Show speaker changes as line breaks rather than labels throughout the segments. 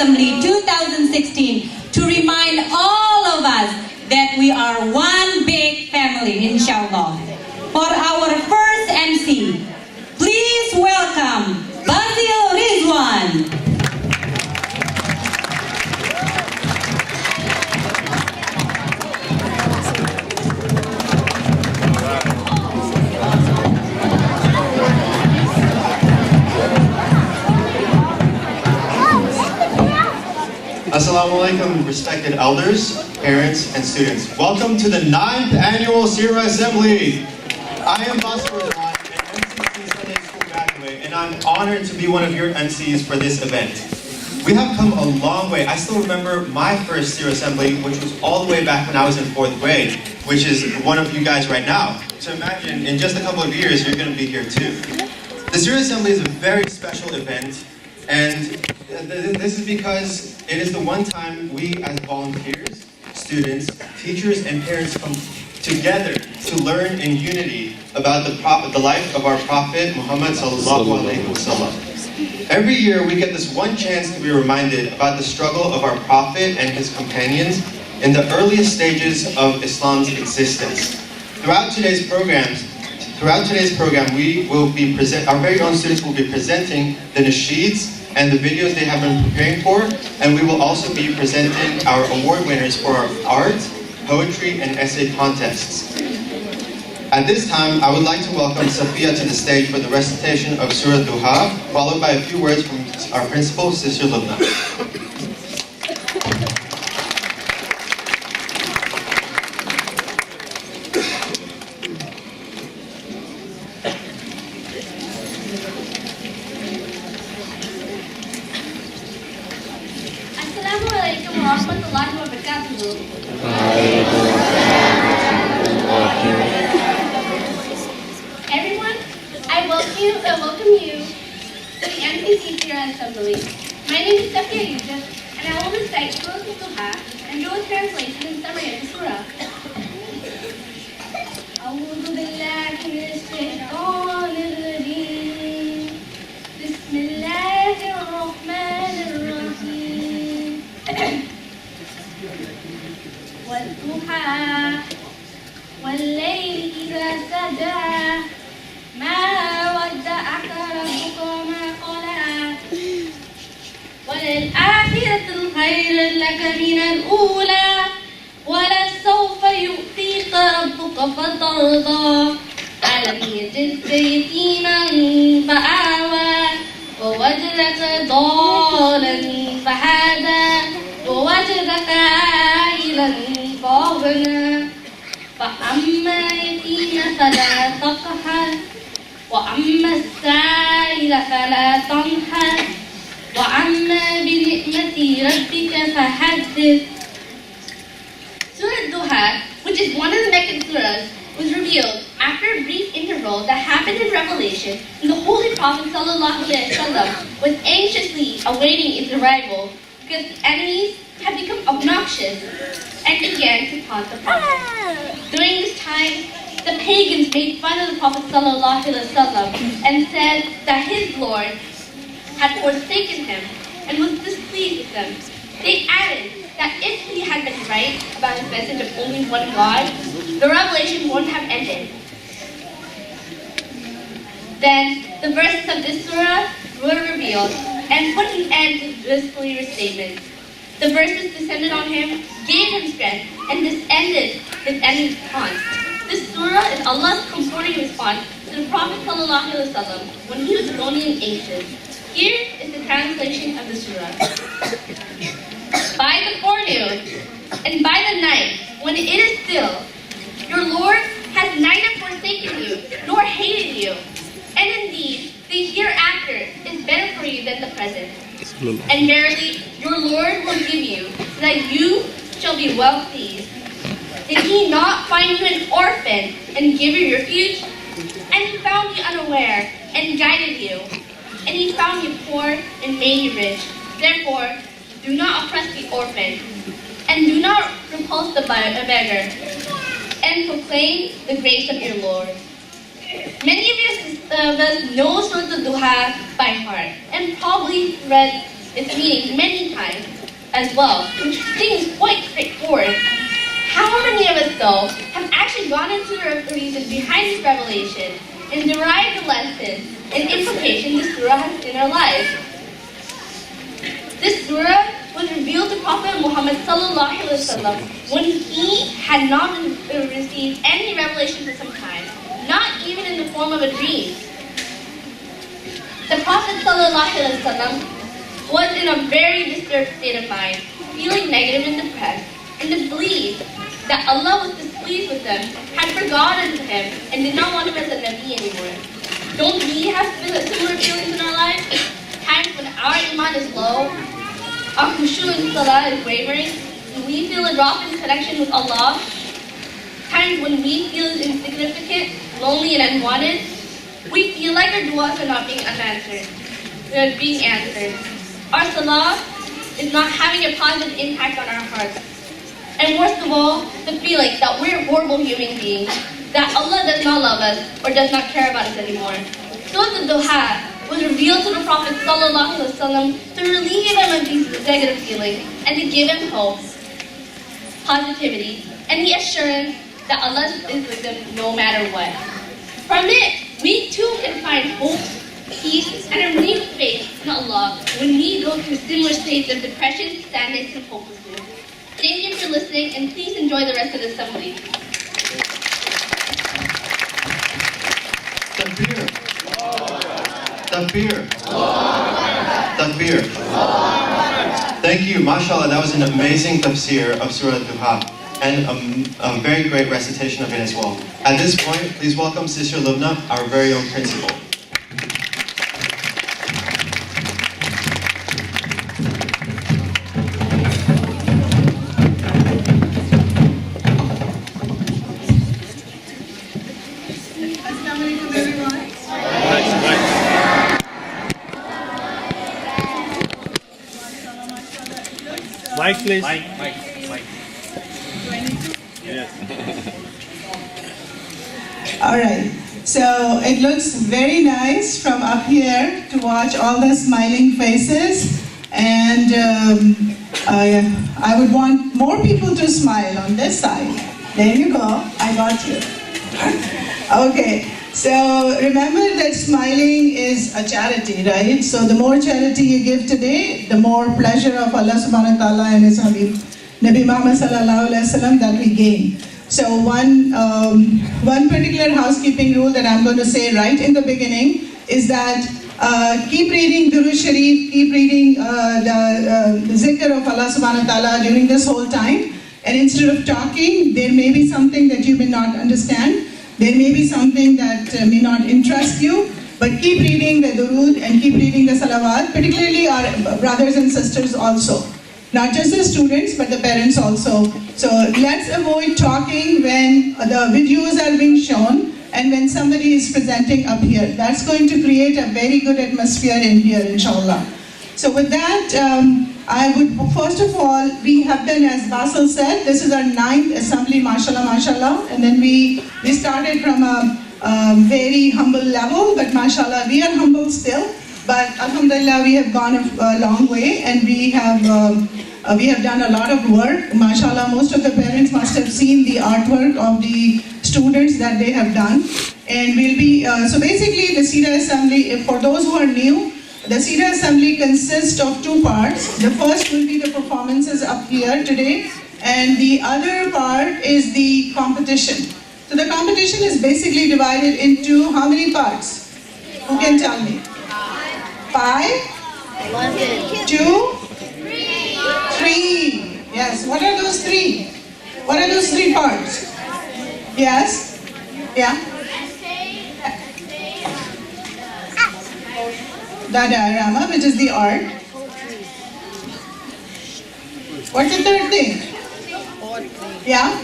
Assembly 2016 to remind all of us that we are one big family, inshallah. For our first MC, please welcome Basil Rizwan.
Assalamu alaikum, respected elders, parents, and students. Welcome to the 9th Annual Seerah Assembly. I am Basil Rizwan, an MCC Sunday School graduate, and I'm honored to be one of your MCs for this event. We have come a long way. I still remember my first Seerah Assembly, which was all the way back when I was in 4th grade, which is one of you guys right now. So imagine, in just a couple of years, you're going to be here too. The Seerah Assembly is a very special event, and this is because it is the one time we as volunteers, students, teachers, and parents come together to learn in unity about the life of our Prophet Muhammad sallallahu alaihi wasallam. Every year we get this one chance to be reminded about the struggle of our Prophet and his companions in the earliest stages of Islam's existence. Throughout today's program, we will be our very own students will be presenting the Nasheeds and the videos they have been preparing for, and we will also be presenting our award winners for our art, poetry, and essay contests. At this time, I would like to welcome Safiya to the stage for the recitation of Surah Duha, followed by a few words from our principal, Sister Lubna.
warahmatullahi wabarakatuh. Everyone, I welcome you to the MCC Sunday Assembly. My name is Seerah, and I will recite Surah Al-Duha and do a translation and summary of the surah. أعوذ بالله من الشيطان الرجيم. بسم الله الرحمن الرحيم. والضحى والليل إذا سجى ما ودعك ربك وما قلى وللآخرة خير لك من الأولى ولسوف يؤتيك ربك فترضى ألم يجدك يتيما فآوى ووجدك ضالا فهدى ووجدك عائلا فأغنى فأما اليتيم فلا تقهر وأما السائل فلا تنهر وأما بنعمة ربك فحدث. Surah Al-Duha, which is one of the Meccan surahs, was revealed after a brief interval that happened in Revelation, and the Holy Prophet ﷺ was anxiously awaiting its arrival because the enemies had become obnoxious and began to taunt the Prophet. During this time, the pagans made fun of the Prophet ﷺ and said that his Lord had forsaken him and was displeased with them. They added that if he had been right about his message of only one God, the revelation wouldn't have ended. Then the verses of this surah were revealed and put an end to disbeliever statements. The verses descended on him, gave him strength, and this ended his enemy's taunts. This surah is Allah's comforting response to the Prophet ﷺ when he was lonely and anxious. Here is the translation of the surah. By the forenoon and by the night, when it is still, your Lord has neither forsaken you nor hated you. And indeed, the hereafter is better for you than the present. And verily, your Lord will give you, so that you shall be well pleased. Did he not find you an orphan and give you refuge? And he found you unaware and guided you. And he found you poor and made you rich. Therefore, do not oppress the orphan, and do not repulse the beggar, and proclaim the grace of your Lord. Many of us know Surah Al-Duha by heart, and probably read its meaning many times as well, which seems quite straightforward. How many of us, though, have actually gone into the reasons behind this revelation and derived the lessons and implications this surah has in our lives? This surah was revealed to Prophet Muhammad ﷺ when he had not received any revelation for some time, not even in the form of a dream. The Prophet ﷺ was in a very disturbed state of mind, feeling negative and depressed, and the belief that Allah was displeased with him had forgotten him and did not want him as a Nabi anymore. Don't we have similar feelings in our lives? Times when our iman is low, our khushu in salah is wavering, and we feel a drop in connection with Allah. Times when we feel insignificant, lonely, and unwanted. We feel like our du'as are not being answered. Our salah is not having a positive impact on our hearts. And worst of all, the feeling that we're horrible human beings, that Allah does not love us or does not care about us anymore. Surah Al-Duha was revealed to the Prophet ﷺ to relieve him of these negative feelings and to give him hope, positivity, and the assurance that Allah is with him no matter what. From it, we too can find hope, peace, and a renewed faith in Allah when we go through similar states of depression, sadness, and hopelessness. Thank you for listening, and please enjoy the rest of the assembly.
Takbir. Takbir. Takbir. Thank you, mashallah. That was an amazing tafsir of Surah Al-Duha and a very great recitation of it as well. At this point, please welcome Sister Lubna, our very own principal.
Mike, please. Mike. Yes.
All right. So it looks very nice from up here to watch all the smiling faces, and I would want more people to smile on this side. There you go. I got you. Okay. So remember that smiling is a charity, right? So the more charity you give today, the more pleasure of Allah subhanahu wa ta'ala and His Habib Nabi Muhammad sallallahu alaihi wasallam that we gain. So one particular housekeeping rule that I'm going to say right in the beginning is that keep reading Durood Sharif, keep reading the zikr of Allah subhanahu wa ta'ala during this whole time. And instead of talking, there may be something that you may not understand. There may be something that may not interest you, but keep reading the Durood and keep reading the Salawat, particularly our brothers and sisters also. Not just the students, but the parents also. So let's avoid talking when the videos are being shown and when somebody is presenting up here. That's going to create a very good atmosphere in here, inshallah. So with that, I would, first of all, we have been, as Basil said, this is our 9th assembly, mashallah, mashallah. And then we started from a very humble level, but mashallah, we are humble still. But alhamdulillah, we have gone a long way, and we have done a lot of work. Mashallah, most of the parents must have seen the artwork of the students that they have done. And we'll be, so basically the Seerah Assembly, for those who are new, the Seerah Assembly consists of 2 parts. The first will be the performances up here today, and the other part is the competition. So the competition is basically divided into how many parts? Who can tell me? 5, 2, 3. Yes, what are those 3? What are those 3 parts? Yes? Yeah? The diorama, which is the art. What's the third thing? Yeah?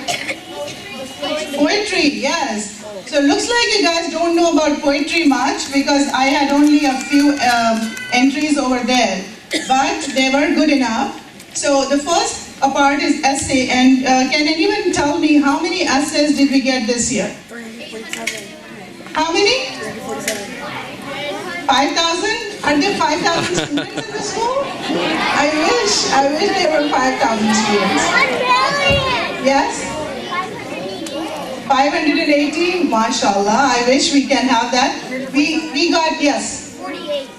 Poetry, yes. So it looks like you guys don't know about poetry much because I had only a few entries over there, but they were good enough. So the first part is essay, and can anyone tell me how many essays did we get this year? How many? 5,000? Are there 5,000 students in the school? I wish there were 5,000 students. Yes? 580, mashallah, I wish we can have that. We got, yes?
48.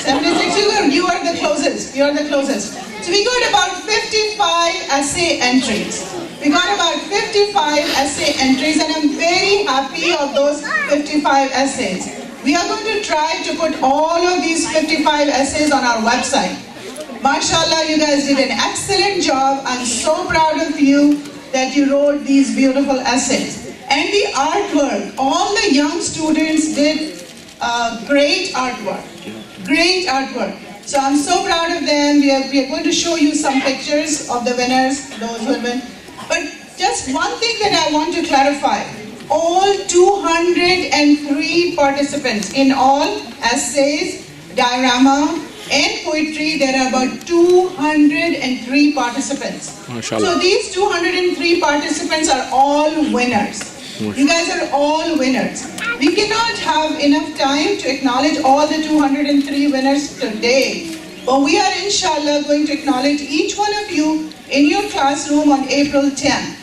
76, you are the closest, you are the closest. So we got about 55 essay entries. We got about 55 essay entries, and I'm very happy of those 55 essays. We are going to try to put all of these 55 essays on our website. Mashallah, you guys did an excellent job. I'm so proud of you that you wrote these beautiful essays. And the artwork, all the young students did great artwork. Great artwork. So I'm so proud of them. We are going to show you some pictures of the winners, those women. But just one thing that I want to clarify. All 203 participants in all essays, diorama, and poetry, there are about 203 participants.
MashaAllah.
So these 203 participants are all winners. You guys are all winners. We cannot have enough time to acknowledge all the 203 winners today. But we are inshallah going to acknowledge each one of you in your classroom on April 10th.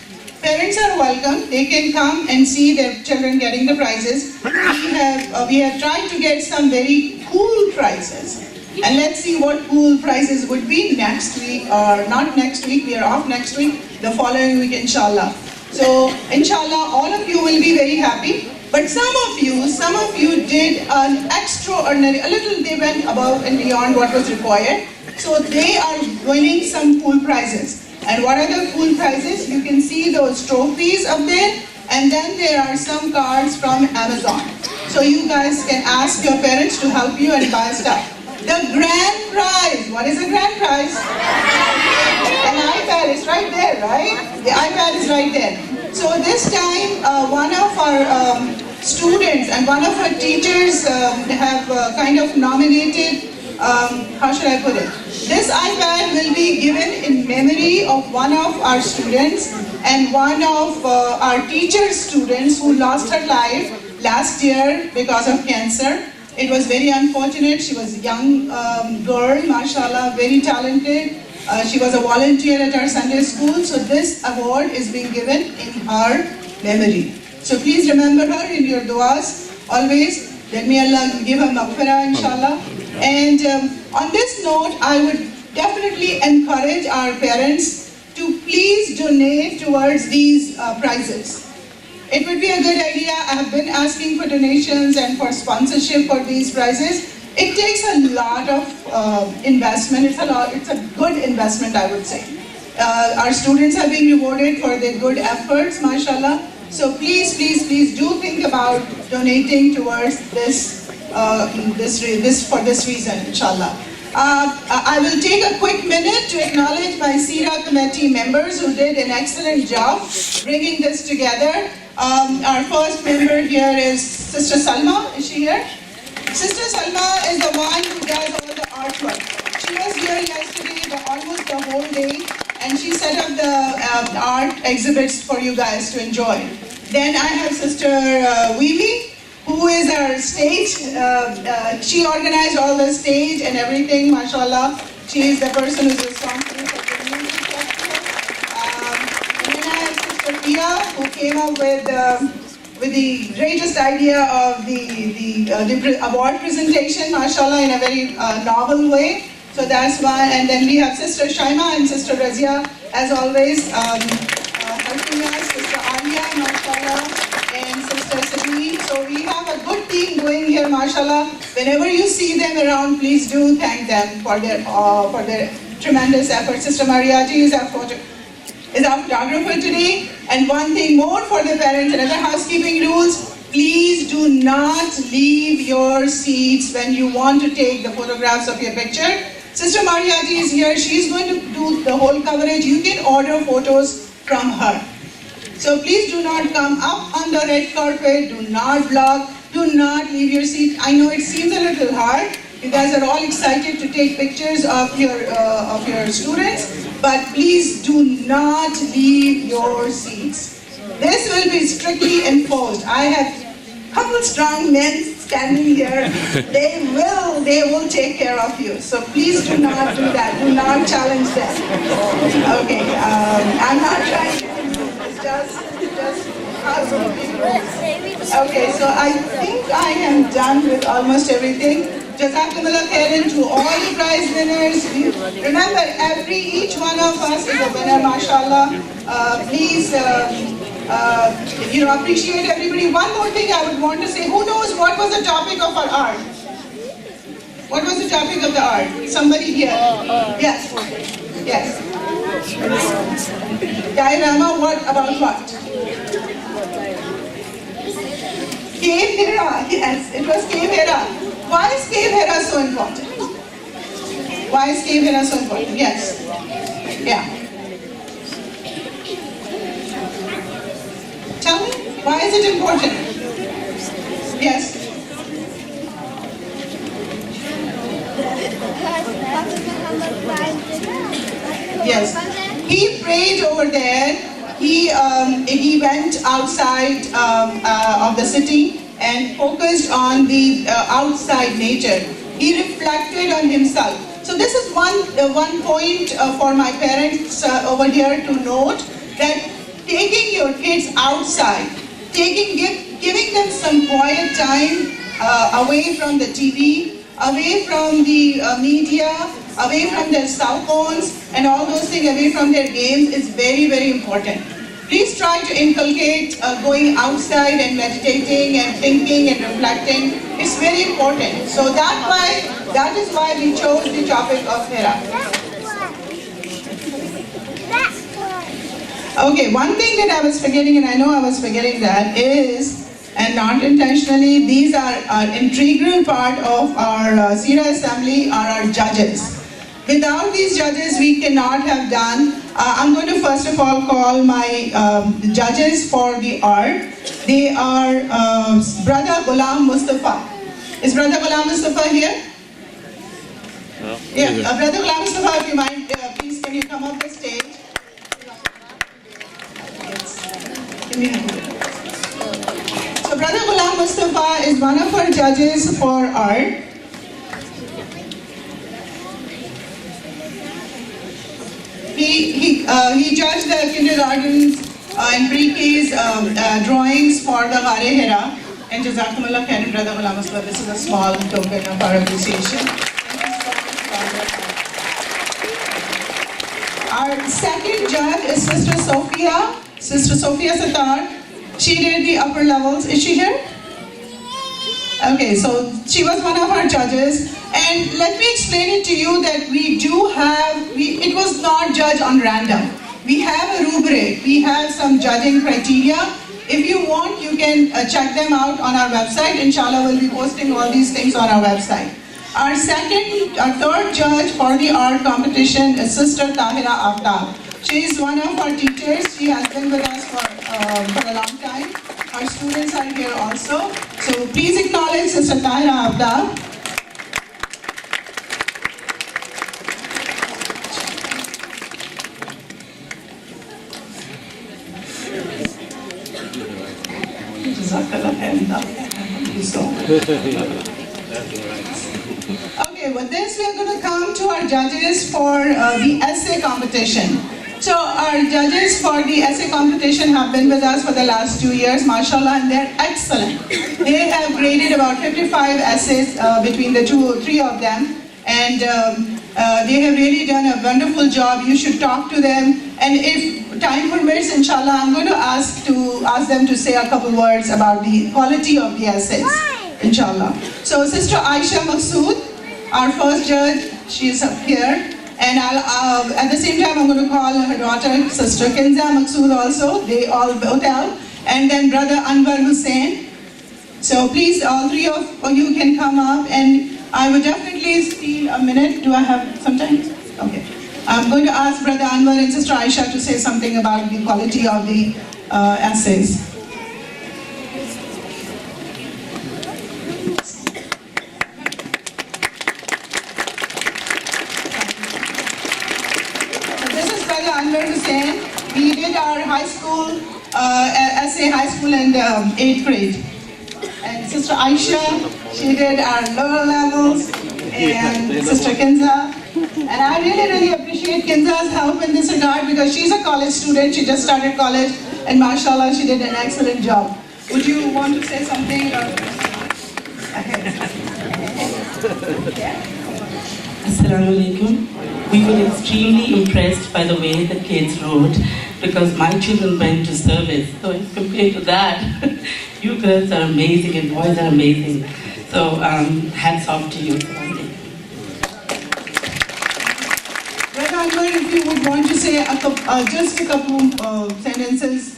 Parents are welcome. They can come and see their children getting the prizes. We have tried to get some very cool prizes. And let's see what cool prizes would be next week, or not next week, we are off next week, the following week, inshallah. So, inshallah, all of you will be very happy. But some of you did an extraordinary, they went above and beyond what was required. So they are winning some cool prizes. And what are the cool prizes? You can see those trophies up there. And then there are some cards from Amazon. So you guys can ask your parents to help you and buy stuff. The grand prize. What is the grand prize? An iPad is right there, right? The iPad is right there. So this time, one of our students and one of our teachers have kind of nominated how should I put it? This iPad will be given in memory of one of our students and one of our teacher's students who lost her life last year because of cancer. It was very unfortunate. She was a young girl, mashallah, very talented. She was a volunteer at our Sunday school, so this award is being given in her memory. So please remember her in your du'as always. Let me Allah give her maghfirah, inshallah. And on this note, I would definitely encourage our parents to please donate towards these prizes. It would be a good idea. I have been asking for donations and for sponsorship for these prizes. It takes a lot of investment. It's a good investment, I would say. Our students are being rewarded for their good efforts, mashallah. So please, please, please do think about donating towards this, for this reason, inshallah. I will take a quick minute to acknowledge my Seerah committee members who did an excellent job bringing this together. Our first member here is Sister Salma. Is she here? Sister Salma is the one who does all the artwork. She was here yesterday, almost the whole day, and she set up the art exhibits for you guys to enjoy. Then I have Sister Weemi, who is our stage. She organized all the stage and everything, mashallah. She is the person who is responsible for the music festival. And then I have Sister Hira, who came up with the greatest idea of the award presentation, mashallah, in a very novel way. So that's why. And then we have Sister Shaima and Sister Razia, as always, helping us. Sister Alia, mashallah, and Sister Sabine. So we have a good team going here, mashallah. Whenever you see them around, please do thank them for their tremendous effort. Sister Mariaji is our photographer today. And one thing more for the parents, another housekeeping rules, please do not leave your seats when you want to take the photographs of your picture. Sister Mariaji is here. She's going to do the whole coverage. You can order photos from her. So please do not come up on the red carpet. Do not block. Do not leave your seat. I know it seems a little hard. You guys are all excited to take pictures of your students, but please do not leave your seats. This will be strictly enforced. I have a couple strong men standing here. They will take care of you. So please do not do that. Do not challenge them. Okay, I'm not trying to just okay, so I think I am done with almost everything. Jazakumullah khairan to all the prize winners. Remember, each one of us is a winner, mashallah. Please, appreciate everybody. One more thing I would want to say. Who knows what was the topic of our art? What was the topic of the art? Somebody here? Yes. Yes. Diorama, what about what? Cave Hira, yes, it was Cave Hira. Why is Cave Hira so important? Why is Cave Hira so important? Yes. Yeah. Tell me, why is it important? Yes. Yes. He prayed over there. He went outside of the city and focused on the outside nature. He reflected on himself. So this is one point for my parents over here to note, that taking your kids outside, giving them some quiet time away from the TV, away from the media, away from their cell phones and all those things, away from their games is very, very important. Please try to inculcate going outside and meditating and thinking and reflecting. It's very important. So that is why we chose the topic of Hira. Okay, one thing that I was forgetting, and I know I was forgetting that, is, and not intentionally, these are an integral part of our Seerah assembly, are our judges. Without these judges, we cannot have done. I'm going to first of all call my judges for the art. They are Brother Ghulam Mustafa. Is Brother Ghulam Mustafa here? Yeah, Brother Ghulam Mustafa, if you mind, please can you come up the stage? Give me a hand. So Brother Ghulam Mustafa is one of our judges for art. He judged the kindergartens and pre-K's drawings for the Cave Hira. And Jazakumullah Khair, Brother Ghulam Mustafa. This is a small token of our appreciation. Our second judge is Sister Sophia Satar. She did the upper levels. Is she here? Okay, so she was one of our judges. And let me explain it to you that we do have, it was not judged on random. We have a rubric, we have some judging criteria. If you want, you can check them out on our website. Inshallah, we'll be posting all these things on our website. Our third judge for the art competition is Sister Tahira Aftab. She is one of our teachers. She has been with us for a long time. Our students are here also. So please acknowledge Sister Tahira Aftab. Okay, with this we are going to come to our judges for the essay competition. So our judges for the essay competition have been with us for the last 2 years, mashallah, and they're excellent. They have graded about 55 essays between the three of them, and they have really done a wonderful job. You should talk to them, and if time permits, inshallah, I'm going to ask them to say a couple words about the quality of the essays, inshallah. So Sister Aisha Masood, our first judge, she is up here. And I'll, at the same time, I'm going to call her daughter, Sister Kinza Masood also. They all both help. And then Brother Anwar Hussain. So please, all three of you can come up. And I would definitely steal a minute. Do I have some time? Okay. I'm going to ask Brother Anwar and Sister Aisha to say something about the quality of the essays. We did our high school, essay high school and 8th grade. And Sister Aisha, she did our lower levels, and Sister Kinza. And I really appreciate Kinza's help in this regard because she's a college student, she just started college, and mashallah, she did an excellent job. Would you want to say something?
Assalamu alaikum. We were extremely impressed by the way the kids wrote because my children went to service. So as compared to that, you girls are amazing and boys are amazing. So hats off to you.
Brother Anwar, if you would want to say just a couple sentences.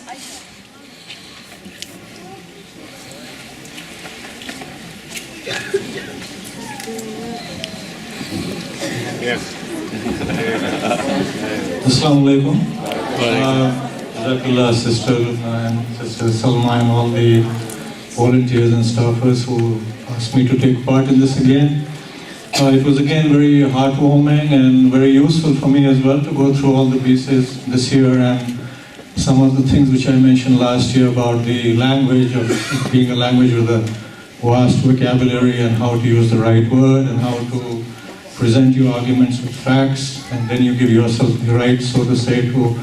Assalamu alaikum. Jazakallah, Sister and Sister Salma and all the volunteers and staffers who asked me to take part in this again. It was again very heartwarming and very useful for me as well to go through all the pieces this year and some of the things which I mentioned last year about the language of it being a language with a vast vocabulary and how to use the right word and how to present your arguments with facts, and then you give yourself the right, so to say, to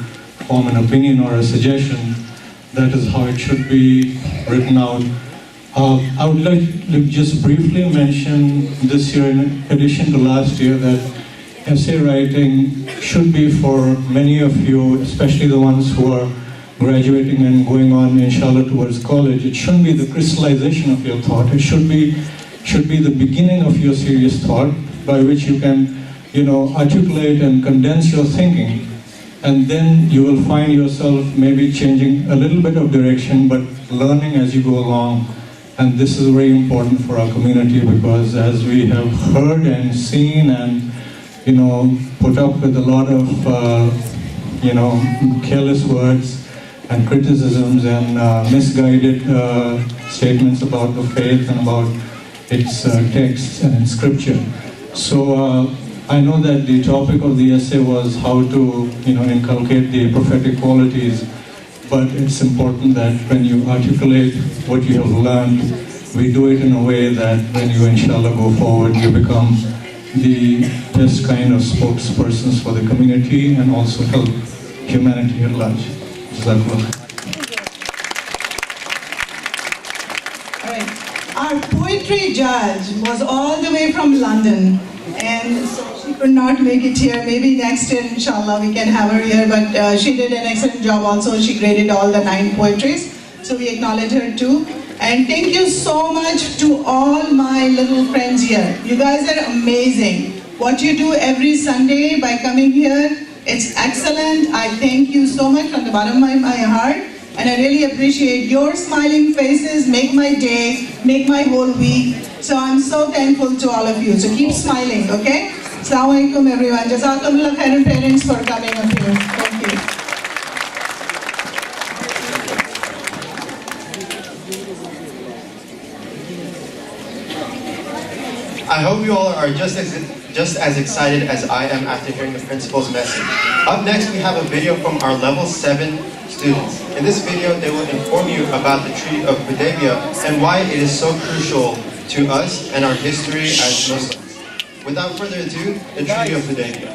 form an opinion or a suggestion. That is how it should be written out. I would like to just briefly mention this year, in addition to last year, that essay writing should be for many of you, especially the ones who are graduating and going on, inshallah, towards college. It shouldn't be the crystallization of your thought. It should be the beginning of your serious thought, by which you can, articulate and condense your thinking. And then you will find yourself maybe changing a little bit of direction, but learning as you go along. And this is very important for our community because as we have heard and seen and, put up with a lot of, careless words and criticisms and misguided statements about the faith and about its texts and scripture. So I know that the topic of the essay was how to, inculcate the prophetic qualities, but it's important that when you articulate what you have learned, we do it in a way that when you inshallah go forward, you become the best kind of spokespersons for the community and also help humanity at large. Jazakallah.
Our poetry judge was all the way from London, and so she could not make it here. Maybe next year, inshallah, we can have her here, but she did an excellent job also. She graded all the 9 poetries, so we acknowledge her too. And thank you so much to all my little friends here. You guys are amazing. What you do every Sunday by coming here, it's excellent. I thank you so much from the bottom of my heart. And I really appreciate your smiling faces, make my day, make my whole week. So I'm so thankful to all of you. So keep smiling, okay? Assalamu alaikum everyone. Jazakumullah khairan parents for coming up here. Thank you.
I hope you all are just as excited as I am after hearing the principal's message. Up next, we have a video from our level 7 students. In this video, they will inform you about the Treaty of Hudaybiyah and why it is so crucial to us and our history as Muslims. Without further ado, the Treaty of Hudaybiyah.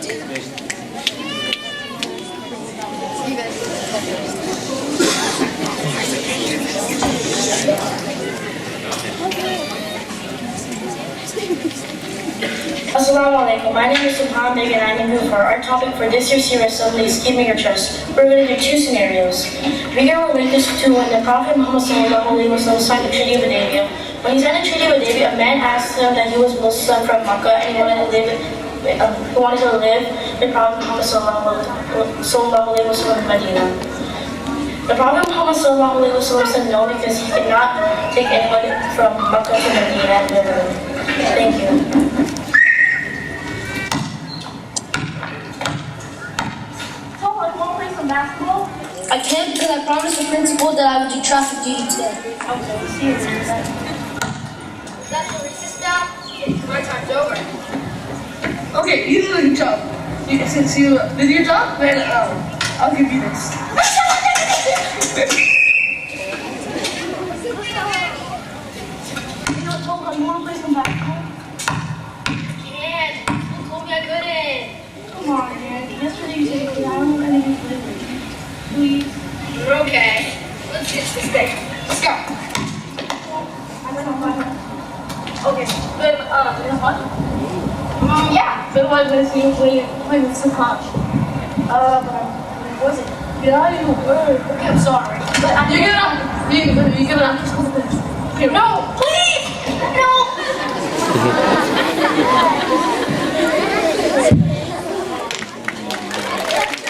Assalamu alaikum. My name is Subhan Beg and I'm in Newport. Our topic for this year's Seerah Sunday is keeping your trust. We're going to do 2 scenarios. We can relate this to when the Prophet Muhammad signed the Treaty of Hudaybiyah. When he signed the Treaty of Hudaybiyah, a man asked him that he was Muslim from Makkah and he wanted to live with Prophet Muhammad in Medina. The Prophet Muhammad said no because he could not take anyone from Makkah to Medina and live with him. Thank you.
Basketball? I can't because I promised the principal that I would do traffic duty today.
Okay, see you then.
That's the recess now? My time's over.
Okay, you did a good job. Since you did your job, then I'll give you this.
You know, Tola, you want to play some basketball? I can't. You told me I couldn't. Come on, man. Yesterday you said you could. I don't want anything to do. Please. You're okay. Let's get this thing. Let's go.
I don't know. Okay, then, you know what?
Yeah.
Then why did you play with some coach? Was it?
Yeah, you were. Okay, I'm sorry. But
You get an after school finish. Here.
No, please! No!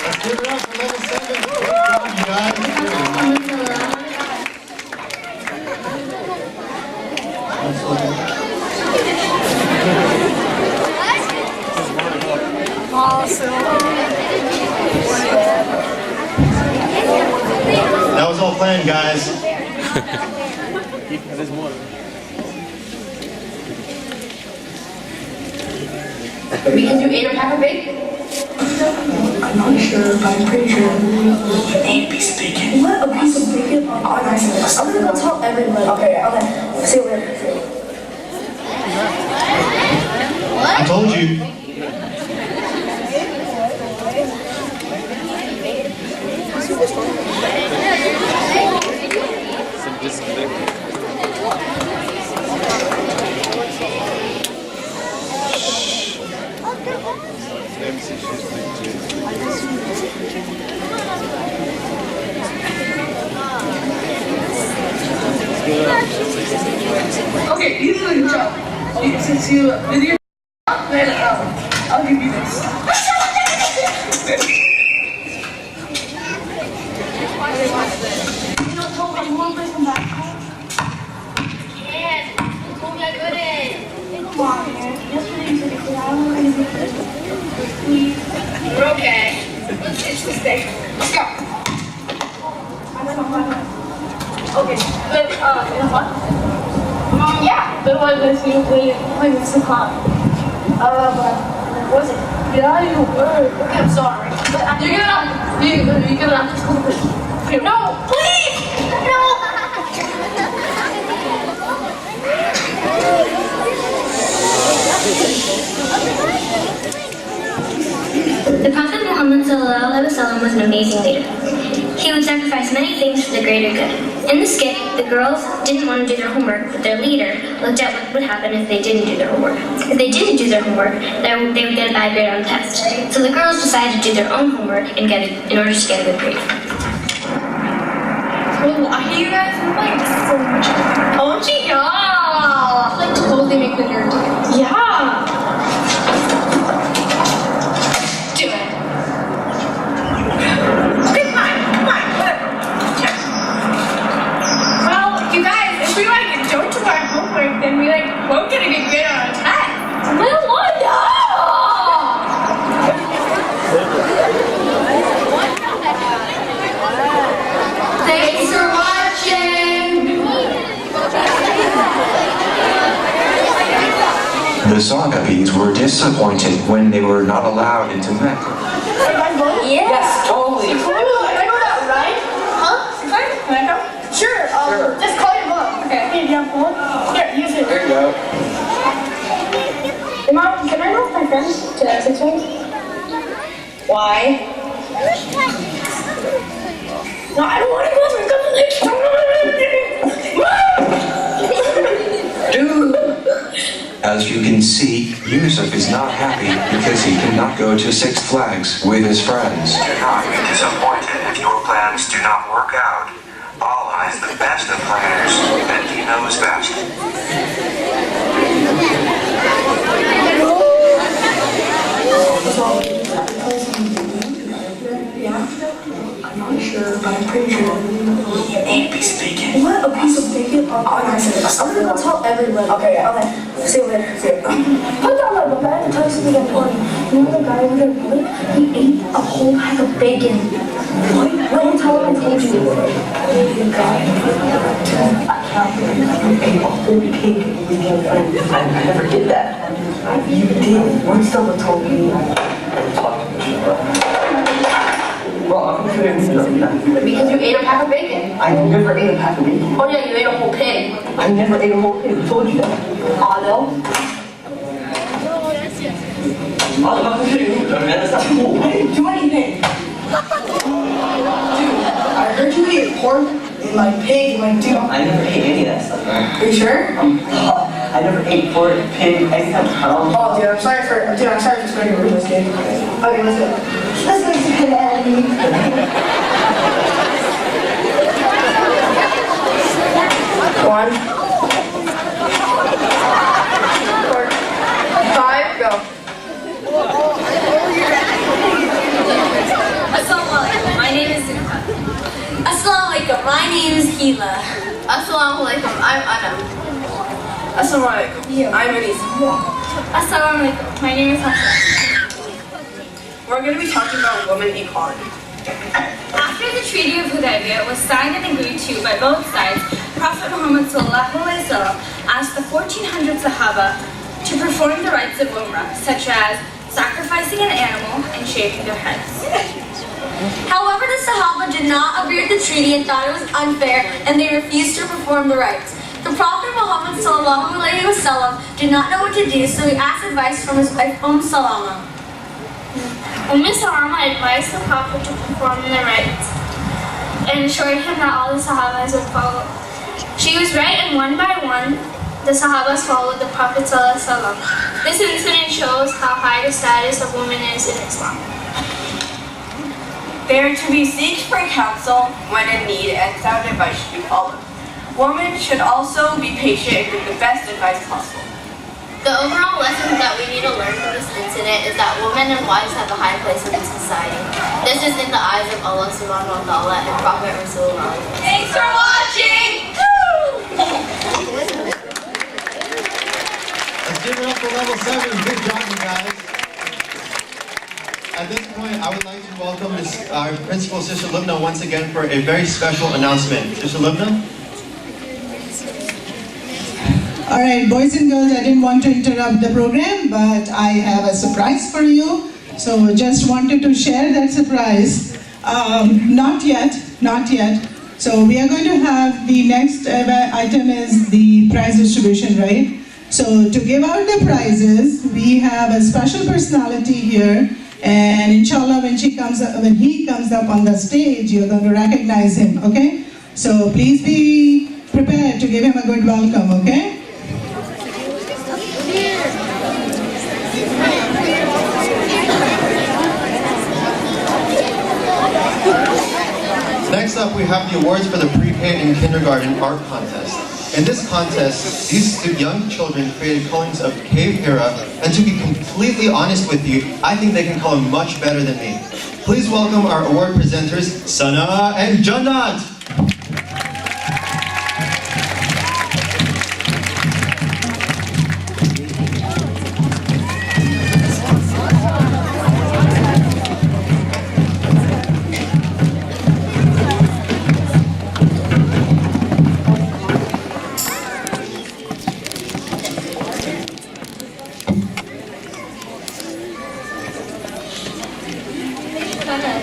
Let's give it up for level 7. Good job, you guys. That was all planned, guys.
We can do 8 or pack of bacon.
I'm not sure, but I'm pretty sure. You need a piece of bacon.
What? A piece of bacon?
Oh, nice.
I'm gonna go tell everybody.
Okay.
See you later.
I told you.
Okay, you did a good job. Since you did your job, then I'll give you this.
You know, Tola, you want to play some basketball? I can't. You told me I couldn't.
Come on, man. Yesterday you said you could. I don't want anything to do. Please.
You're okay. Let's get this thing. Let's go.
I don't know. Okay, then, you know what?
Yeah.
Then why did you play with some coach? Was it?
Yeah, you were.
Okay, I'm sorry. But
You're gonna have to school.
no, please! No!
The Prophet Muhammad ﷺ was an amazing leader. He would sacrifice many things for the greater good. In the skit, the girls didn't want to do their homework, but their leader looked at what would happen if they didn't do their homework. If they didn't do their homework, they would get a bad grade on the test. So the girls decided to do their own homework in order to get a good grade.
Wallahi, you guys are like so much. Oh, yeah! Like totally make the nerd dance.
Yeah!
Do it.
Okay, fine, whatever. Yeah.
Well, you guys, if we like don't do our homework, then we like won't get a good grade on our test.
Well, what?
Thanks for watching.
The Sahabis were disappointed when they were not allowed into Mecca.
Yes, totally.
I know that, right?
Huh?
Can I go?
Sure, just call your mom.
Okay.
Hey, do you have a phone? Here, use it.
There you go.
Hey, Mom, can I go with my friends to Six Flags? Why? No, I don't want to go with my
Dude! As you can see, Yusuf is not happy because he cannot go to Six Flags with his friends. Do not be disappointed if your plans do not work out. Allah is the best of planners, and He knows best.
I'm not sure, but I'm pretty sure. You ate a piece of bacon. What? A piece of bacon? I'm gonna go tell everyone. Okay. See you later. See you. Put down my book. I have to tell you something important. You know the guy over there, Blake? He ate a whole pack of bacon. What? Don't tell him I told you. The guy. I can't believe you ate a whole pig with your friends. I never did that. You did. One someone told me. Well, I'm sure you know that.
Because you ate a pack of bacon.
I never ate a pack of bacon.
Oh yeah, you ate a whole pig.
I never ate a whole pig. Who told you that?
Although.
I'm not sure you know, man. That's not cool. I didn't do anything. Dude, I heard you ate pork and like pig and like dude. I never ate any of that stuff. Are you sure? I never ate pork, pig, egg, Oh, dude, I'm sorry for spending a this game. Okay, let's go. Let's go to Daddy. 1, 4, 5, go.
Assalamu alaikum. My name is Seerah. Assalamu alaikum. My name is Hila. Assalamu alaikum. I'm Anam.
Assalamu alaikum. I'm Elise.
Assalamu alaikum. My name is Hassan.
We're going to be talking about women equality.
After the Treaty of Hudaybiyah was signed and agreed to by both sides, Prophet Muhammad ﷺ asked the 1400 Sahaba to perform the rites of Umrah, such as sacrificing an animal and shaving their heads.
However, the Sahaba did not agree with the treaty and thought it was unfair, and they refused to perform the rites. The Prophet Muhammad ﷺ did not know what to do, so he asked advice from his wife Salama.
Salama advised the Prophet to perform the rites and assured him that all the Sahabas would follow. She was right, and one by one, the Sahabas followed the Prophet ﷺ. This incident shows how high the status of women is in Islam.
They are to be seeked for counsel when in need, and sound advice should be followed. Women should also be patient and give the best advice possible.
The overall lesson that we need to learn from this incident is that women and wives have a high place in society. This is in the eyes of Allah subhanahu wa ta'ala and Prophet Rasulullah.
Thanks for watching!
Let's give it up for level 7. Good job, you guys. At this point, I would like to welcome our principal, Sister Lubna, once again for a very special announcement. Sister Lubna?
All right, boys and girls, I didn't want to interrupt the program, but I have a surprise for you. So just wanted to share that surprise. Not yet. So we are going to have the next item is the prize distribution, right? So to give out the prizes, we have a special personality here, and inshallah when he comes up on the stage, you're going to recognize him, okay? So please be prepared to give him a good welcome, okay?
Next up, we have the awards for the pre-K and kindergarten art contest. In this contest, these young children created colorings of Cave Hira, and to be completely honest with you, I think they can color much better than me. Please welcome our award presenters, Sana and Jannat.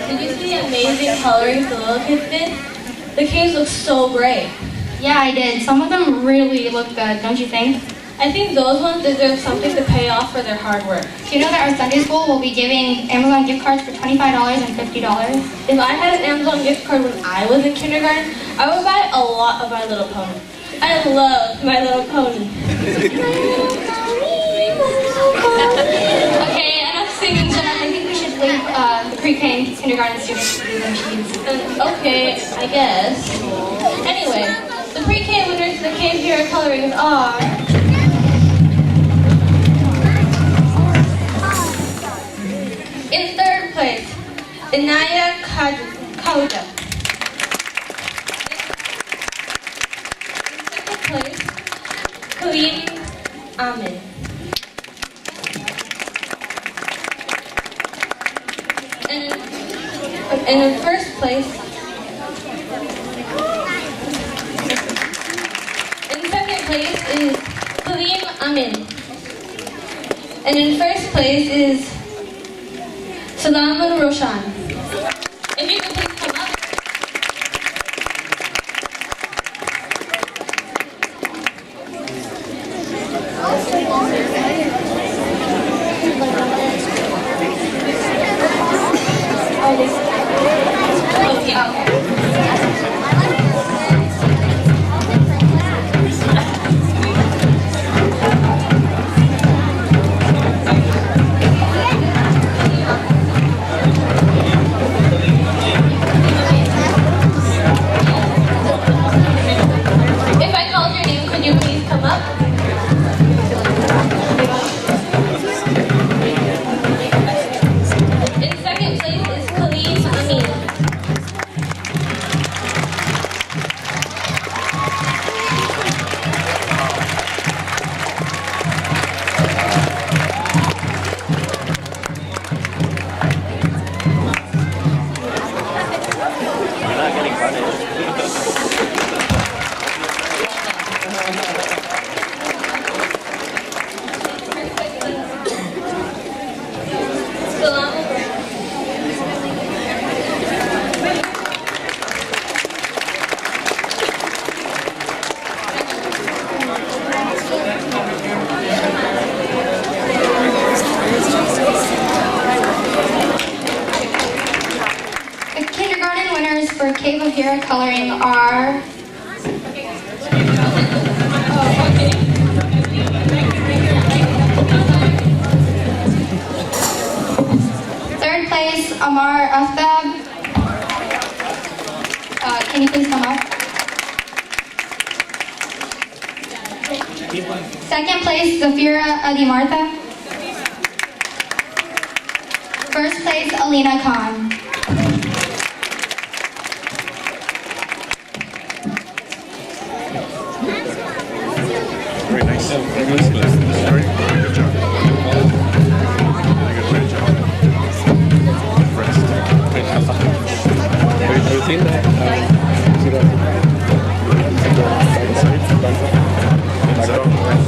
Did you see the amazing colorings the little kids did? The caves look so great.
Yeah, I did. Some of them really look good, don't you think?
I think those ones deserve something to pay off for their hard work.
Do you know that our Sunday school will be giving Amazon gift cards for $25 and $50?
If I had an Amazon gift card when I was in kindergarten, I would buy a lot of My Little Pony. I love My Little Pony.
Okay, enough singing, Jenna. I think we should leave the pre-K and kindergarten students to do their sheets.
Okay, I guess. Anyway, the pre-K winners of the Cave Hira colorings are... In third place, Inaya Kauda. In second place, Kalim Amin. And in first place, in second place is Kalim Amin. And in first place is Salaman Roshan. If you could please come up. If I called your name, could you please come up? In second place is Khalid Amin.
The kindergarten winners for Cave Hira coloring are... Third place, Amar Aftab. Can you please come up? Second place, Zafira Adimartha. First place, Alina Khan.
Very nice. Very good job. Very good job. Impressed. Have you seen that? See that? Side to side.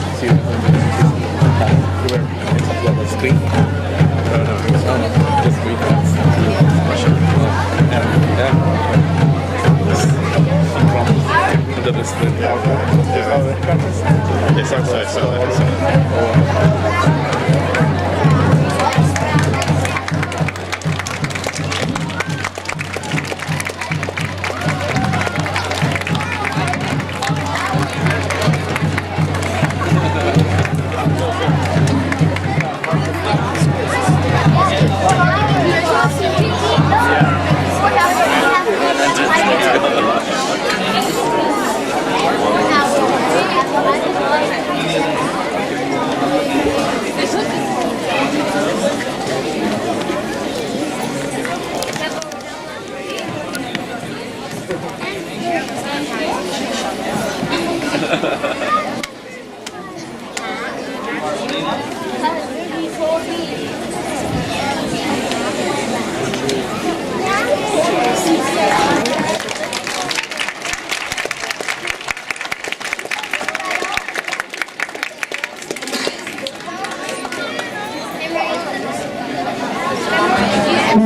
Does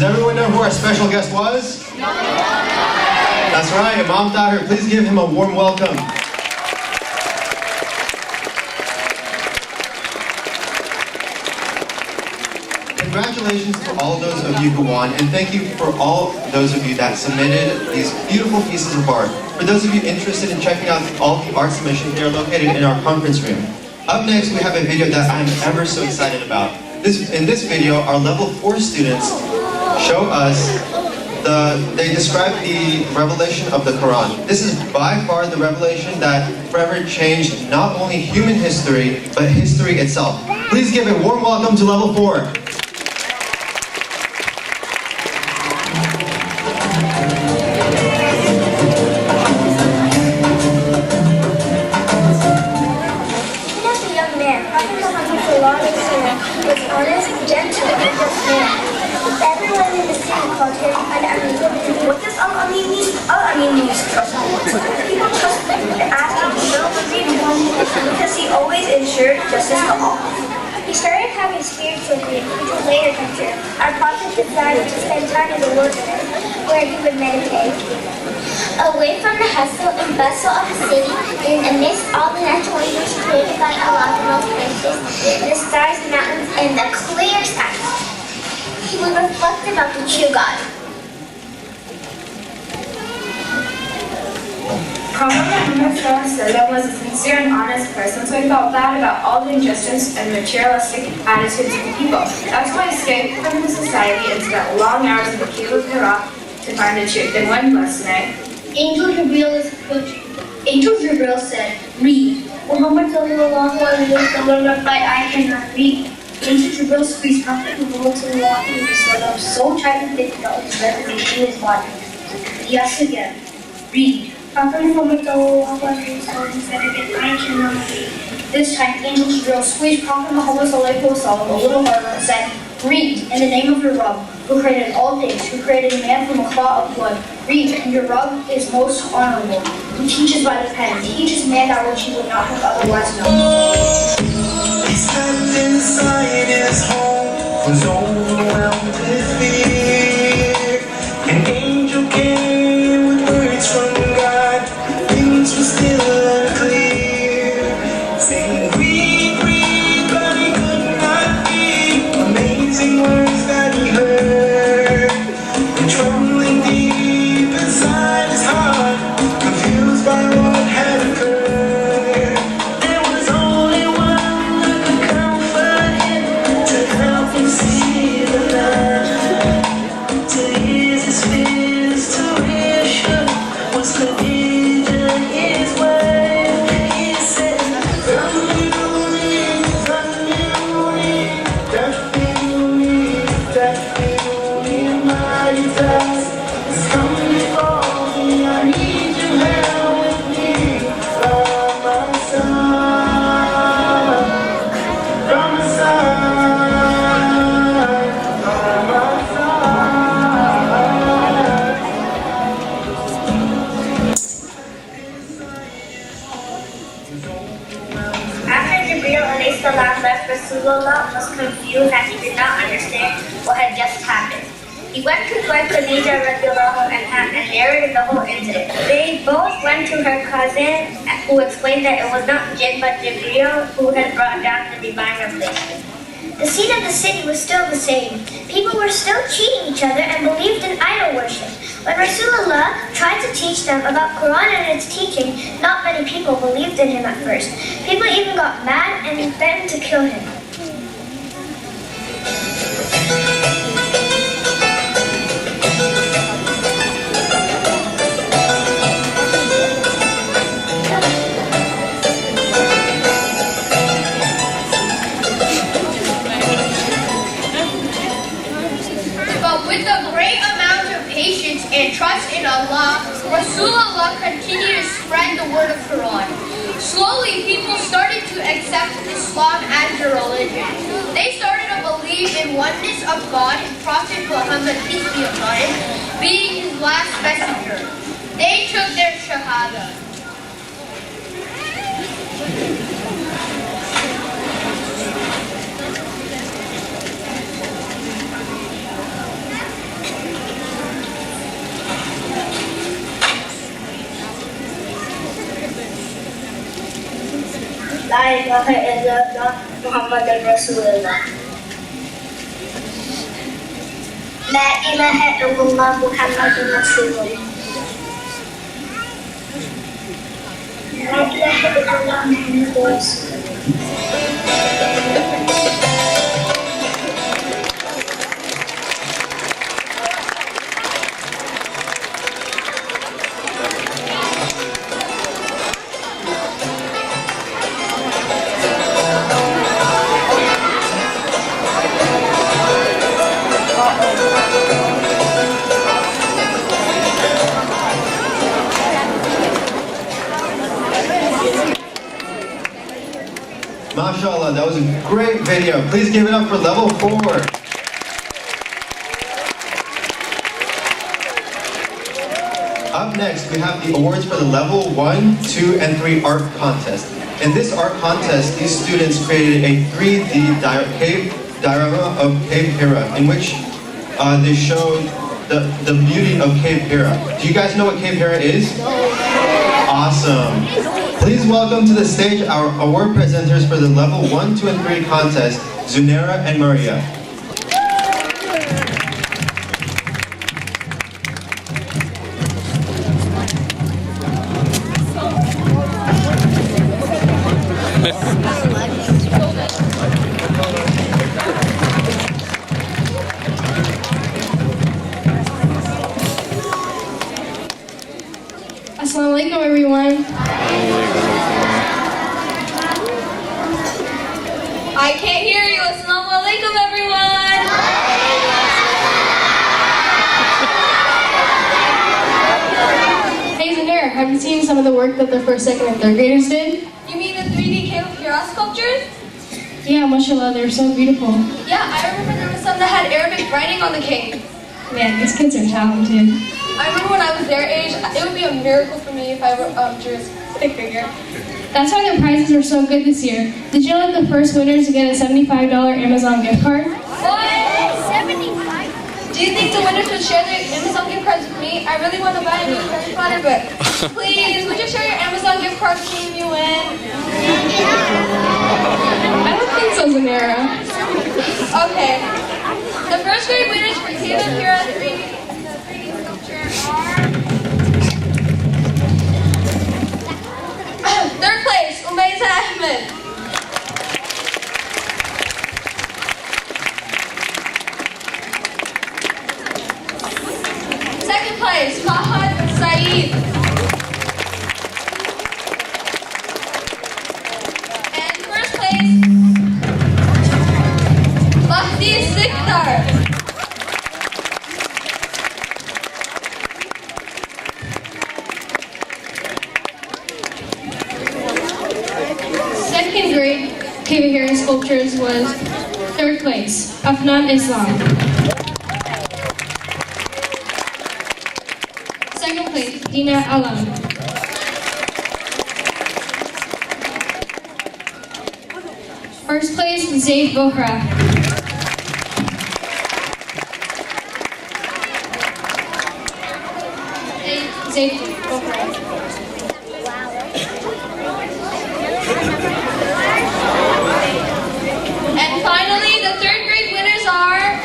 everyone know who our special guest was? That's right, Imam Tahir. Please give him a warm welcome. Congratulations to all those of you who won, and thank you for all those of you that submitted these beautiful pieces of art. For those of you interested in checking out all the art submissions, they are located in our conference room. Up next, we have a video that I'm ever so excited about. In this video, our level 4 students show us they describe the revelation of the Quran. This is by far the revelation that forever changed not only human history, but history itself. Please give a warm welcome to level 4.
Was honest, gentle, and just man. Everyone in the city called him Al-Amin. What does Al-Amin mean? Al-Amin means trustworthy. People trust him and asked him to show the freedom because he always ensured justice to all. He started having spiritual dreams, which would later come true. Our prophet decided to spend time in the wilderness, where he would meditate. Away from the hustle and bustle of the city, and amidst all the natural wonders created by Allah, the most gracious, the stars, the mountains, and the clear sky, he would reflect about the true God.
Prophet Muhammad was a sincere and honest person, so he felt bad about all the injustice and materialistic attitudes of the people. That's why he escaped from the society and spent long hours in the Cave Hira to find the truth. And one blessed night,
Angel Jibril said, read. Muhammad sallallahu alaihi wasallam replied, I cannot read. Angel Jibril squeezed Prophet Muhammad sallallahu alaihi wasallam so tightly that he felt his breath in his body. Yes again, read. Prophet Muhammad sallallahu alaihi wasallam said again, I cannot read. This time, Angel Jibril squeezed Prophet Muhammad sallallahu alaihi wasallam a little harder and said, read, in the name of your Rabb, who created all things, who created man from a clot of blood. Read, and your Rabb is most honorable, who teaches by the pen, teaches man that which he would not have otherwise known.
He slept inside his home, was overwhelmed with fear. An angel came with words from God, things were still unclear. Saying, read, read, but he could not read. Amazing words that he heard, and trembling deep inside his heart, confused by what had occurred. There was only one that could comfort him, to help him see the light, to ease his fears, to reassure what's Khadija, his wife. He said,
left, Rasulullah was confused and he did not understand what had just happened. He went to his wife Khadija radiallahu anha and narrated the whole incident. They both went to her cousin, who explained that it was not Jinn but Jibreel who had brought down the divine revelation. The scene of the city was still the same. People were still cheating each other and believed in idol worship. When Rasulullah tried to teach them about Quran and its teaching, not many people believed in him at first. People even got mad and threatened to kill him.
But with a great amount of patience,
and trust in Allah, Rasulullah continued to spread the word of Quran. Slowly, people started to accept Islam as their religion. They started to believe in oneness of God and Prophet Muhammad, peace be upon him, being his last messenger. They took their shahada.
La ilaha illallah Muhammadur Rasulullah. La ilaha illallah Muhammadur Rasulullah. La ilaha illallah Muhammadur Rasulullah.
MashaAllah, that was a great video. Please give it up for level 4. Up next, we have the awards for the level 1, 2, and 3 art contest. In this art contest, these students created a 3D cave diorama of Cave Hira, in which they showed the beauty of Cave Hira. Do you guys know what Cave Hira is? Awesome. Please welcome to the stage our award presenters for the level 1, 2, and 3 contest, Zunera and Maria.
Assalamu alaikum, everyone.
I can't hear you. Assalamu alaikum, everyone.
Hey, Zanera, have you seen some of the work that the first, second, and third graders did?
You mean the 3D Cave Hira sculptures?
Yeah, mashallah, they're so beautiful.
Yeah, I remember there was some that had Arabic writing on the cave.
Man, these kids are talented.
I remember when I was their age, it would be a miracle for me if I were drew a stick figure.
That's why their prizes are so good this year. Did you know that the first winners get a $75 Amazon gift card?
What? 75? Do you think the winners would share their Amazon gift cards with me? I really want to buy a new Harry Potter book. Please, would you share your Amazon gift card with me if you win?
I don't think so, Zanera.
Okay. The first grade winners for Cave Hira 3D sculpture are... Third place, Umayza Ahmed. Second place, Fahad Saeed. And first place, Mahdi Sikdar.
Second grade Cave Hira sculptures was third place, Afnan Islam. Second place, Dina Alam. First place, Zaid Bohra. Zaid Bohra.
And finally, the third grade winners are...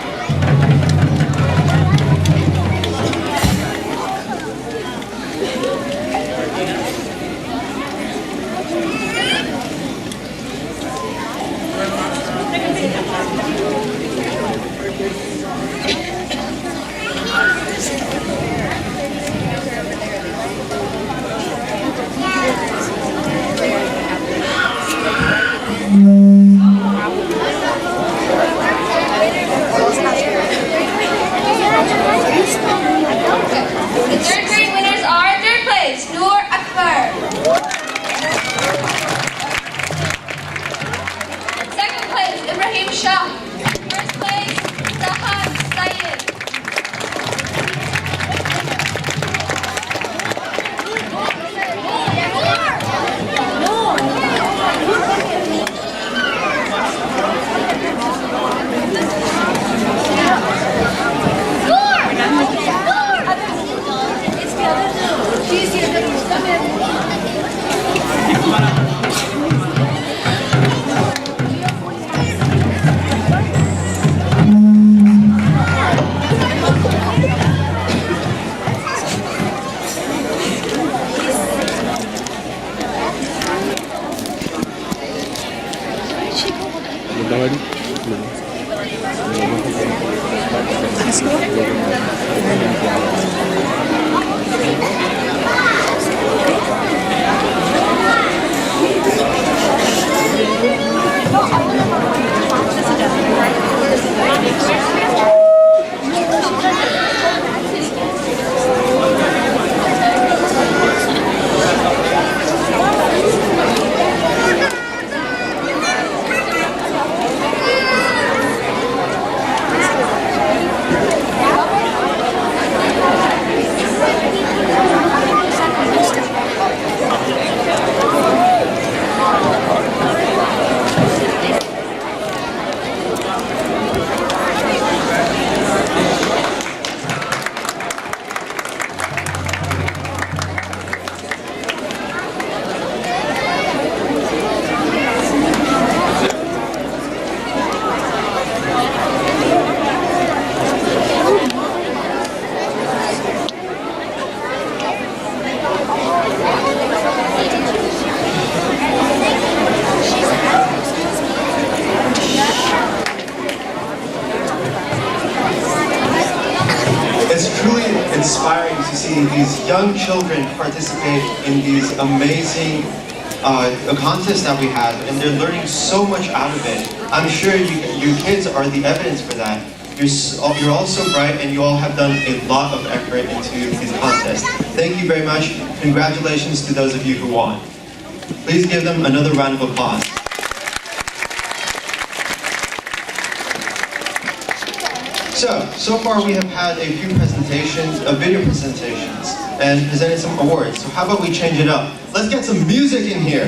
inspiring to see these young children participate in these amazing contests that we have, and they're learning so much out of it. I'm sure you kids are the evidence for that. You're all so bright, and you all have done a lot of effort into these contests. Thank you very much. Congratulations to those of you who won. Please give them another round of applause. So far we have had a few presentations, video presentations, and presented some awards. So how about we change it up? Let's get some music in here.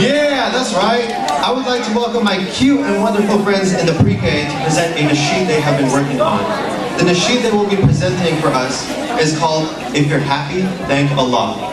Yeah, that's right. I would like to welcome my cute and wonderful friends in the pre-K to present a nasheed they have been working on. The nasheed they will be presenting for us is called If You're Happy, Thank Allah.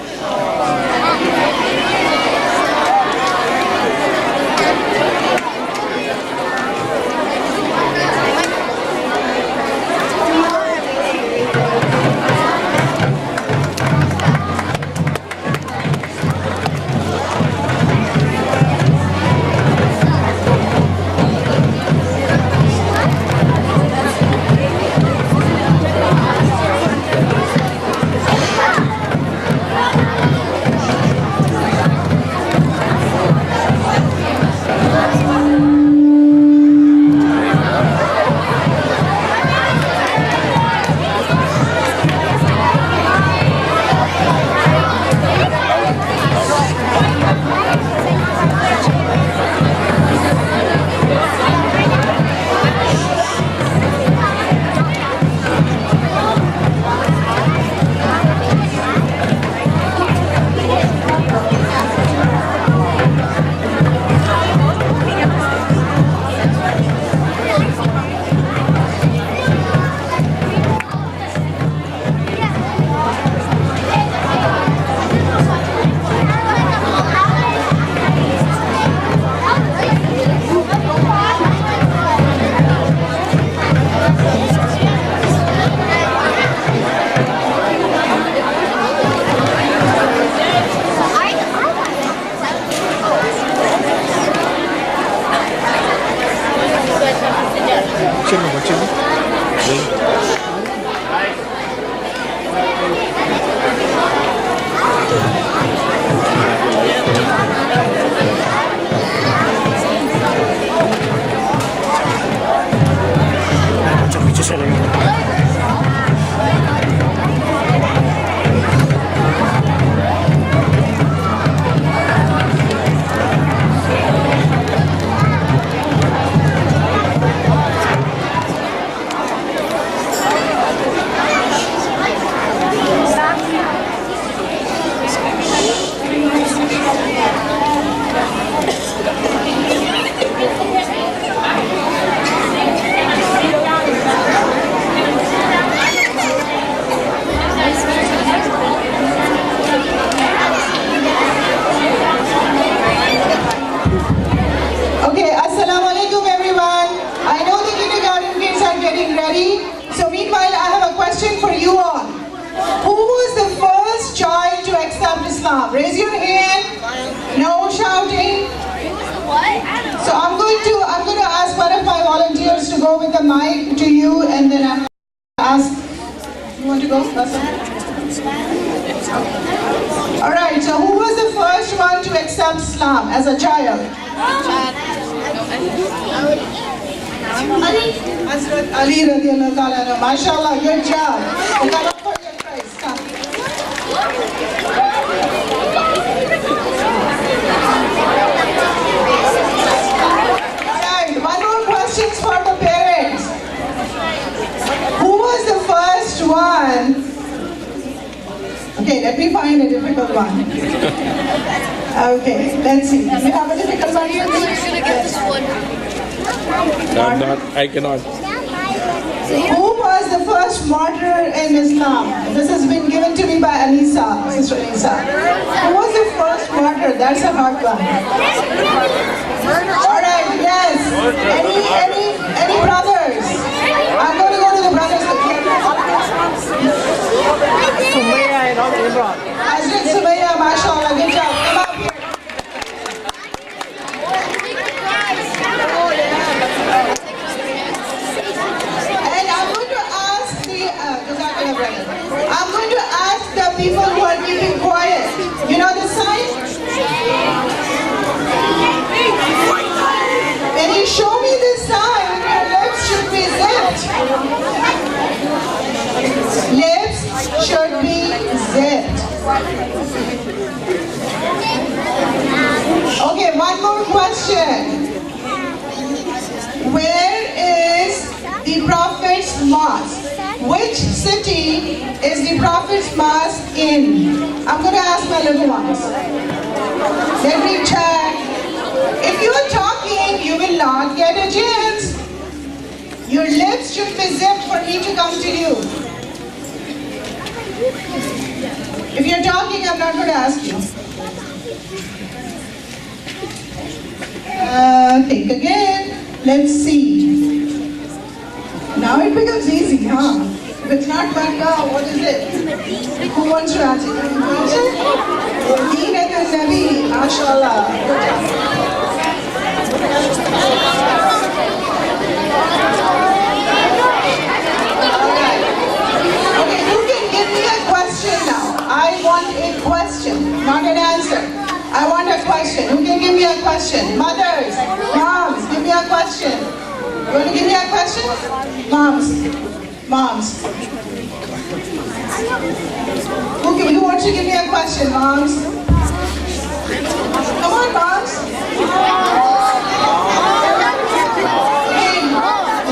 Raise your hand. No shouting. So I'm going to ask one of my volunteers to go with the mic to you, and then I'm going to ask. You want to go? All right. So who was the first one to accept Islam as a child? Hazrat Ali radiallahu ta'ala. MashaAllah, good job. You got up for your prize. Come. Alright, one more question for the parents. Who was the first one? Okay, let me find a difficult one. Okay, let's see. Do you have a difficult one?
You're going to get this one.
I cannot.
Who was the first martyr in Islam? This has been given to me by Anisa, Sister Anisa. Who was the first martyr? That's a hard one. Alright, yes. Any brothers? I'm going to go to the brothers again. Hazrat Sumaya, mashallah, good job. Come up here. And I'm going to ask the quiet. I'm going to ask the people who are keeping quiet. You know the sign? When you show me this sign, your lips should be zipped. Lips should be zipped. Okay, one more question. Where is the Prophet's Mosque? Which city is the Prophet's Mosque in? I'm going to ask my little ones. Let me check. If you are talking, you will not get a chance. Your lips should be zipped for me to come to you. If you're talking, I'm not going to ask you. Think again. Let's see. Now it becomes easy, huh? If it's not Makkah, what is it? Who wants to answer? Can you answer? Deenat al-Nabi, mashallah. Good job. Alright. Okay, who can give me a question now? I want a question, not an answer. I want a question. Who can give me a question? Mothers, moms, give me a question. You want to give me a question? Moms. Who wants to give me a question, moms? Come on, moms.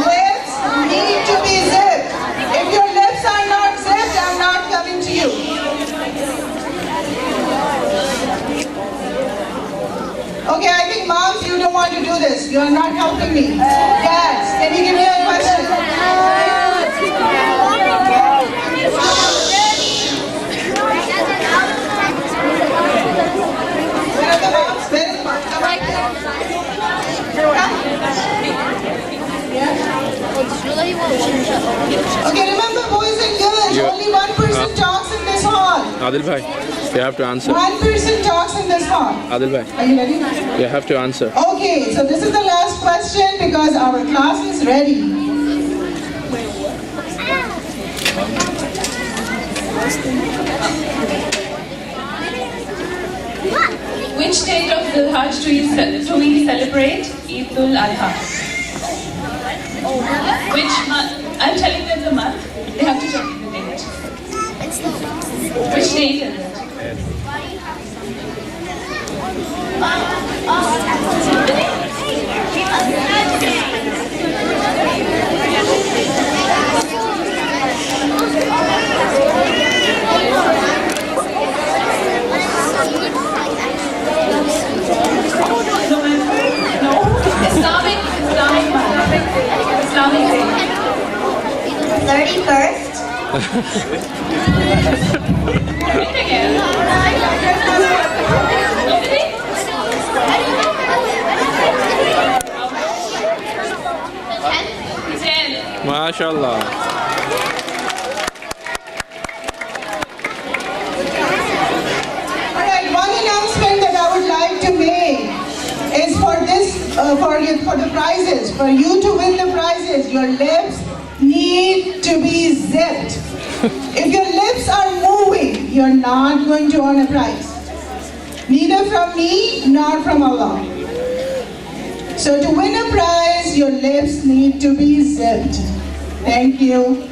Lips need to be zipped. If your lips are not zipped, I'm not coming to you. Okay, I think moms, you don't want to do this. You are not helping me. Dads, can you give me a question? Where are the moms? Where is mom? Come on. Okay, remember boys and girls, only one person talks in this hall.
Adil bhai, you have to answer.
One person talks in this hall.
Adil bhai,
are you ready?
You have to answer.
Okay, so this is the last question because our class is ready.
Which date of the Hajj do we celebrate? Eid al-Adha. Which month? I'm telling them the month. They have to tell me the date. Which date is it? Islamic day.
31st.
Repeat again.
MashaAllah.
Alright, one announcement that I would like to make is for the prizes. For you to win the prizes, your lips need to be zipped. If your lips are moving, you're not going to earn a prize. Neither from me, nor from Allah. So to win a prize, your lips need to be zipped. Thank you.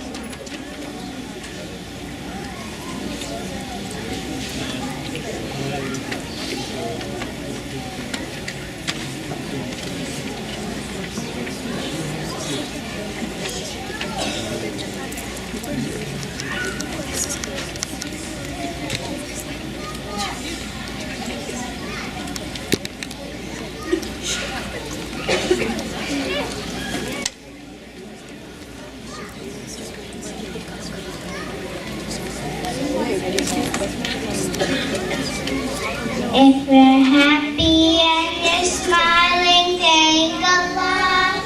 If we're happy and you're smiling, thank Allah.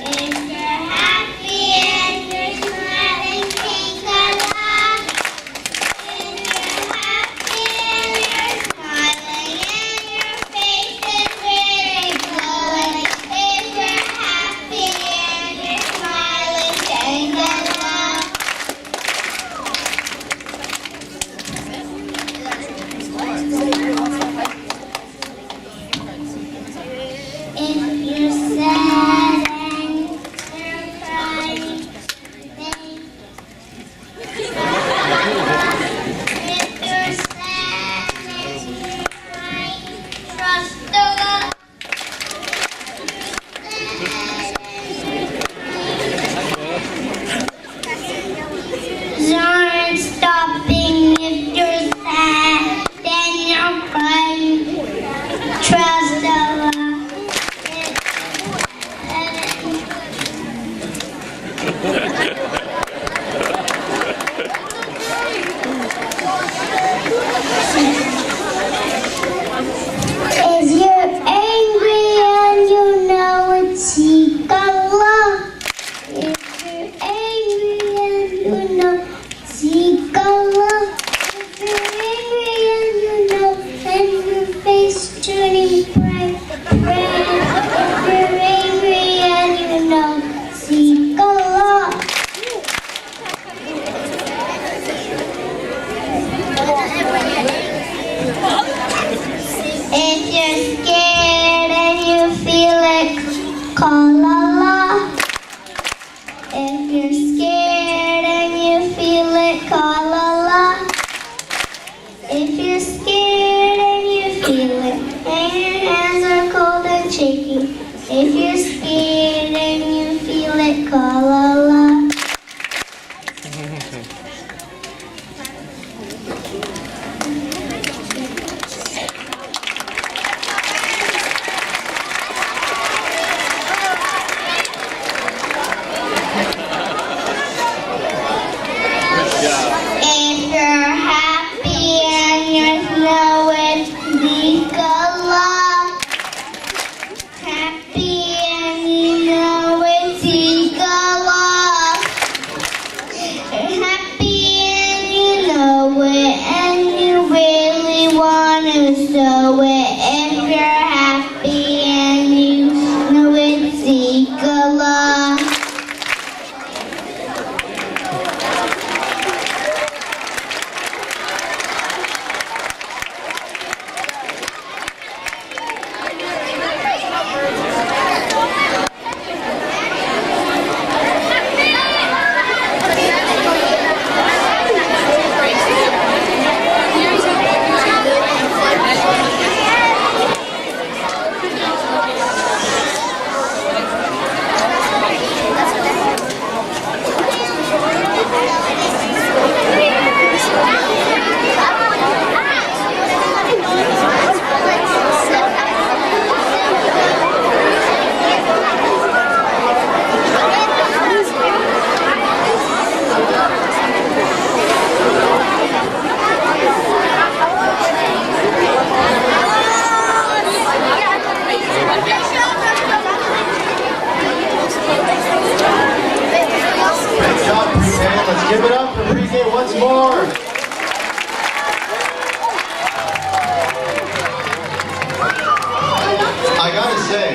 If you're happy and you're smiling, thank Allah. If you're happy and you're smiling and your face is very good. If you're happy and you're smiling, thank Allah. seek Allah. If you're angry and you know, and your face turning bright, red. If you're angry and you know, seek Allah. If you're scared and you feel it, call Allah. If you're scared and you feel it, call Allah. If you're scared and you feel it, and your hands are cold and shaky. If you're scared and you feel it, call Allah. If you're happy and you know it, seek Allah. Happy and you know it, seek Allah. Happy and you know it, and you really want to show it. If you're happy and you know it, seek Allah.
Great job, pre-K. Let's give it up for pre-K once more. I gotta say,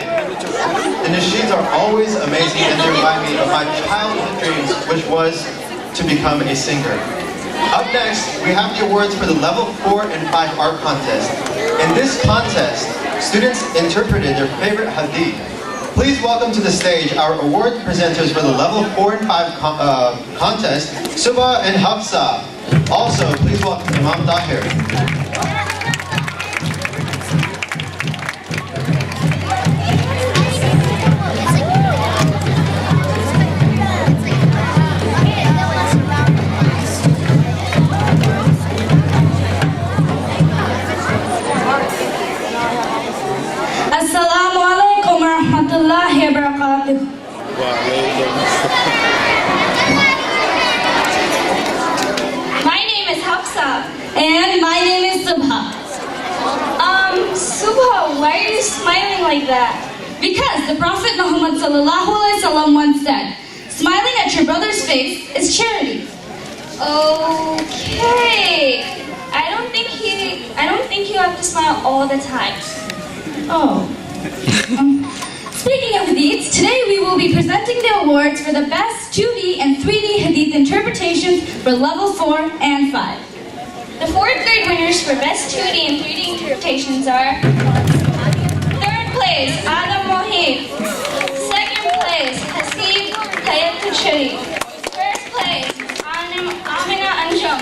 the Nasheeds are always amazing and they remind me of my childhood dreams, which was to become a singer. Up next, we have the awards for the level 4 and 5 art contest. In this contest, students interpreted their favorite Hadith. Please welcome to the stage our award presenters for the level 4 and 5 contest, Subha and Hafsa. Also, please welcome Imam Tahir.
Assalamu alaikum wa rahmatullahi wa barakatuh. My name is Hafsa.
And my name is Subha.
Subha, why are you smiling like that?
Because the Prophet Muhammad ﷺ once said, smiling at your brother's face is charity.
Okay. I don't think you have to smile all the time.
Oh. Speaking of Hadiths, today we will be presenting the awards for the best 2D and 3D Hadith interpretations for level 4 and 5.
The 4th grade winners for best 2D and 3D interpretations are 3rd place, Adam Mohib. 2nd place, Hasib Tayatul Sharif. 1st place, Amina Anjum.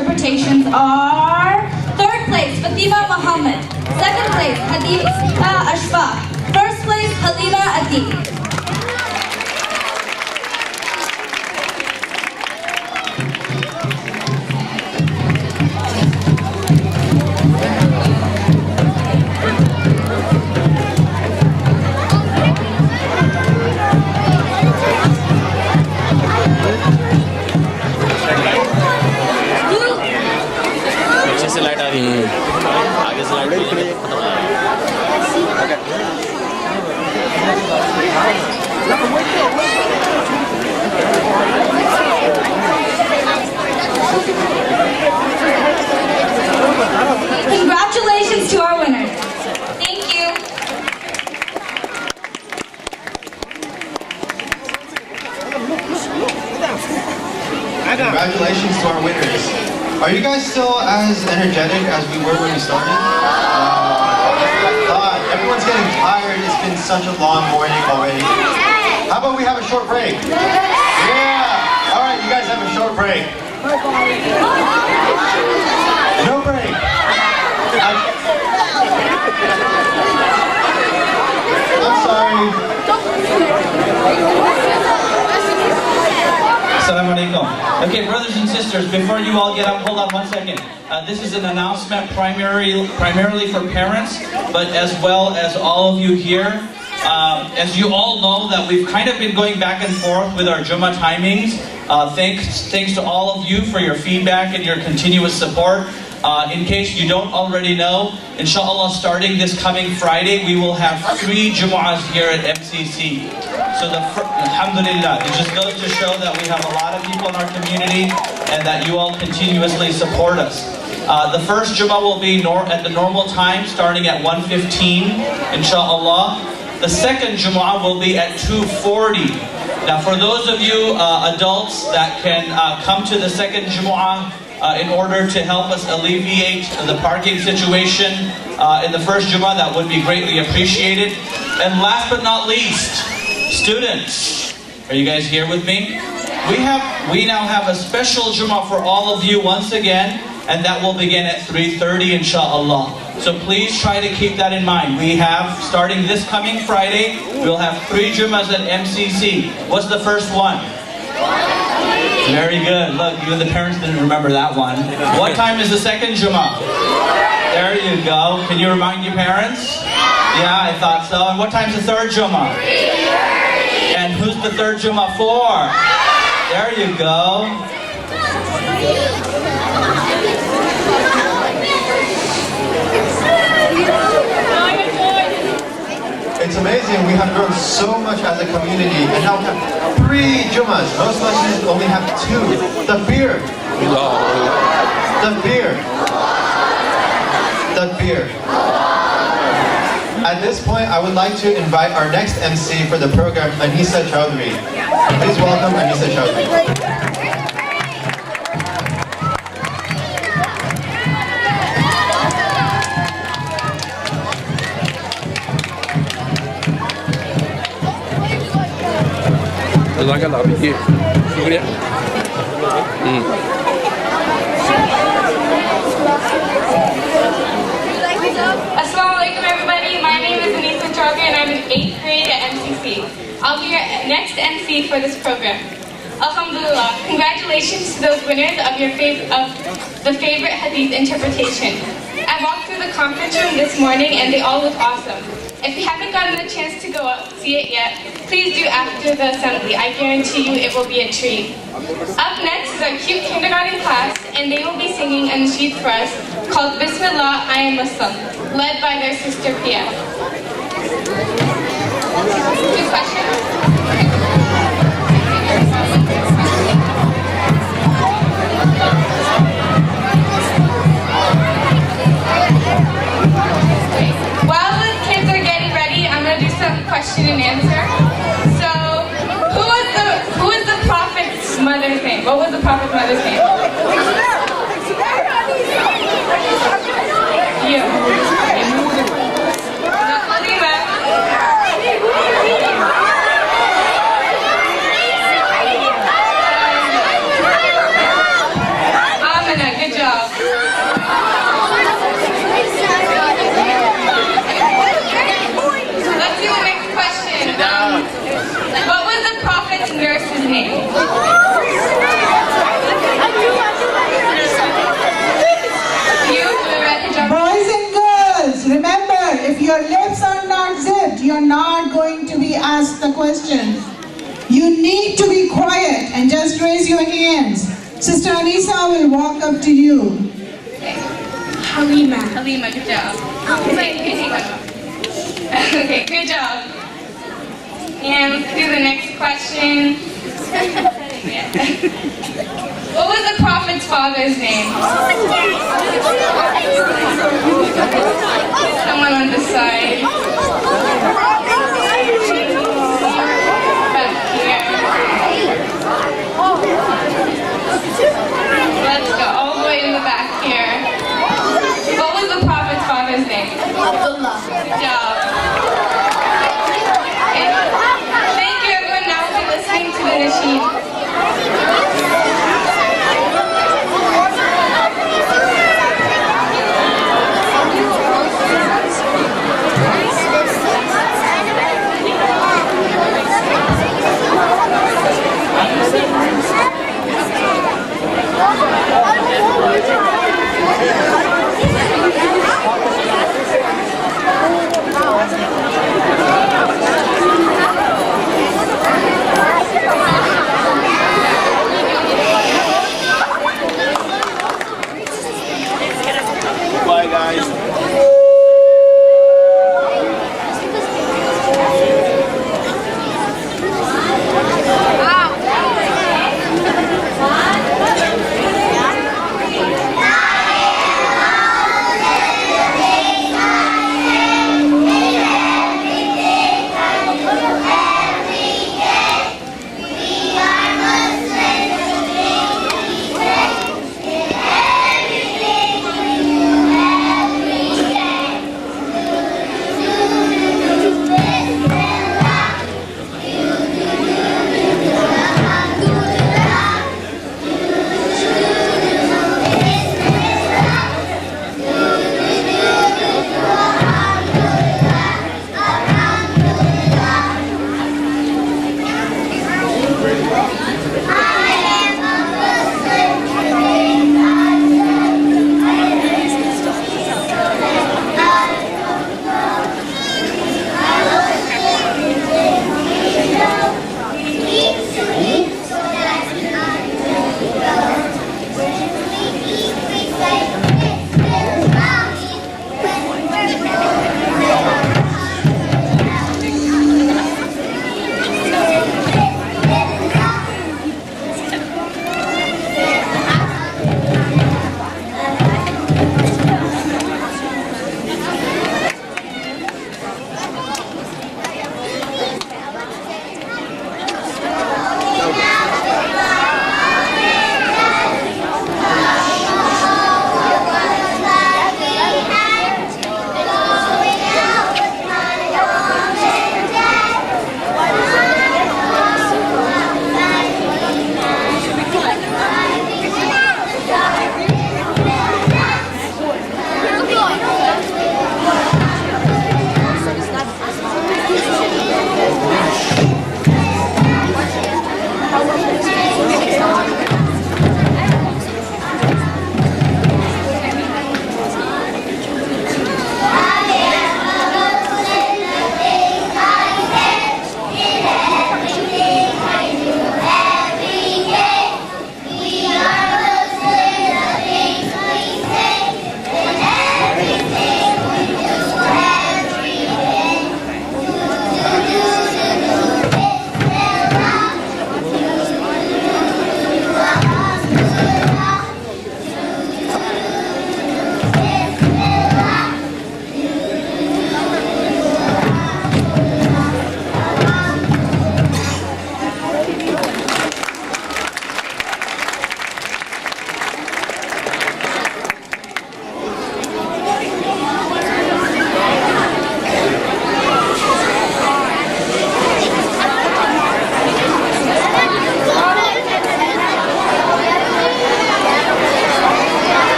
interpretations are: third place, Fatima Muhammad; second place, Hadith Ashfa; first place, Halima Atiq.
से light आ रही है आगे से light
Congratulations to our winners. Thank you.
Congratulations to our winners. Are you guys still as energetic as we were when we started? God, everyone's getting tired. It's been such a long morning already. How about we have a short break? Yeah! All right, you guys have a short break. No break. I'm sorry.
Assalamu alaikum. Okay, brothers and sisters, before you all get up, hold on one second. This is an announcement primarily for parents, but as well as all of you here. As you all know, that we've kind of been going back and forth with our Jummah timings. Thanks to all of you for your feedback and your continuous support. In case you don't already know, inshallah, starting this coming Friday, we will have 3 Jumu'ahs here at MCC. So alhamdulillah, it just goes to show that we have a lot of people in our community and that you all continuously support us. The first Jumu'ah will be at the normal time, starting at 1:15, inshallah. The second Jumu'ah will be at 2:40. Now for those of you adults that can come to the second Jumu'ah in order to help us alleviate the parking situation in the first Jumu'ah, that would be greatly appreciated. And last but not least, students, are you guys here with me? We now have a special Jumu'ah for all of you once again, and that will begin at 3:30 inshallah. So please try to keep that in mind. We have, starting this coming Friday, we'll have 3 Jumu'ahs at MCC. What's the first one? Very good. Look, even the parents didn't remember that one. What time is the second Jumu'ah? There you go. Can you remind your parents? Yeah, I thought so. And what time's the third Jumu'ah? 3:30. And who's the third Jumu'ah for? There you go.
It's amazing, we have grown so much as a community, and now we have 3 Jumu'ahs. Most masjids only have 2. The beer. The beer. The beer. At this point, I would like to invite our next MC for the program, Anisa Chowdhury. Please welcome Anisa Chowdhury.
जज़ाकल्लाह अभी शुक्रिया
Assalamu alaikum everybody, my name is Anisa Chaudhary and I'm in 8th grade at MCC. I'll be your next MC for this program. Alhamdulillah, congratulations to those winners of the favorite Hadith interpretation. I walked through the conference room this morning and they all look awesome. If you haven't gotten a chance to go up see it yet, please do after the assembly. I guarantee you it will be a treat. Up next is our cute kindergarten class, and they will be singing a nasheed for us called Bismillah, I Am Muslim, led by their sister Pia. Two questions? While the kids are getting ready, I'm going to do some question and answer. So, who was the prophet's mother's name? What was the prophet's mother's name? You. Amina, good job. name?
Boys and girls, remember, if your lips are not zipped, you're not going to be asked the question. You need to be quiet and just raise your hands. Sister Anisa will walk up to you.
Halima. Halima, good job. Okay, good job. And let's do the next question. What was the prophet's father's name? Someone on this side. Back here. Let's go all the way in the back here. What was the prophet's father's name? Abdullah. Good job. Okay. Thank you, everyone. Now we'll be listening to the Nasheed.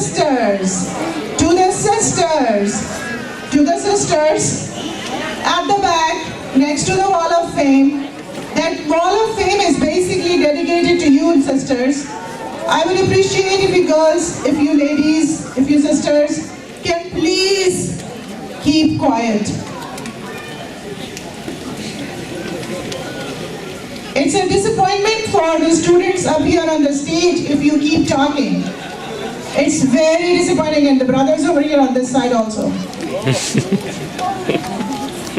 sisters, to the sisters, to the sisters at the back next to the Wall of Fame. That Wall of Fame is basically dedicated to you sisters. I would appreciate if you girls, if you ladies, if you sisters can please keep quiet. It's a disappointment for the students up here on the stage if you keep talking. It's very disappointing, and the brothers over here on this side also.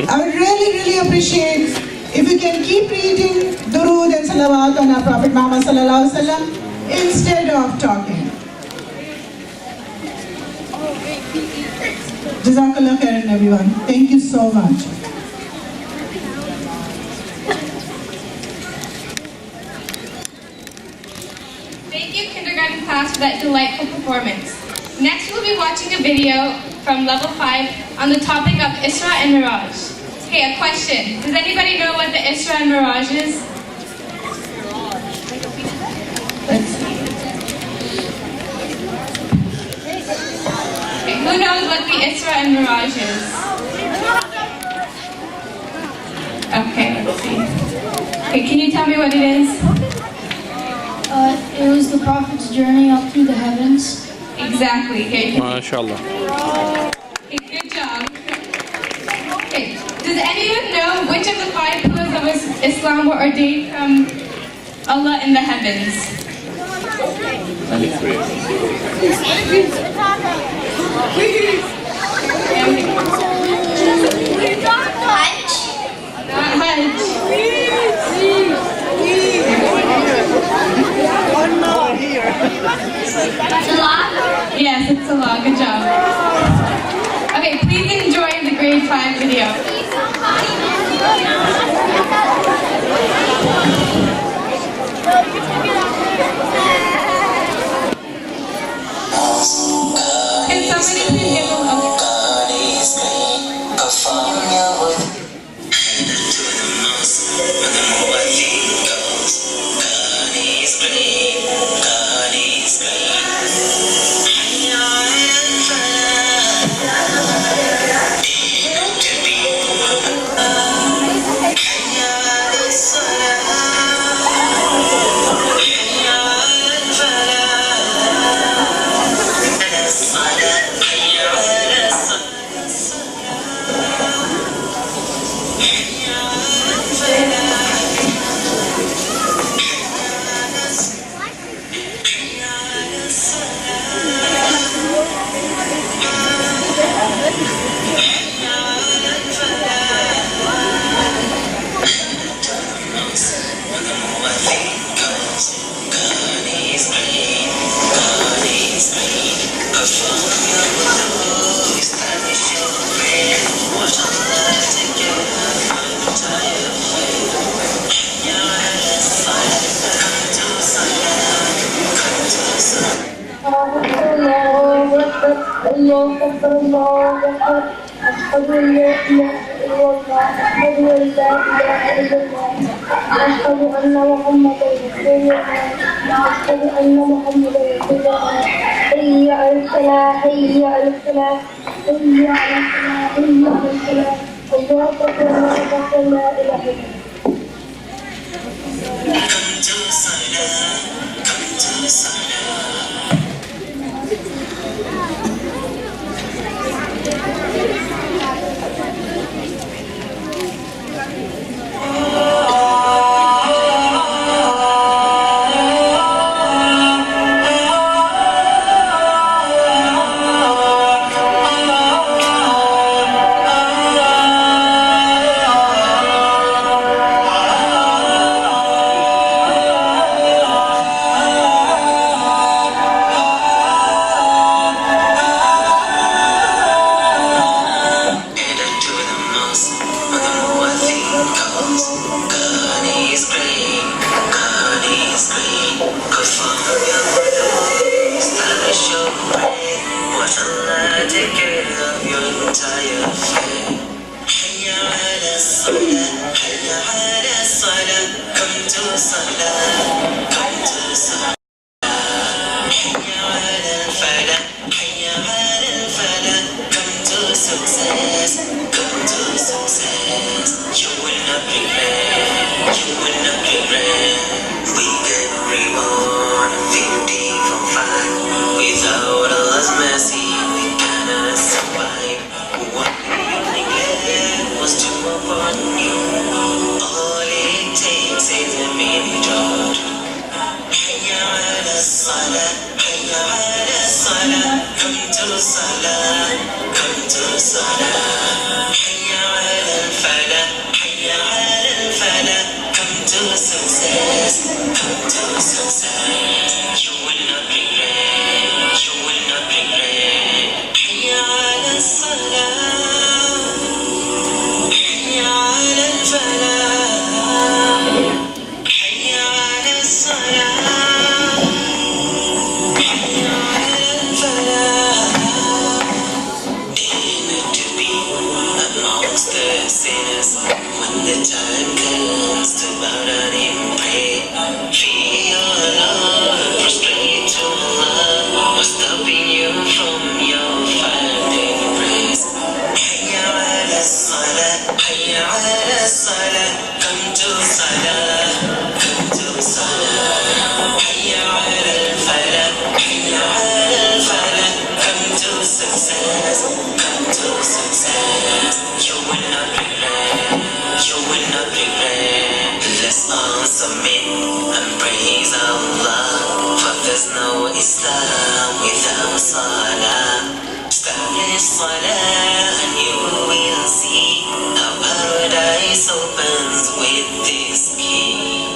I would really appreciate if you can keep reading Durood and Salawat on our Prophet Muhammad Sallallahu Alaihi Wasallam instead of talking. Jazakallah khairan everyone. Thank you so much.
Thank you, kindergarten class, for that delightful performance. Next, we'll be watching a video from level 5 on the topic of Isra and Miraj. Okay, a question. Does anybody know what the Isra and Miraj is? Let's see. Okay, who knows what the Isra and Miraj is? Okay, let's see. Okay, can you tell me what it is?
It was the Prophet's journey up through the heavens.
Exactly. Okay.
MashaAllah.
Okay, good job. Okay. Does anyone know which of the 5 pillars of Islam were ordained from Allah in the heavens? Hajj. Not Hajj.
One more here.
Salah? Yes, it's Salah. Good job. Okay, please enjoy the grade 5 video. Can somebody please give a look?
أشهد أن لا إله إلا الله أشهد أن لا إله إلا الله أشهد أن محمدا رسول الله أشهد أن محمدا رسول الله حي على الصلاة حي على الصلاة حي على الصلاة حي على الصلاة الله أكبر الله أكبر لا إله إلا الله.
hayya ala al-falah. Come to success, come to success. You will not regret, you will not regret. We get reborn, 54 without Allah's mercy, we cannot survive. What you neglect was to upon you. All it takes is a minute. Hayya ala salah, hayya ala salah. Come to salah, come to salah. Hayya ala al-falah, hayya ala al-falah. Come to success, come to success. You will not regret, you will not regret. Hayya ala salah, hayya ala al-falah. Hayya ala salah, hayya ala al-falah. Dare to be amongst the sinners when the time comes to bow down and pray. Feel your love, prostrate to Allah, what's stopping you from your finding praise? Hayya ala salah, hayya ala salah. Come to salah, come to salah. Hayya ala al-falah, hayya ala al-falah. Come to success, come to success. You will not regret, you will not regret. Let's all submit and praise Allah, for there's no Islam without Salah. Establish Salah and you will see how paradise opens with this key.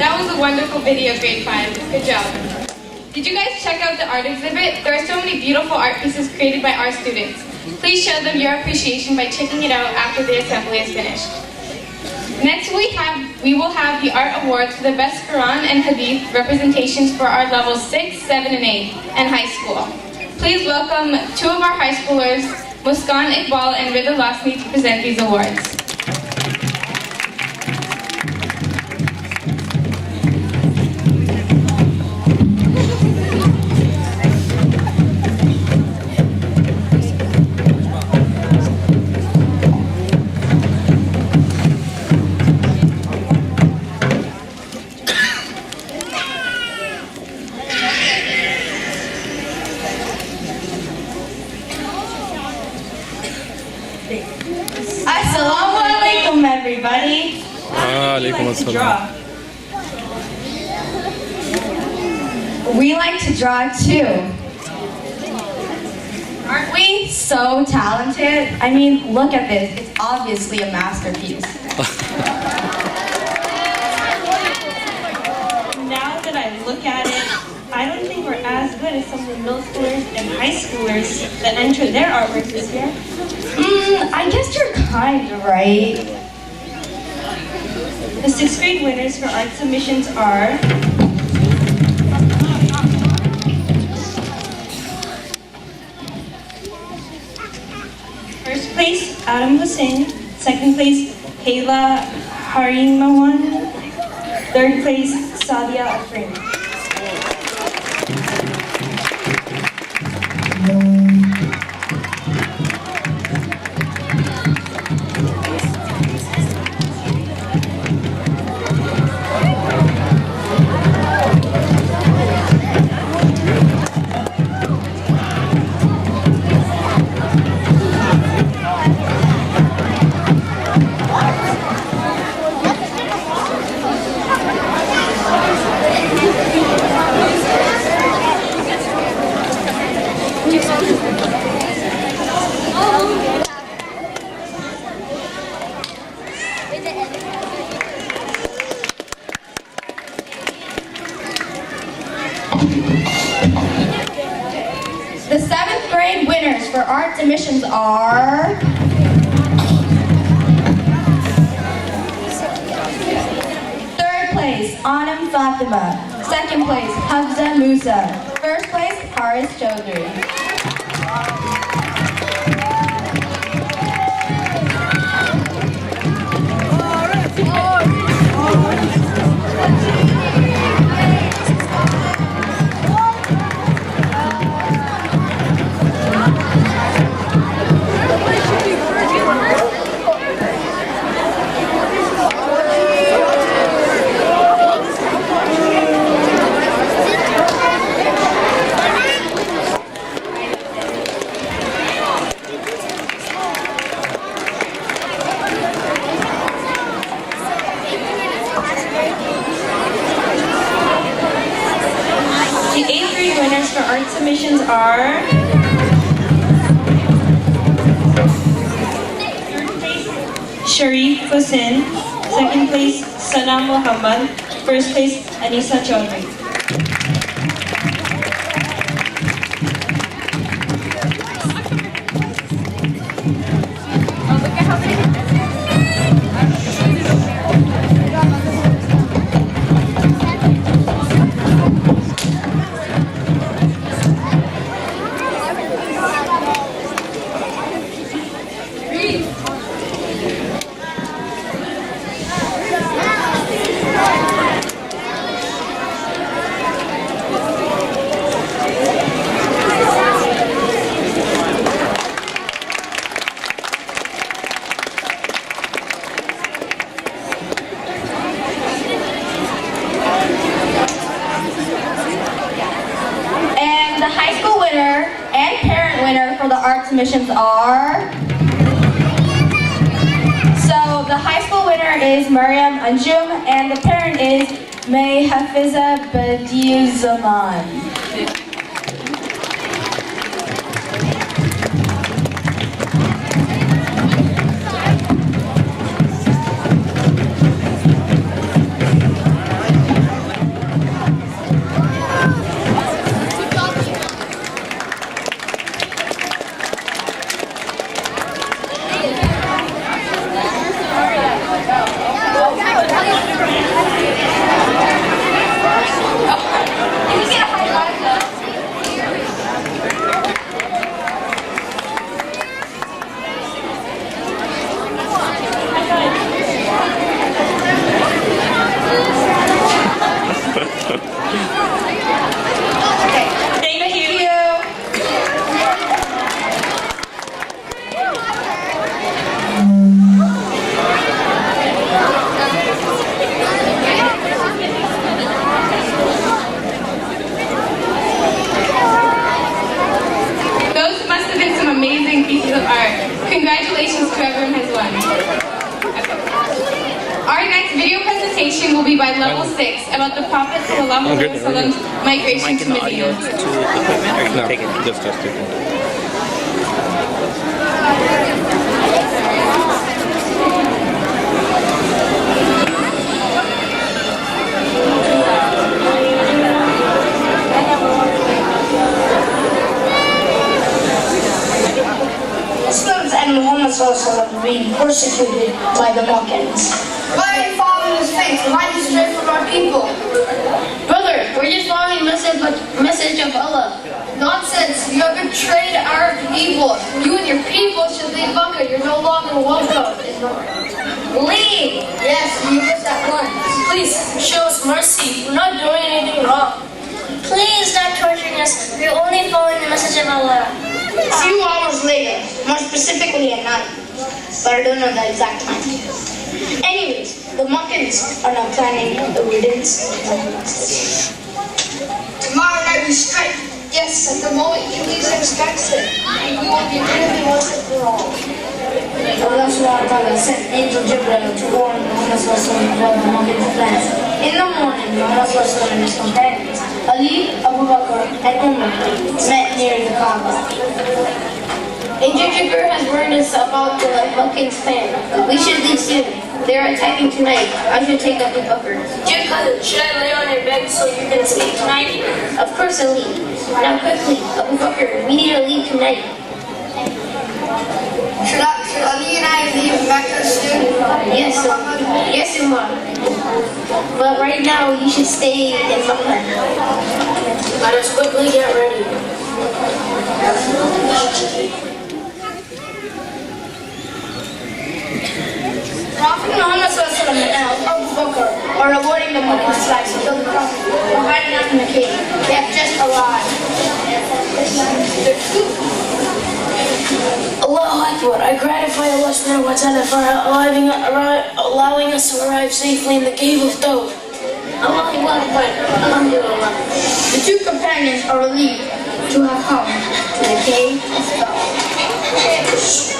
That was a wonderful video, grade 5. Good job. Did you guys check out the art exhibit? There are so many beautiful art pieces created by our students. Please show them your appreciation by checking it out after the assembly is finished. Next we will have the art awards for the best Quran and Hadith representations for our levels 6, 7, and 8, and high school. Please welcome two of our high schoolers, Muskan Iqbal and Rida Lasmi, to present these awards.
Assalamu alaikum, everybody.
Alaikum assalam.
We like to draw too. Aren't we so talented? I mean, look at this. It's obviously a masterpiece.
Now that I look at it, I don't think we're as good as some of the middle schoolers and high schoolers that enter their artwork this year.
I guess you're kind of right.
The 6th grade winners for art submissions are first place, Adam Hussein. Second place, Hayla Harimawan. Third place, Sadia Afrin.
The 7th grade winners for art submissions are... Third place, Anam Fatima. Second place, Hafza Musa. First place, Haris Chaudhry.
The 8th grade winners for art submissions are... Sharif Hussain. Second place, Sana Muhammad. First place, Anisa Chaudhry.
And the high school winner and parent winner for the art submissions are... So the high school winner is Mariam Anjum and the parent is May Hafiza Badiuzaman.
Pieces of art. Congratulations to everyone who has won. Our next video presentation will be by level 6 about the Prophet ﷺ's migration to Medina.
No, just it.
Muslims and Muhammad were being persecuted by the Meccans.
Why are you following this faith? Why are you stray from our people?
Brother, we're just following the message of Allah.
Nonsense! You have betrayed our people. You and your people should leave Mecca. You're no longer welcome.
Leave!
Yes, leave us at once.
Please, show us mercy. We're not doing anything wrong. Please stop torturing us. We're only following the message of Allah. A few hours later, more specifically at night, but I don't know the exact time. Anyways, the Meccans are now planning the riddance.
Tomorrow night we strike. Yes, at the moment you least expects it. We will be rid of it once and for all.
Allah subhanahu wa ta'ala sent Angel Jibreel to warn Muhammad about the Meccan plans. In the morning, Muhammad and his companions, Ali, Abu Bakr, and Umar, met near the Kaaba. Angel Jibreel has warned us about the Meccan's plan. We should leave soon. They are attacking tonight. I should take Abu Bakr.
Dear cousin, should I lay on your bed?
bed so you can sleep tonight?
Of course I'll leave. Now quickly, Abu Bakr, we need to leave tonight.
Should Ali and I leave Mecca soon?
Yes, Umar. But right now, you should stay in Mecca.
Let us quickly get ready.
Prophet Muhammad and Abu Bakr are avoiding the Muslims to kill the Prophet. We're hiding out in the cave. They have just arrived.
Allahu Akbar, I gratify Allah subhanahu wa ta'ala for allowing us to arrive safely in the cave of Tawbah. Allahu Akbar, alhamdulillah.
The two companions are relieved to have come to the cave of Tawbah.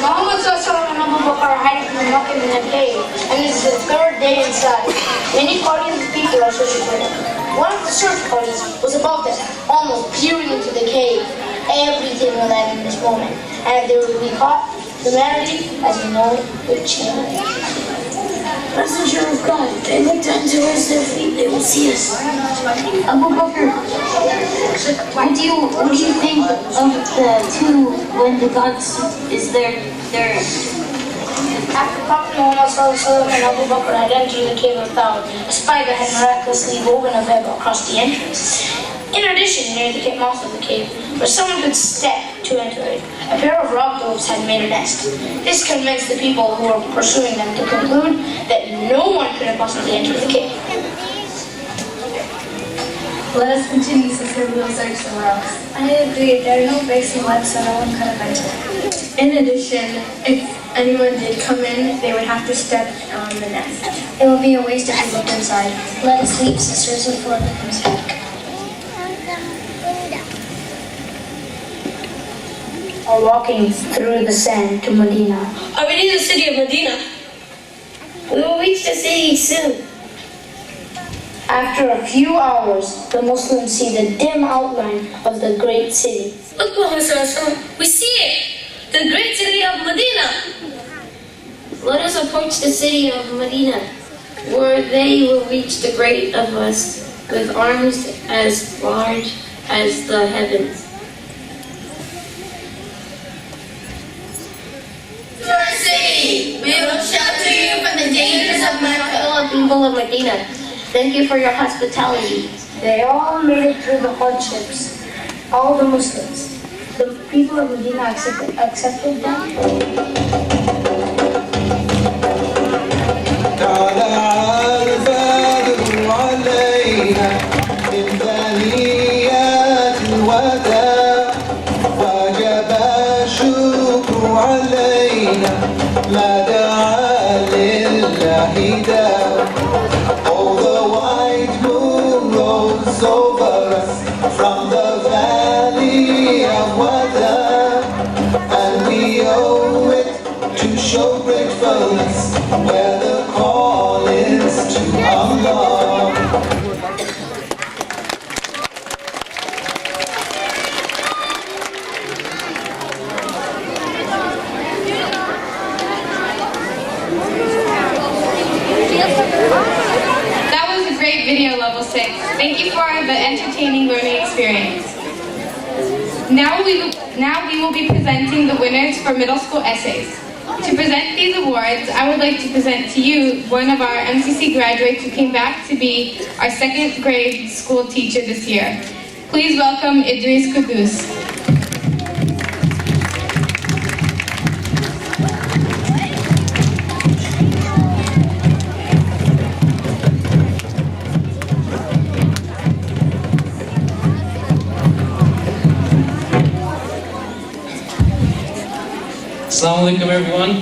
Muhammad and Abu Bakr are hiding from Makkah in the cave, and this is the third day inside. Many parties of people are searching for them. One of the search parties was above them, almost peering into the cave. Everything will end in this moment, and if they will be caught, humanity as we know it will change.
Messenger of God, they look down to us, their feet, they will see us.
Abu Bakr, what do you think of the two when the gods is there?
After Prophet Muhammad and Abu Bakr had entered the cave of Tawbah, a spider had miraculously woven a web across the entrance. In addition, near the mouth of the cave, where someone could step to enter it, a pair of rock doves had made a nest. This convinced the people who were pursuing them to conclude that no one could have possibly entered the cave.
Let us continue since we will search somewhere else. I agree, there are no breaks in web, so no one could have entered. In addition, if anyone did come in, they would have to step on the nest.
It will be a waste if we look inside. Let us leave, sisters, before it comes back.
Are walking through the sand to Medina.
Are we in the city of Medina? We will reach the city soon.
After a few hours, the Muslims see the dim outline of the great city.
Look, Muhammad, we see it! The great city of Medina! Let us approach the city of Medina, where they will reach the great of us with arms as large as the heavens.
First city, we will shelter you from the dangers of Mecca.
People of Medina, thank you for your hospitality.
They all made it through the hardships. All the Muslims. The people of Medina accepted them.
ما دعا لله داء. Oh, the white moon rose over us from the valley of Wada, and we owe it to show gratefulness where the call is to Allah.
Video level 6. Thank you for the entertaining learning experience. Now we will be presenting the winners for middle school essays. To present these awards, I would like to present to you one of our MCC graduates who came back to be our second grade school teacher this year. Please welcome Idris Kudus.
Assalamu alaikum, everyone.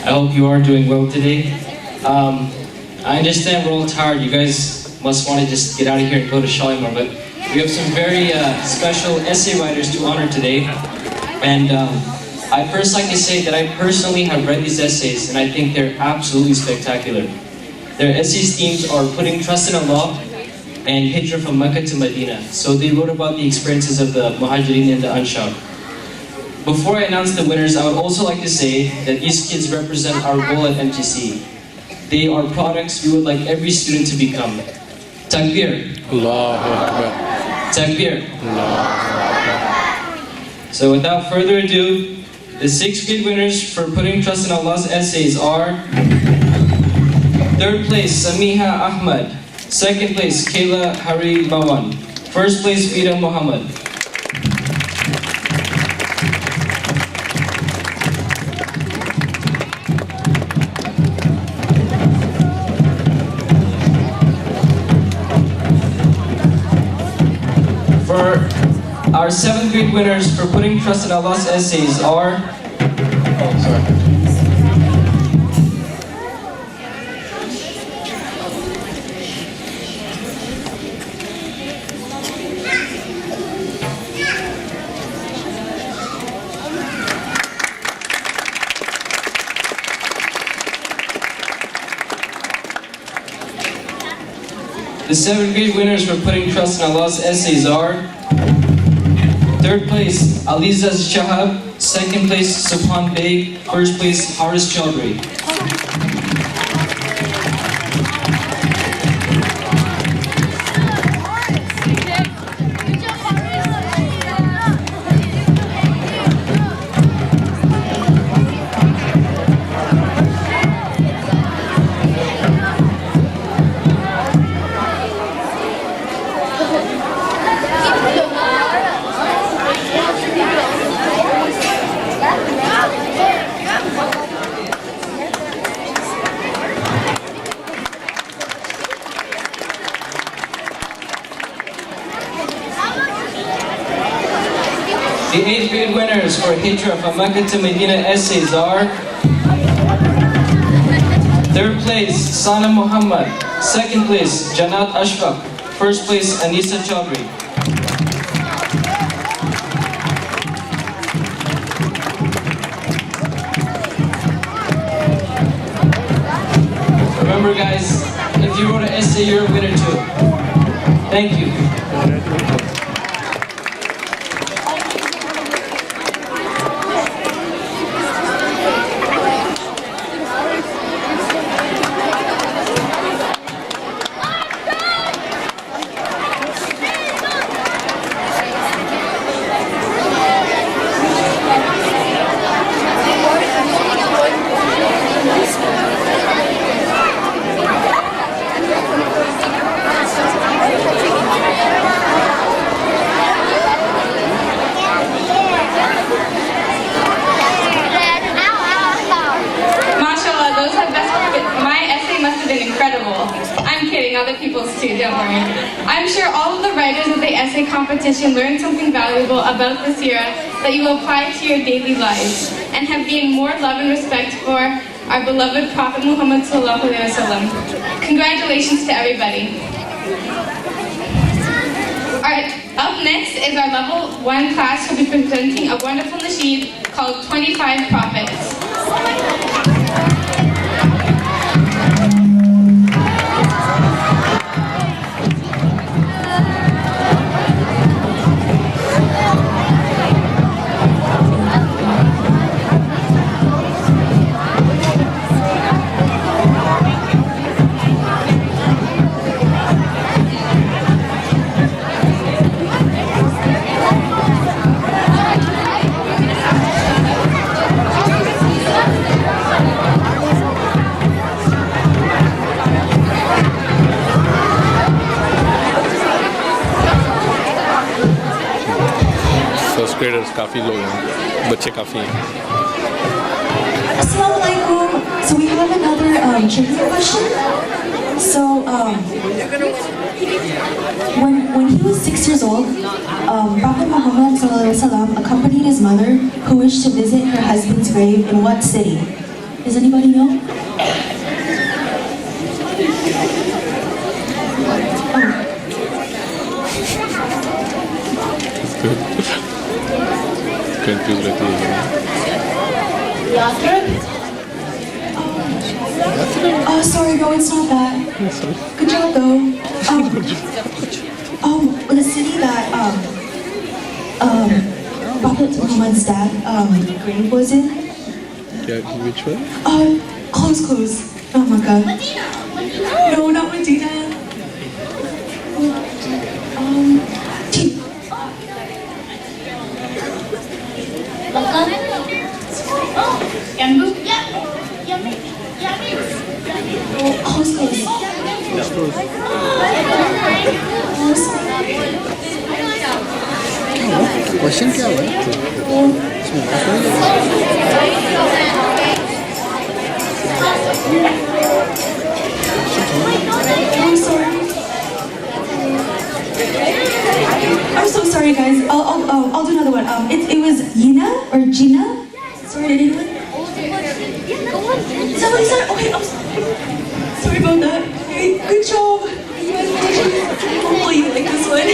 I hope you are doing well today. I understand we're all tired. You guys must want to just get out of here and go to Shalimar, but we have some very special essay writers to honor today. And I'd first like to say that I personally have read these essays, and I think they're absolutely spectacular. Their essays themes are putting trust in Allah and hijrah from Mecca to Medina. So they wrote about the experiences of the Muhajirin and the Ansar. Before I announce the winners, I would also like to say that these kids represent our goal at MCC. They are products we would like every student to become. Takbir.
Allahu Akbar.
Takbir.
Allahu Akbar.
So without further ado, the 6th grade winners for putting trust in Allah's essays are 3rd place, Samiha Ahmad. 2nd place, Kayla Hari Mawan. 1st place, Vida Muhammad. For our 7th grade winners for putting trust in Allah's essays are the 7th grade winners for putting trust in Allah's essays are 3rd place, Aliza Shahab. 2nd place, Subhan Beg. 1st place, Haris Chaudhry. The 8th grade winners for Hijra from Makkah to Medina essays are 3rd place, Sana Muhammad. 2nd place, Janat Ashfaq. 1st place, Anisa Chaudhry. Remember guys, if you wrote an essay, you're a winner too. Thank you.
Other people's too, don't worry. I'm sure all of the writers of the essay competition learned something valuable about the Seerah that you will apply to your daily lives and have gained more love and respect for our beloved Prophet Muhammad Sallallahu Alaihi Wasallam. Congratulations to everybody. Up next is our level 1 class who will be presenting a wonderful nasheed called 25 Prophets.
Graders काफी लोग हैं, बच्चे काफी हैं.
Assalamu alaikum. So we have another trivia question. So when he was 6 years old, Prophet Muhammad ﷺ accompanied his mother, who wished to visit her husband's grave in what city? Does anybody know?
Confused रहती है.
Oh, sorry, no, it's not that. Good job, though. The city that Prophet Muhammad's dad grave was in.
Yeah, which one?
Close. Oh my God. No, not Medina.
Yambu?
Question क्या हुआ
I'm so sorry, guys. I'll do another one. It was Yina or Gina. Sorry, did anyone? Somebody said, okay, I'm sorry about that. Okay, good job. Hopefully you like this one.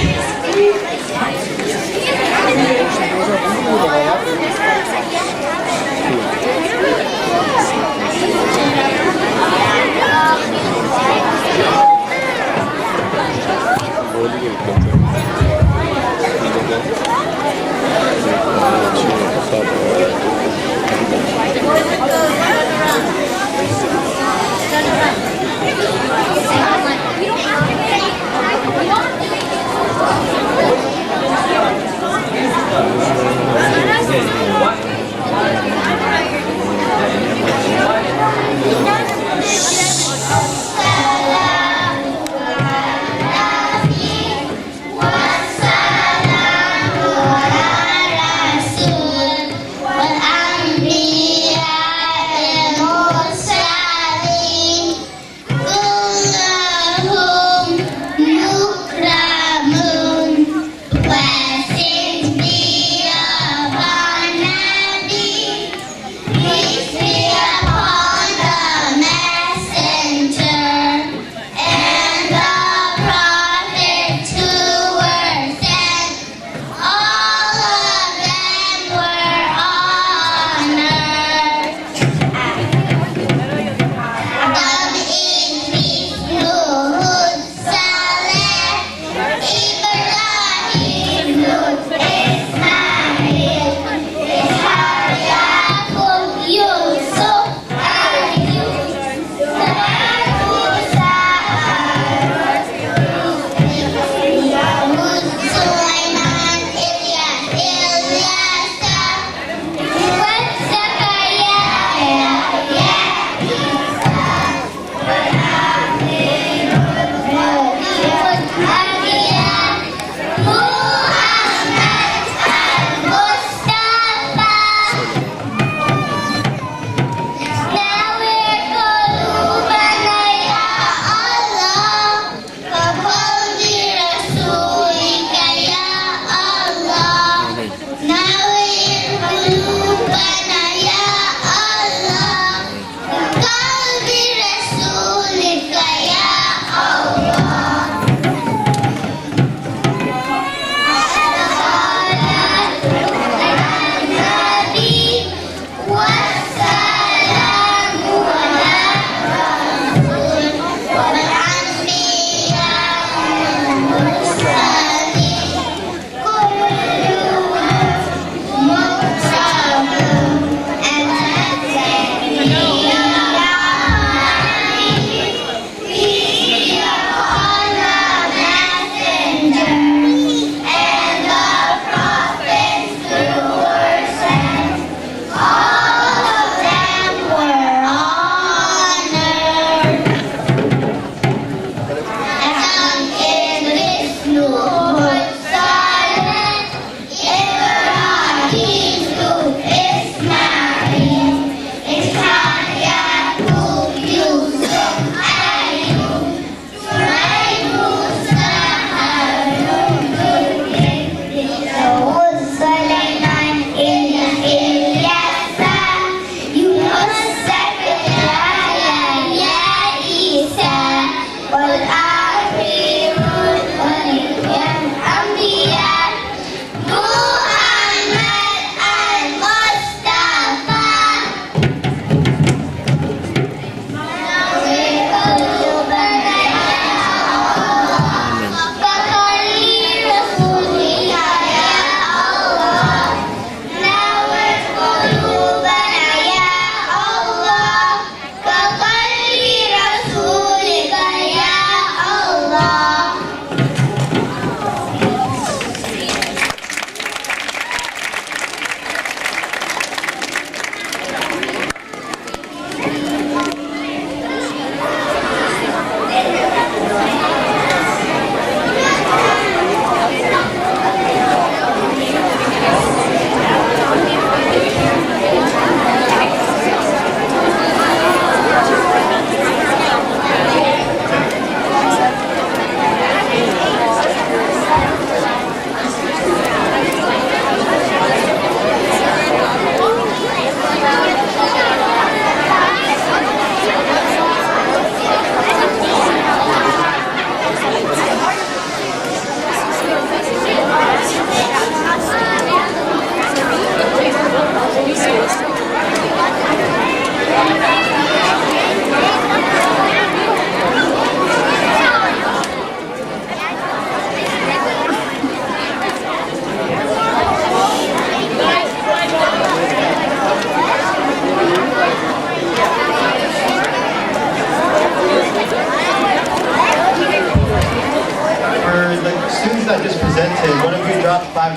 Pleasanton, one of you dropped $5.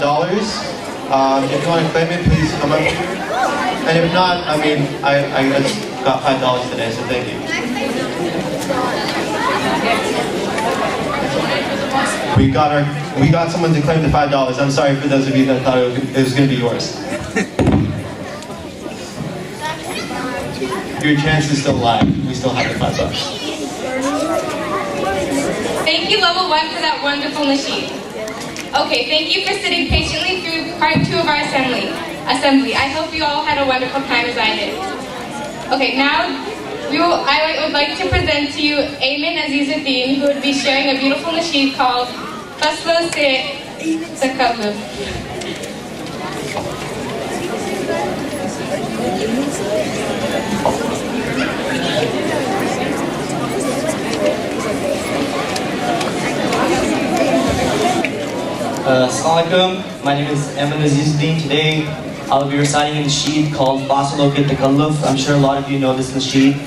If you want to claim it, please come up here. And if not, I mean, I just got $5 today, so thank you. We got someone to claim the $5. I'm sorry for those of you that thought it was going to be yours. Your chance is still alive. We still have the $5.
Thank you, level 1, for that wonderful nasheed. Okay, thank you for sitting patiently through part 2 of our assembly. I hope you all had a wonderful time as I did. Okay, now I would like to present to you Ayman Azizuddin, who would be sharing a beautiful nasheed called Faslo Se Takalluf.
Assalamualaikum. My name is Ayman Azizuddin. Today I'll be reciting a nasheed called Faslo Se Takalluf. I'm sure a lot of you know this nasheed,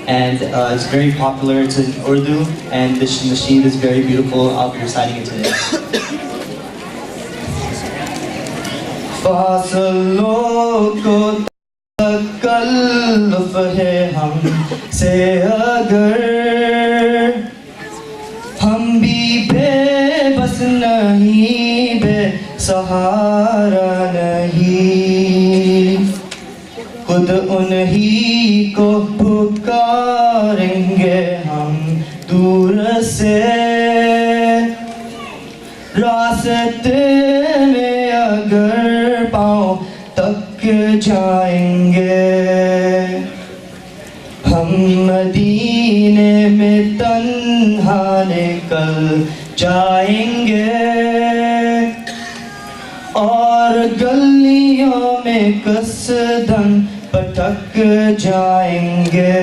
and it's very popular. It's in Urdu, and this nasheed is very beautiful. I'll be reciting it today. Faslo ko takalluf hai humse agar hum bhi bebas nahi besahara nahi खुद उन्हीं को पुकारेंगे हम दूर से रास्ते में अगर पाँव तक जाएंगे हम मदीने में तन्हा निकल जाएंगे और गलियों में कसदम पटक जाएंगे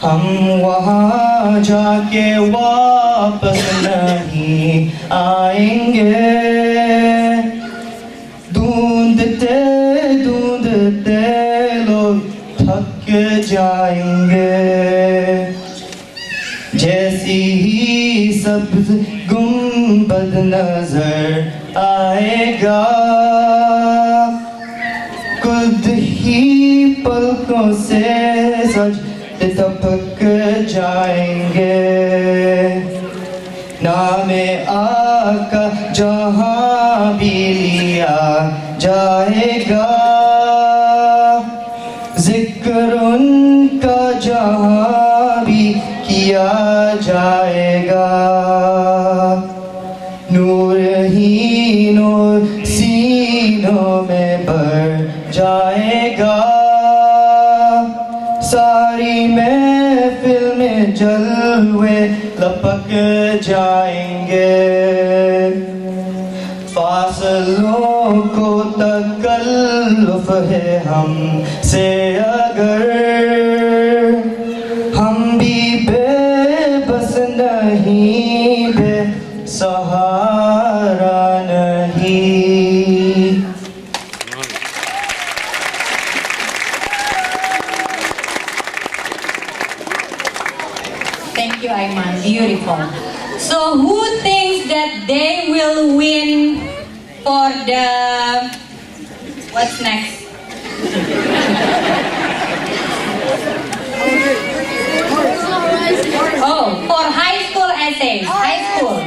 हम वहाँ जाके वापस नहीं आएंगे ढूंढते ढूंढते लोग थक जाएंगे जैसी ही सब्ज गुंबद नजर आएगा खुद ही पलकों से सज टपक जाएंगे नामे आका जहाँ भी लिया जाएगा जिक्र उनका जहाँ भी किया जाएगा नूर ही नूर सीनों में भर जाएगा सारी महफिल में जलवे लपक जाएंगे फासलों को तकल्लुफ है हमसे अगर हम भी बेबस नहीं बेसहारा नहीं
Thank you, Ayman. Beautiful. So, who thinks that they will win for the... What's next? Oh, for high school essays. High school.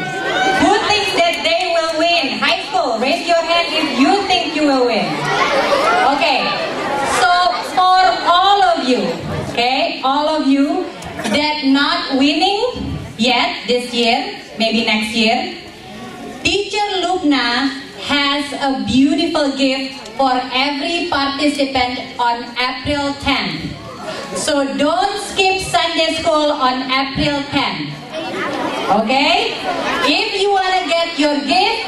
Who thinks that they will win? High school. Raise your hand if you think you will win. Okay. So, for all of you, okay, all of you that not winning yet this year, maybe next year, Teacher Lubna has a beautiful gift for every participant on April 10th. So don't skip Sunday School on April 10th. Okay? If you want to get your gift,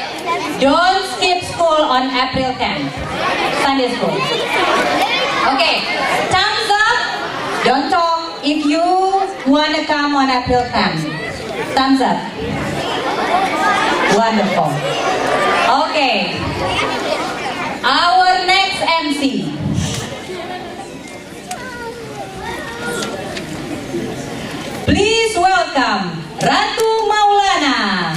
don't skip school on April 10th. Sunday School. Okay. Thumbs up. Don't talk. If you want to come on April 10th, thumbs up. Wonderful. Okay. Our next MC. Please welcome Ratu Maulana.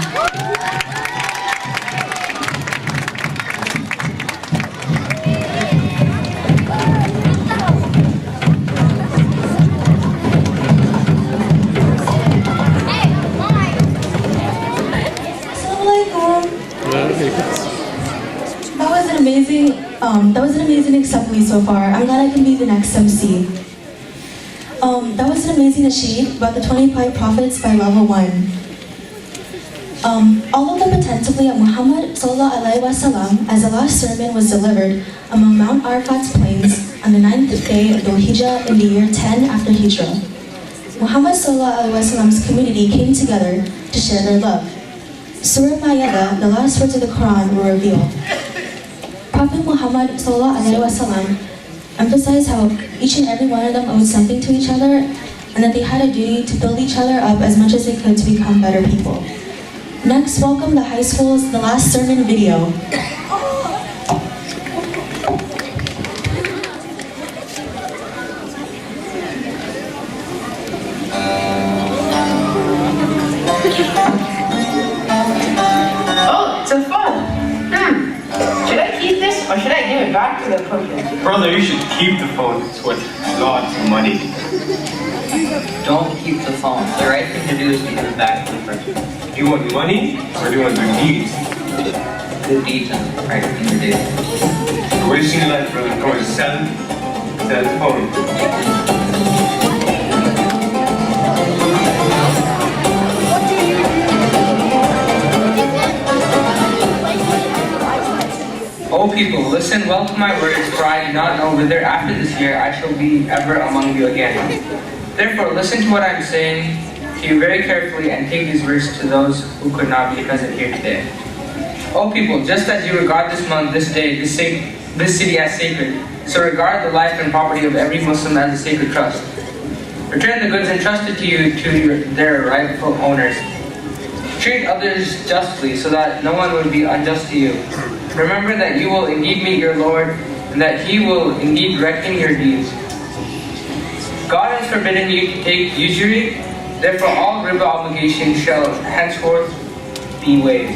That was an amazing assembly so far. I'm glad I can be the next MC. That was an amazing nasheed about the 25 prophets by Level 1. All of them attentively at Muhammad Sallallahu Alaihi Wasallam as the last sermon was delivered among Mount Arafat's plains on the 9th day of Dhul Hijjah in the year 10 after Hijrah. Muhammad Sallallahu Alaihi Wasallam's community came together to share their love. Surah Ma'idah, the last words of the Quran, were revealed. Prophet Muhammad Sallallahu Alaihi Wasallam emphasized how each and every one of them owed something to each other and that they had a duty to build each other up as much as they could to become better people. Next, welcome the high school's The Last Sermon video.
Oh, it's a phone. Should I keep this or should I give it back to the person?
Brother, you should keep the phone. It's worth lots of money.
Don't keep the phone. The right thing to do is to give it back to the person.
Do you want money or do you want good deeds?
Good deeds and the right thing to do.
You're wasting your life, brother. Come on, sell the phone.
O people, listen well to my words, for I do not know whether after this year I shall be ever among you again. Therefore, listen to what I am saying to you very carefully and take these words to those who could not be present here today. O people, just as you regard this month, this day, this city as sacred, so regard the life and property of every Muslim as a sacred trust. Return the goods entrusted to you to their rightful owners. Treat others justly so that no one would be unjust to you. Remember that you will indeed meet your Lord and that He will indeed reckon your deeds. God has forbidden you to take usury, therefore all riba obligations shall henceforth be waived.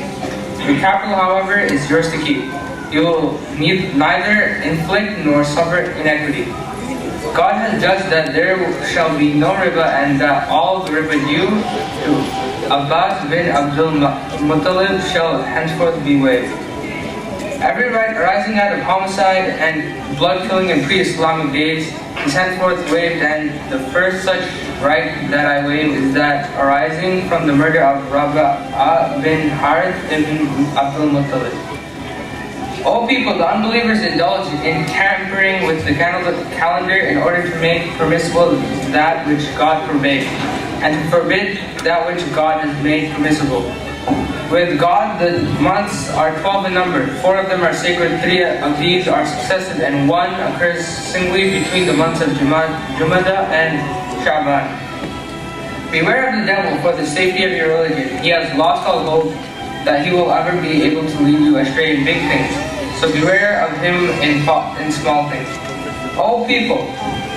The capital, however, is yours to keep. You will neither inflict nor suffer inequity. God has judged that there shall be no riba and that all the riba due to Abbas bin Abdul Muttalib shall henceforth be waived. Every right arising out of homicide and blood-killing in pre-Islamic days is henceforth waived, and the first such right that I waive is that arising from the murder of Rabi'a bin Harith ibn Abdul Muttalib. All people, the unbelievers indulge in tampering with the calendar in order to make permissible that which God forbade, and to forbid that which God has made permissible. With God, the months are 12 in number. 4 of them are sacred, 3 of these are successive, and 1 occurs singly between the months of Jumada and Sha'ban. Beware of the devil for the safety of your religion. He has lost all hope that he will ever be able to lead you astray in big things. So beware of him in small things. All people,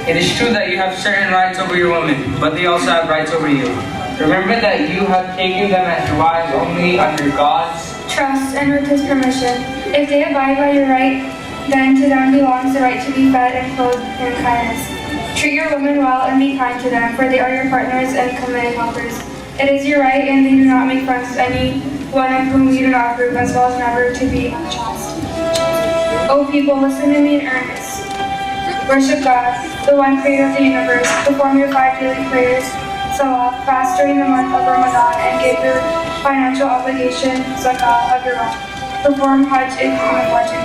it is true that you have certain rights over your women, but they also have rights over you. Remember that you have taken them as your wives only under God's
trust and with His permission. If they abide by your right, then to them belongs the right to be fed and clothed in kindness. Treat your women well and be kind to them, for they are your partners and committed helpers. It is your right, and they do not make friends with any one of whom you do not approve, as well as never to be unjust. O people, listen to me in earnest. Worship God, the one creator of the universe. Perform your 5 daily prayers. Salah, fast during the month of Ramadan, and give your financial obligation, zakah, of your wealth. Perform Hajj if you have watching.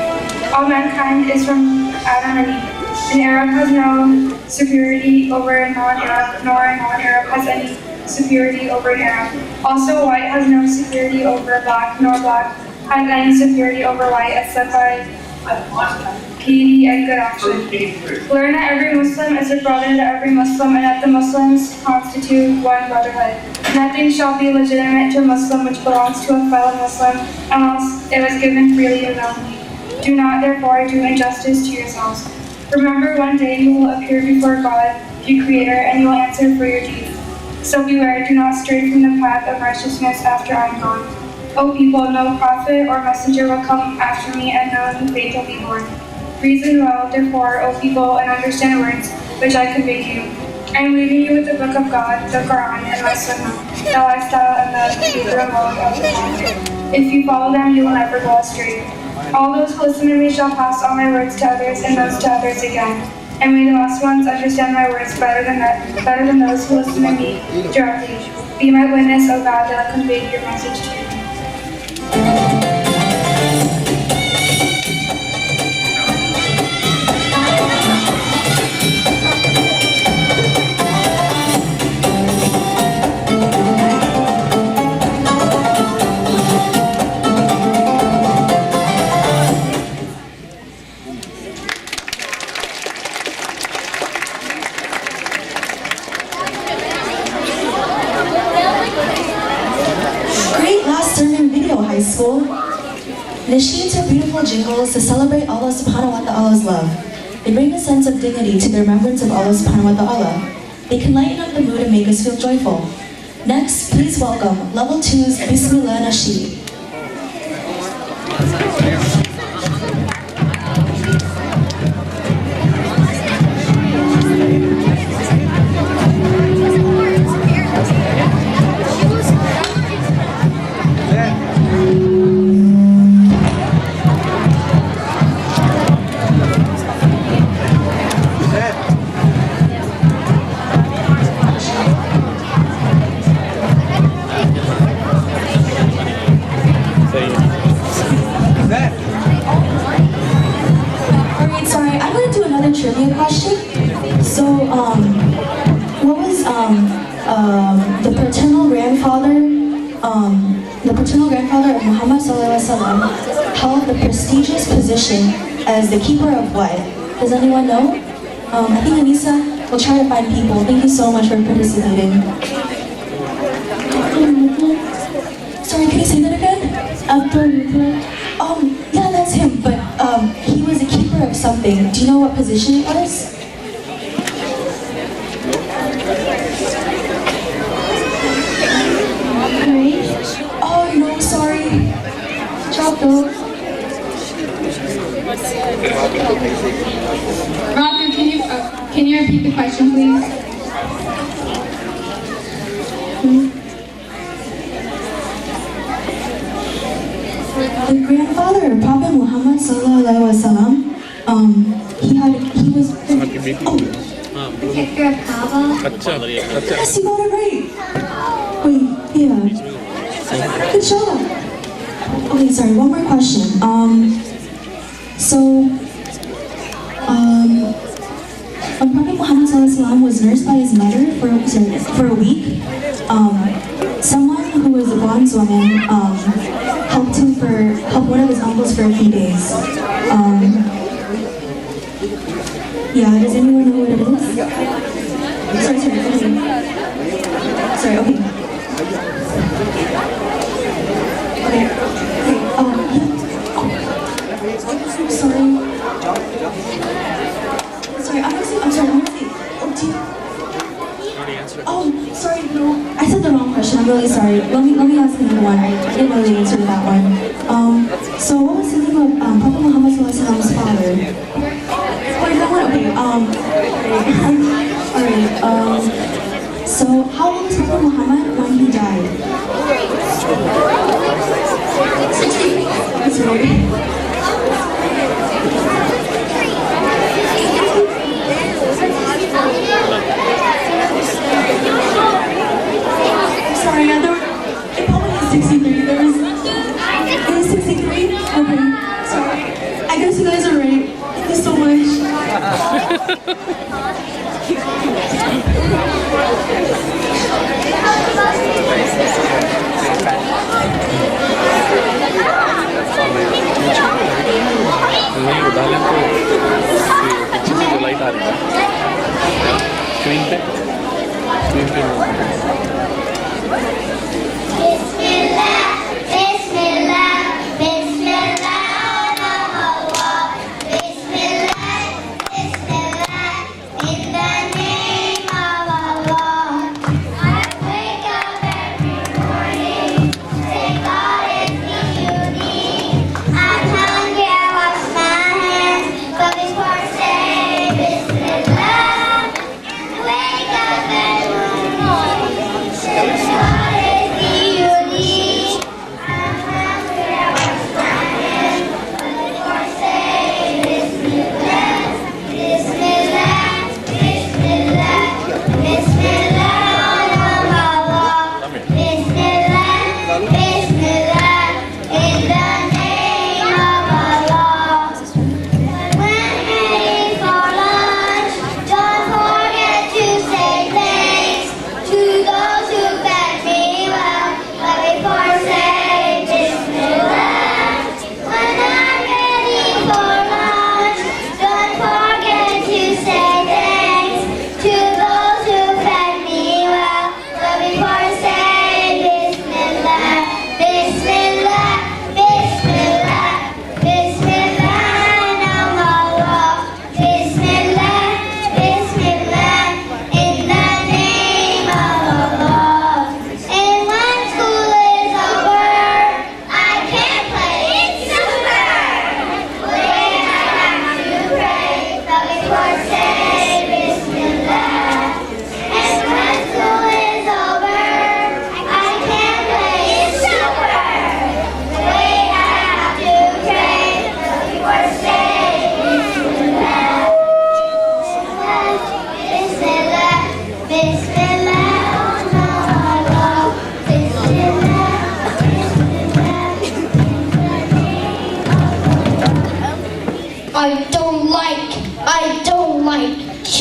All mankind is from Adam and Eve. An Arab has no superiority over a non-Arab, nor a non-Arab has any superiority over an Arab. Also, white has no superiority over black, nor black has any superiority over white, except by piety and good action. Learn that every Muslim is a brother to every Muslim, and that the Muslims constitute one brotherhood. Nothing shall be legitimate to a Muslim which belongs to a fellow Muslim unless it was given freely and knowingly. Do not therefore do injustice to yourselves. Remember, one day you will appear before God, your Creator, and you will answer for your deeds. So beware, do not stray from the path of righteousness after I am gone. O people, no prophet or messenger will come after me, and no new faith will be born. Reason well, therefore, O people, and understand words which I convey to you. I am leaving you with the book of God, the Quran, and my Sunnah, the lifestyle and the behavioral mode of the Prophet. If you follow them, you will never go astray. All those who listen to me shall pass on my words to others, and those to others again. And may the lost ones understand my words better than those who listen to me directly. Be my witness, O God, that I conveyed your message to you.
School. Nasheeds are beautiful jingles to celebrate Allah subhanahu wa ta'ala's love. They bring a sense of dignity to the remembrance of Allah subhanahu wa ta'ala. They can lighten up the mood and make us feel joyful. Next, please welcome Level 2's Bismillah Nasheed. Trivia question. So, what was the paternal grandfather of Muhammad sallallahu alaihi wasallam held the prestigious position as the keeper of what? Does anyone know? I think Anissa will try to find people. Thank you so much for participating. Sorry, can you say that again? Yeah, that's him, but he was a keeper of something. Do you know what position it was? Oh, no, sorry. Dropped off.
Roger, can you repeat the question, please?
The grandfather of Prophet Muhammad sallallahu alaihi wasallam, he was.
Keeper of Kaaba.
Yes, you got it right. Wait, yeah. Good job. Okay, sorry. One more question. When Prophet Muhammad sallallahu alaihi wasallam was nursed by his mother for a week, someone who was a bondswoman helped one of his uncles for a few days. Yeah, does anyone know what it is? Sorry, okay. Okay, I'm sorry. Oh, sorry, no. I said the wrong question. I'm really sorry. Let me ask another one. I didn't know the answer to that one. So what was the name of Prophet Muhammad sallallahu alaihi wasallam's father? Wait, that one. Okay. Alright. So how old was Prophet Muhammad when he died? 60. That's right. Sorry, it probably was 63. It was 63? Okay, sorry. I guess you guys are right. Thank you so much.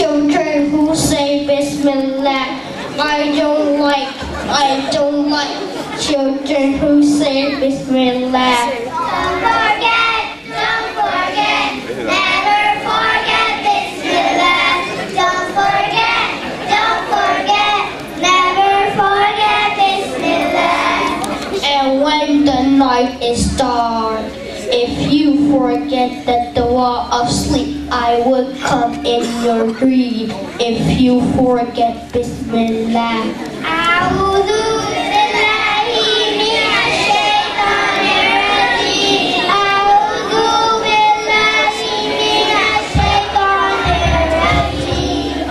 children who say Bismillah. I don't like children who say Bismillah. Don't forget, never forget Bismillah. Don't forget, never forget Bismillah. And when the night is dark, if you forget the dua of sleep, I would come in your dream. If you forget Bismillah. A'udhu billahi minash shaitanir rajeem. A'udhu billahi minash shaitanir rajeem.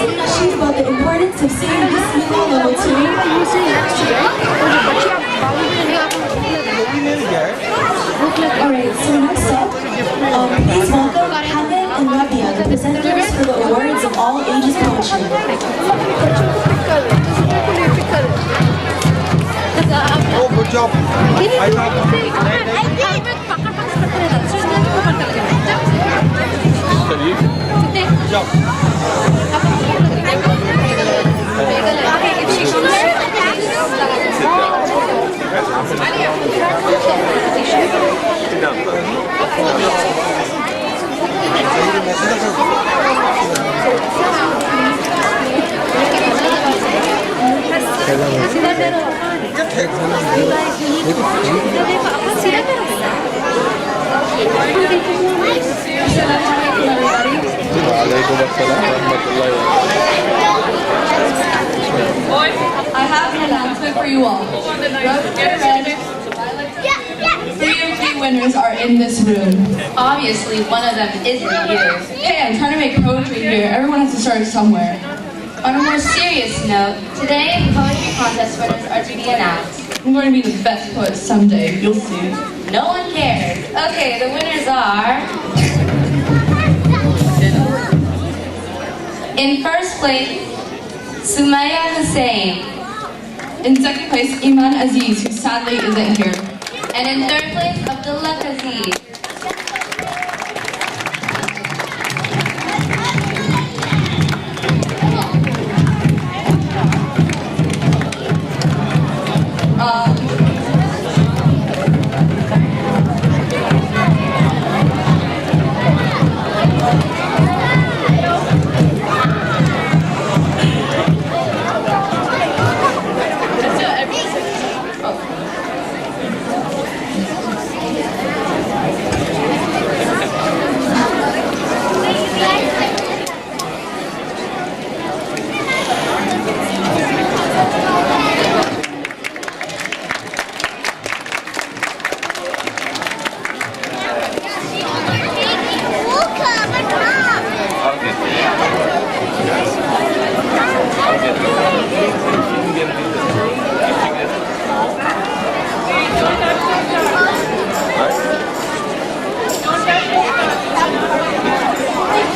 Nasheeds about the importance of saying Bismillah level 2. Alright, so next up, please welcome Hamed and Rabia, the presenters for the awards of all ages poetry.
Oh, good job. Good job.
I have an announcement for you all. Three of the winners are in this room. Obviously, one of them isn't you. Hey, I'm trying to make poetry here. Everyone has to start somewhere. On a more serious note, today the poetry contest winners are to be announced. I'm going to be the best poet someday. You'll see. No one cares. Okay, the winners are... In first place, Sumaya Hussain. In second place, Iman Aziz, who sadly isn't here. And in third place, Abdullah Kazi.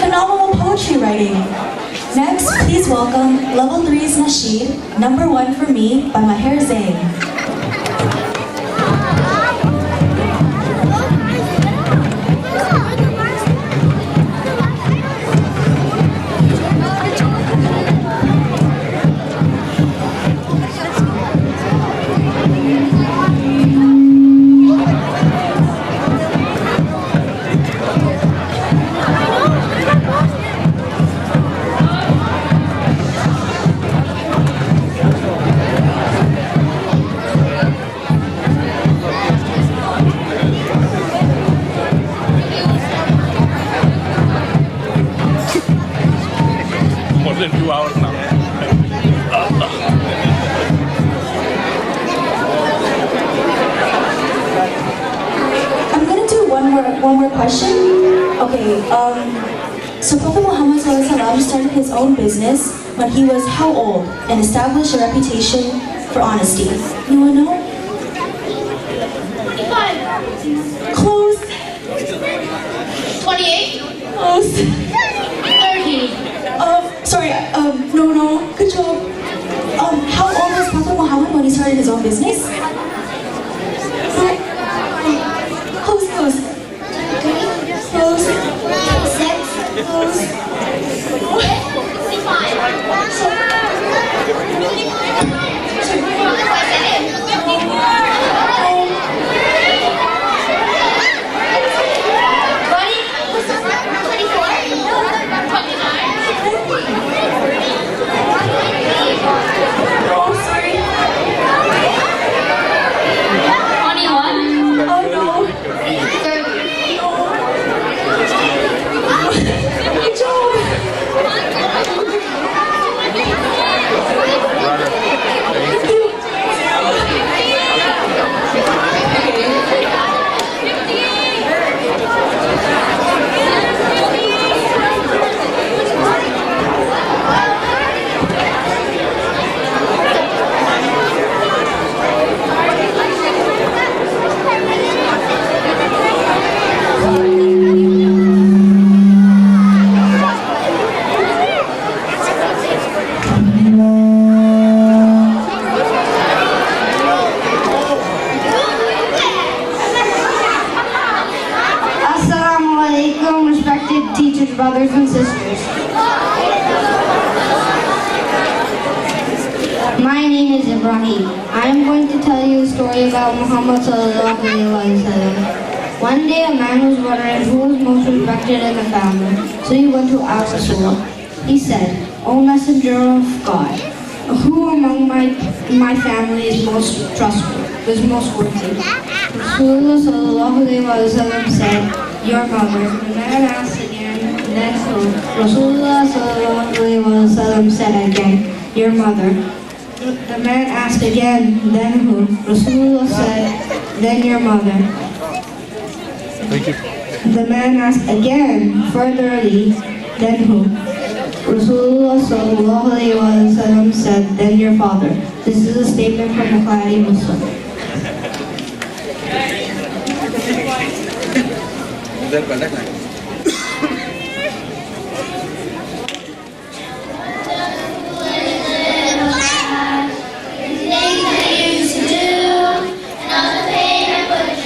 Phenomenal poetry writing. Next, please welcome Level 3's Nasheed, Number 1 for Me by Maher Zain.
More than 2 hours now.
I'm gonna do one more question. Okay, so Prophet Muhammad ﷺ started his own business when he was how old and established a reputation for honesty? Anyone know?
25.
Close.
28.
Close.
30.
No, good job. How old was Prophet Muhammad when he started his own business? Close. Close.
6.
Close.
'Assalamualaikum, respected teachers, brothers and sisters. My name is Ibrahim. I am going to tell you a story about Muhammad sallallahu alaihi wasallam. One day a man was wondering who was most respected in the family, so he went to ask Rasul. He said, "O Messenger of God, who among my family is most trustworthy, is most worthy?" Rasulullah sallallahu alaihi wasallam said, "Your mother." The man asked again, then who? Rasulullah sallallahu alaihi wasallam said again, "Your mother." The man asked again, then who? Rasulullah said, "Then your mother."
Thank you.
The man asked again, furtherly, then who? Rasulullah sallallahu alaihi wasallam said, "Then your father." This is a statement from Bukhari Muslim.
Things I used to do, and all the pain I put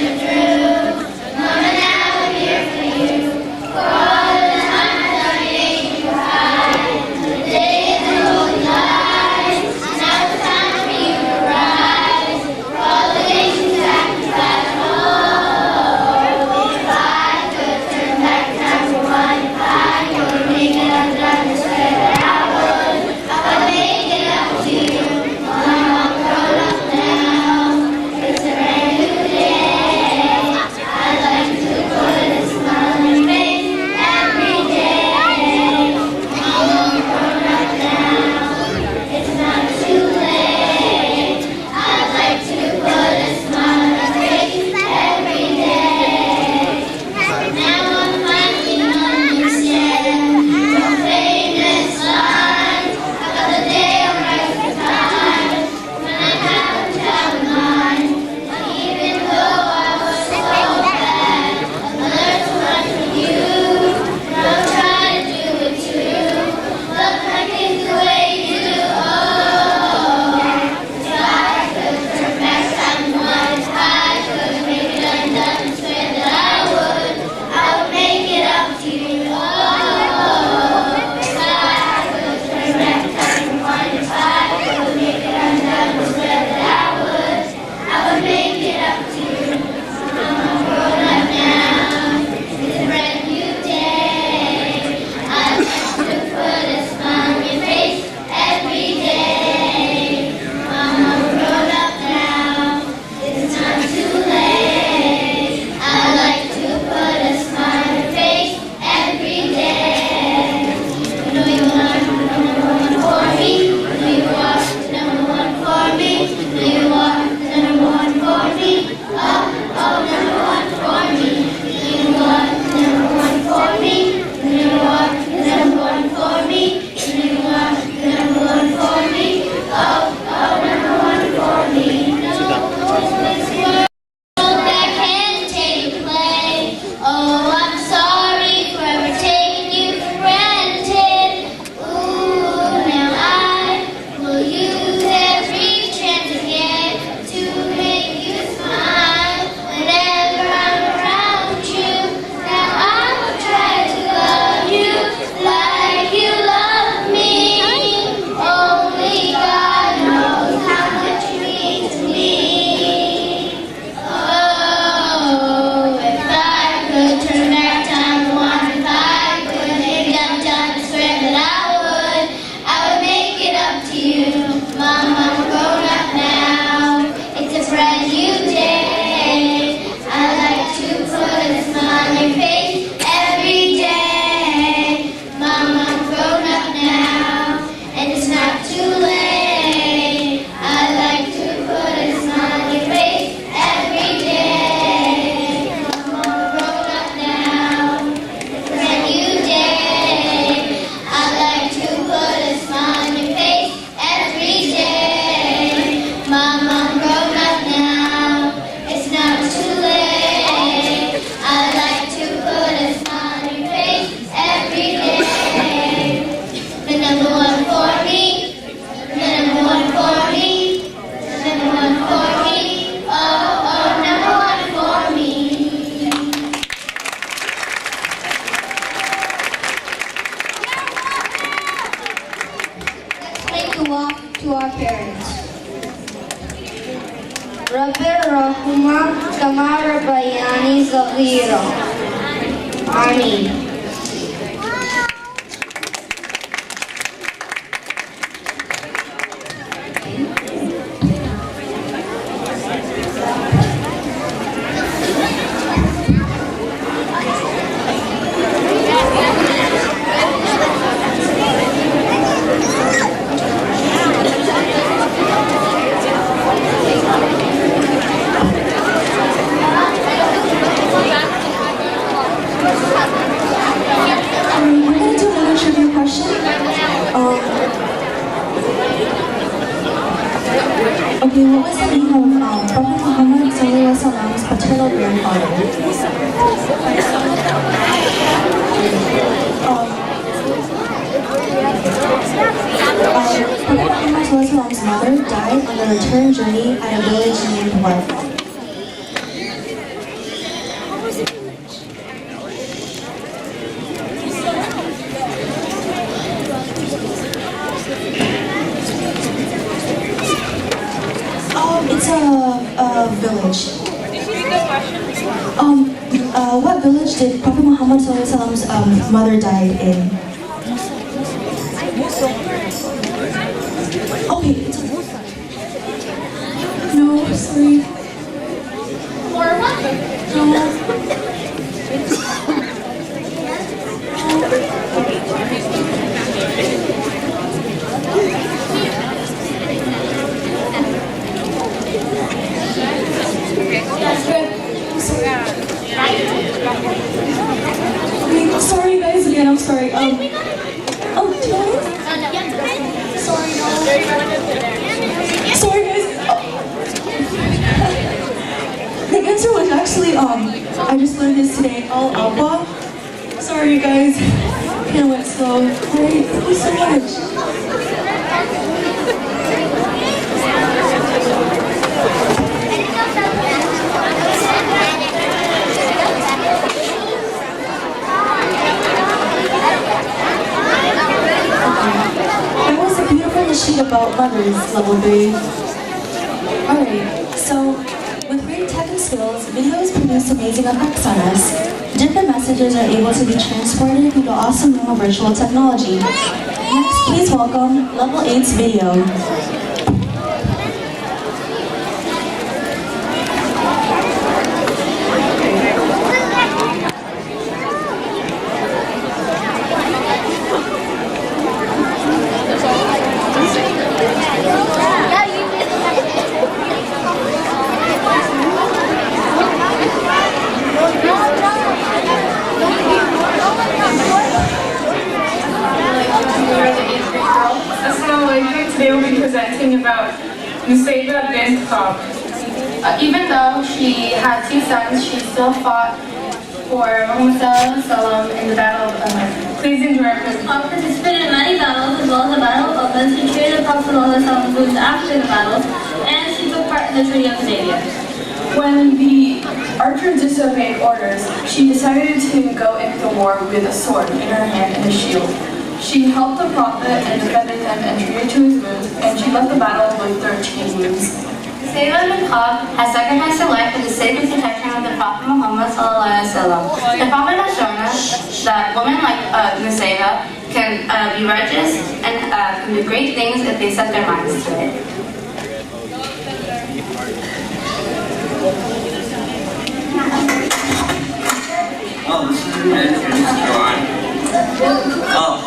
to our parents. Rabbi Rahuma Kama Rabbayani Zaghira. Ameen.
Okay, what was the name of Prophet Muhammad Sallallahu paternal grandfather? Prophet Muhammad Sallallahu mother died on the return journey at a village named Warfa. It's a village. What village did Prophet Muhammad Sallallahu mother died in? Okay, it's a... No, sorry. Sorry guys, again, I'm sorry. Sorry, no. Sorry guys. The answer was actually, I just learned this today, Al-Abba. Sorry guys, kind of went slow. Alright, thank you so much. That was a beautiful nasheed about mothers, level 3. Alright, so with great tech and skills, videos produce amazing effects on us. Different messages are able to be transported through the awesome realm of virtual technology. Next, please welcome Level 8's video.
Today we'll be presenting about Nasheeds bint Cave. Even though she had 2 sons, she still fought for Muhammad Sallallahu in the Battle of Uhud. Please enjoy our presentation.
Participated in many battles as well as the Battle of Uhud. She treated the Prophet Sallallahu wounds after the battles, and she took part in the Treaty of Hudaybiyah.
When the archer disobeyed orders, she decided to go into the war with a sword in her hand and a shield. She helped the Prophet and defended him and treated to his wounds, and she left the battle with 13 wounds.
Seerah bint Cave has sacrificed her life for the sake of protection of the Prophet Muhammad Sallallahu. The Prophet has shown us that women like Nasheeds can be righteous and can do great things if they set their minds to it.
Oh, this is an entrance drawing. Oh,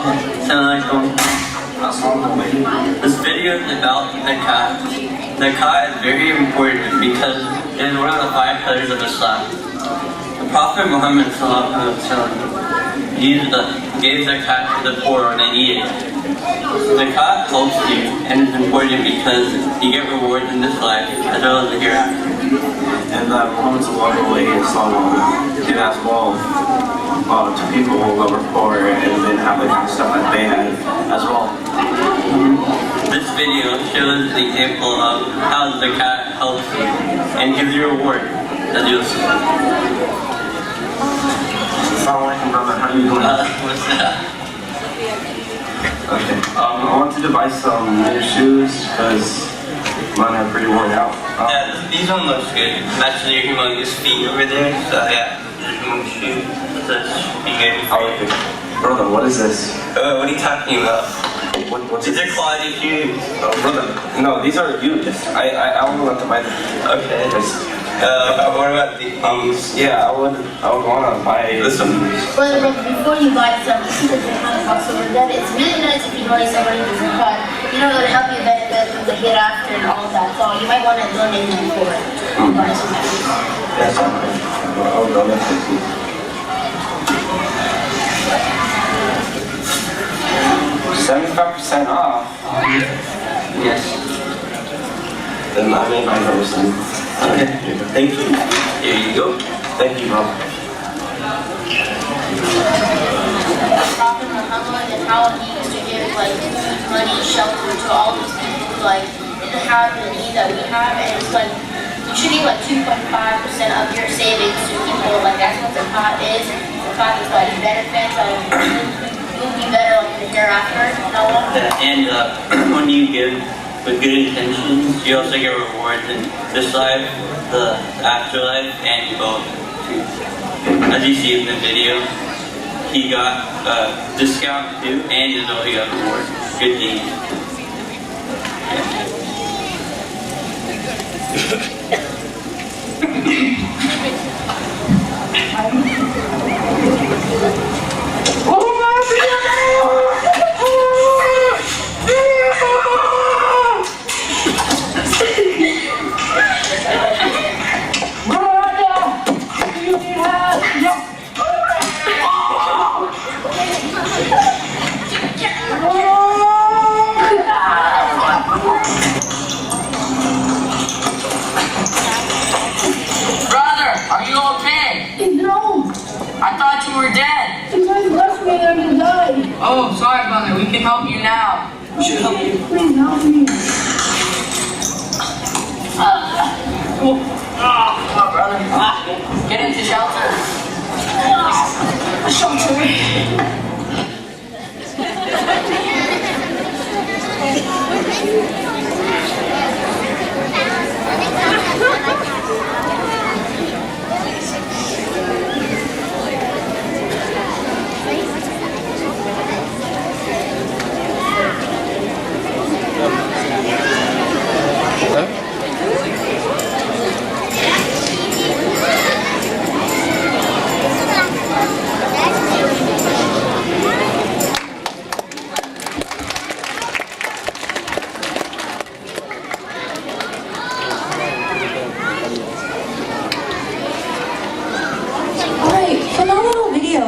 this video is about the cat. The cat is very important because it is one of the 5 pillars of Islam. The Prophet Muhammad gave the cat to the poor when they need it. The cat helps you and is important because you get rewards in this life as well as the hereafter.
And Muhammad did as well to people who were poor and didn't have the kind of stuff that they had as well.
This video shows the example of how the cat helps you and gives you a reward as you'll see.
Assalamu alaikum, brother. How are you doing?
What's that?
Okay. I wanted to buy some new shoes because mine are pretty worn out.
Yeah, these one looks good. Matching your humongous feet over there. So yeah, there's one shoe. That should be good.
Brother, what is this?
What are you talking about?
What's
these are quality shoes.
Oh, brother, no, these are used. I only want to buy them.
Okay. What about these?
Yeah, I would want to buy
this one.
Brother, before you buy something, see that they have also that it's really nice if you donate somebody who's in car. You know, it'll help you benefit from the hereafter and all of that. So you might want to donate them before you buy some shoes.
Yes, I'll donate some shoes. 75% off.
Yes.
Then I may buy those then.
Okay. Thank you. Here you go.
Thank you, bro.
Prophet Muhammad and how he used to give like money, shelter to all these people who like didn't have the need that we have, and it's like you should give like 2.5% of your savings to people. Like that's what the pot is. The pot is like benefits. You'll be better like in the hereafter.
And when you give with good intentions, you also get rewards in this life, the afterlife, and both. As you see in the video, he got a discount too, and he got a reward. Good deed.
Brother, are you okay?
No.
I thought you were dead.
Somebody left me there to die.
Oh, sorry, brother. We can help you now.
We should help you. Please help me.
Come on, brother. Get into shelter.
Shelter.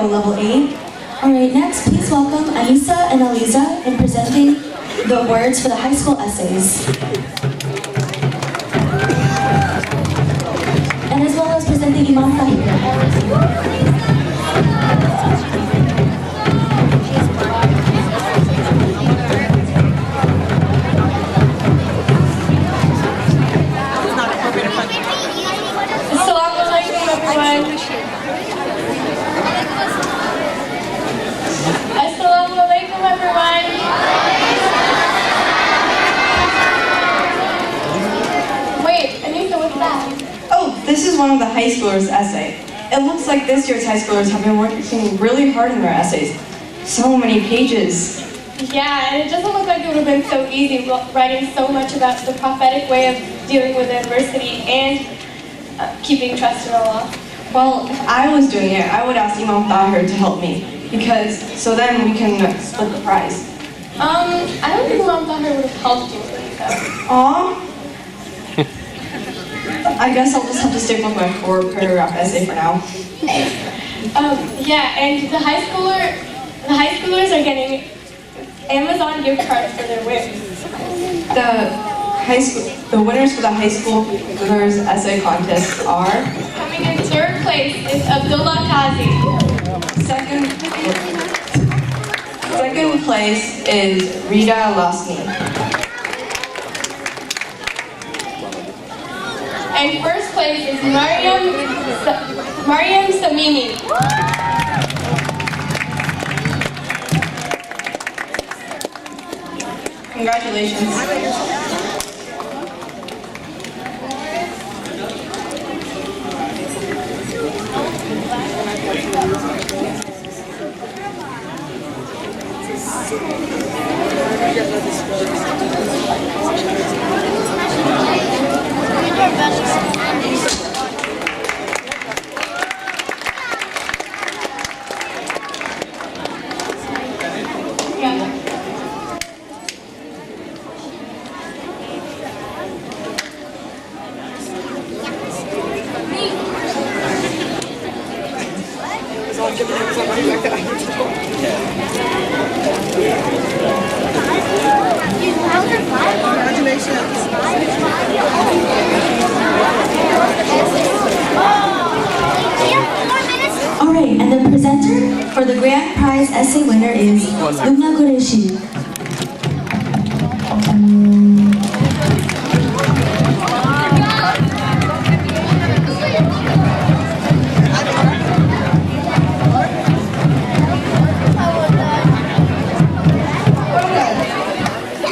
Level 8. Alright, next please welcome Anissa and Aliza in presenting the words for the high school essays. And as well as presenting Imam Tahir.
This is one of the high schoolers' essay. It looks like this year's high schoolers have been working really hard in their essays. So many pages.
Yeah, and it doesn't look like it would have been so easy writing so much about the prophetic way of dealing with adversity and keeping trust in Allah.
Well, if I was doing it, I would ask Imam Tahir to help me, because so then we can split the prize.
I don't think Imam Tahir would have helped you with that.
Aw. I guess I'll just have to stick with my 4-paragraph essay for now.
Yeah, and the high schoolers are getting Amazon gift cards for their wins.
The winners for the high school girls essay contest are
coming in 3rd place is Abdullah Kazi.
Second place is Rita Lasni.
And 1st place is Mariam Samimi.
2nd
Congratulations.
Alright, and the presenter for the grand prize essay winner is Lumna Qureshi.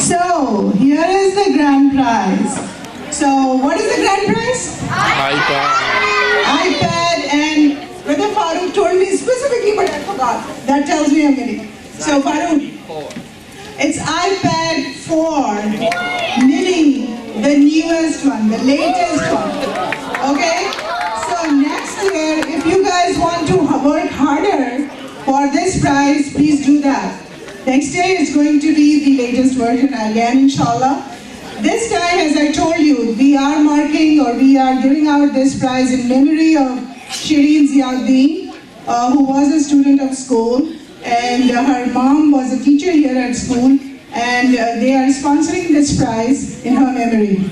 So, here is the grand prize. So, what is the grand prize? iPad, and Brother Farooq told me specifically, but I forgot. That tells me I'm winning. So, Farooq, it's iPad 4 Mini, the newest one, the latest one. Okay? So, next year, if you guys want to work harder for this prize, please do that. Next year is going to be the latest version again, inshallah. This time, as I told you, we are marking or we are giving out this prize in memory of Shireen Ziauddin, who was a student of school, and her mom was a teacher here at school, and they are sponsoring this prize in her memory.